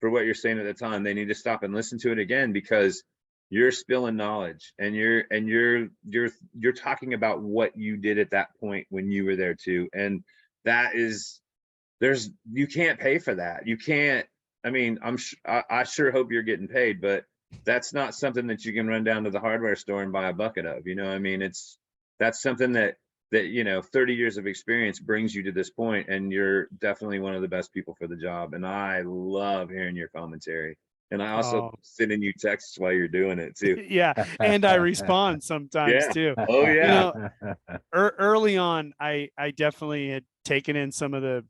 for what you're saying at the time, they need to stop and listen to it again, because you're spilling knowledge, and you're talking about what you did at that point when you were there too. And that is, you can't pay for that. You can't. I mean, I sure hope you're getting paid, but that's not something that you can run down to the hardware store and buy a bucket of. You know, I mean, that's something that 30 years of experience brings you to this point, and you're definitely one of the best people for the job. And I love hearing your commentary. And I also sending you texts while you're doing it too. Yeah. And I respond sometimes Yeah. too. Oh You yeah. know, early on, I definitely had taken in some of the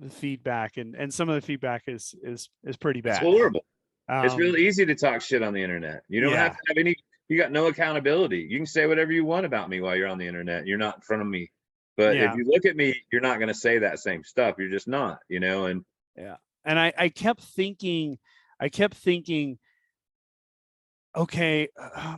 feedback, and some of the feedback is pretty It's bad. horrible. It's Um, real easy to talk shit on the internet. You don't have yeah, to have any, you got no accountability. You can say whatever you want about me while you're on the internet. You're not in front of me. But if yeah, you look at me, you're not going to say that same stuff. You're just not, and yeah. And I kept thinking, okay,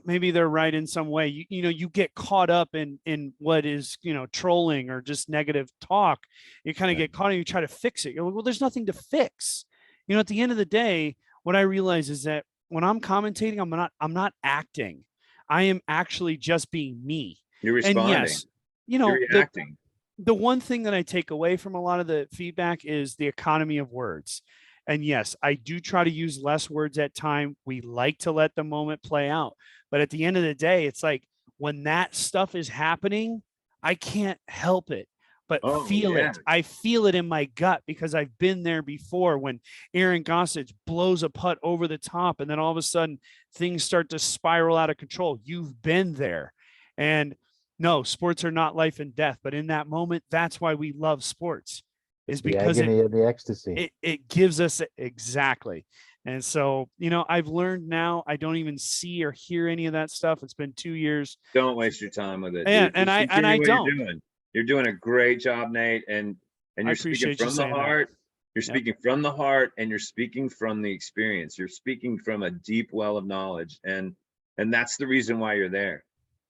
maybe they're right in some way. You know, you get caught up in what is, trolling or just negative talk. You kind of get caught and you try to fix it. You're like, well, there's nothing to fix. You know, at the end of the day, what I realize is that when I'm commentating, I'm not acting. I am actually just being me. you're And responding, yes, you're the reacting. one thing that I take away from a lot of the feedback is the economy of words. And yes, I do try to use less words at time. We like to let the moment play out. But at the end of the day, it's like when that stuff is happening, I can't help it but Oh feel yeah. it. I feel it in my gut because I've been there before when Aaron Gossage blows a putt over the top and then all of a sudden things start to spiral out of control. You've been there. And no, sports are not life and death, but in that moment, that's why we love sports, It's is the because agony and the ecstasy. it gives us exactly. And so, I've learned now I don't even see or hear any of that stuff. It's been 2 years. Don't waste your time with it, And dude. and Just I continue what don't. you're doing. You're doing a great job, Nate, and I you're speaking appreciate you from the saying that. heart. You're Yep. speaking from the heart, and you're speaking from the experience. You're speaking from a deep well of knowledge, and that's the reason why you're there.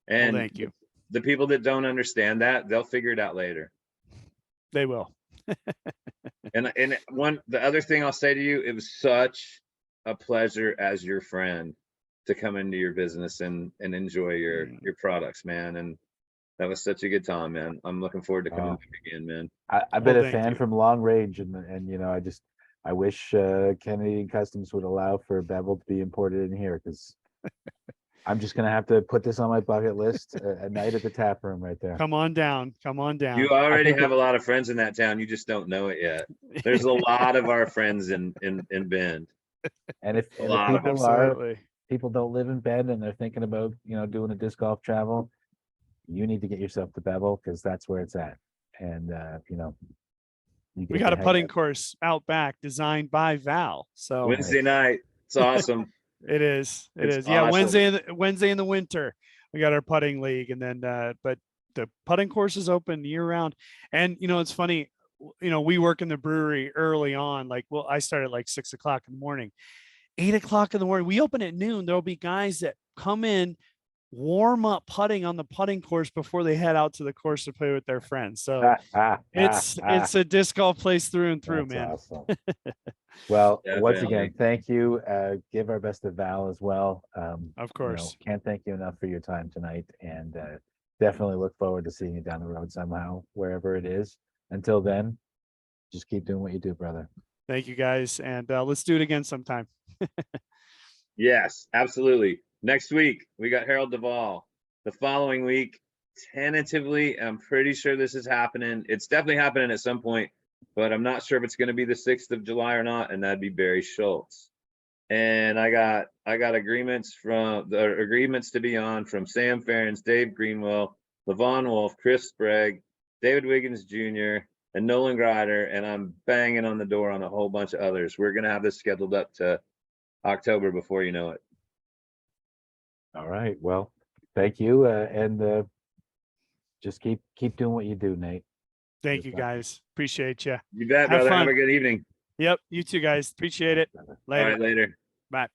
Well, And thank you. the people that don't understand that, they'll figure it out later. They will. And the other thing I'll say to you, it was such a pleasure as your friend to come into your business and enjoy your products, man. And that was such a good time, man. I'm looking forward to coming back again, man. I've been Well, a thank fan you. from long range, and I wish Canadian Customs would allow for bevel to be imported in here, because I'm just gonna have to put this on my bucket list, a night at the tap room right there. Come on down. Come on down. You already think have a lot of friends in that town. You just don't know it yet. There's a lot of our friends in Bend. And if A lot of them. Absolutely. people don't live in Bend and they're thinking about doing a disc golf travel, you need to get yourself to Bevel, because that's where it's at. And you We get got to a hang putting out. course out back designed by Val. So Wednesday night. It's awesome. it is. It It's is. Yeah, awesome. Wednesday in the winter, we got our putting league, and then but the putting course is open year round. And it's funny, we work in the brewery early on. Like, well, I start at like 6 o'clock in the morning, 8 o'clock in the morning. We open at noon. There'll be guys that come in warm up putting on the putting course before they head out to the course to play with their friends. So it's a disc golf place through and through, That's man. awesome. Well, once Definitely. again, thank you. Give our best to Val as well. Of course. Can't thank you enough for your time tonight, and definitely look forward to seeing you down the road somehow, wherever it is. Until then, just keep doing what you do, brother. Thank you guys. And let's do it again sometime. Yes, absolutely. Next week, we got Harold Duvall. The following week, tentatively, I'm pretty sure this is happening. It's definitely happening at some point, but I'm not sure if it's going to be the 6th of July or not, and that'd be Barry Schultz. And I got agreements to be on from Sam Ferens, Dave Greenwell, Levon Wolf, Chris Sprague, David Wiggins Jr., and Nolan Grider, and I'm banging on the door on a whole bunch of others. We're going to have this scheduled up to October before you know it. All right. Well, thank you, and just keep doing what you do, Nate. Thank you guys. Appreciate you. You bet, Have brother. fun. Have a good evening. Yep. You too, guys. Appreciate it. Brother. Later. All right, later. Bye.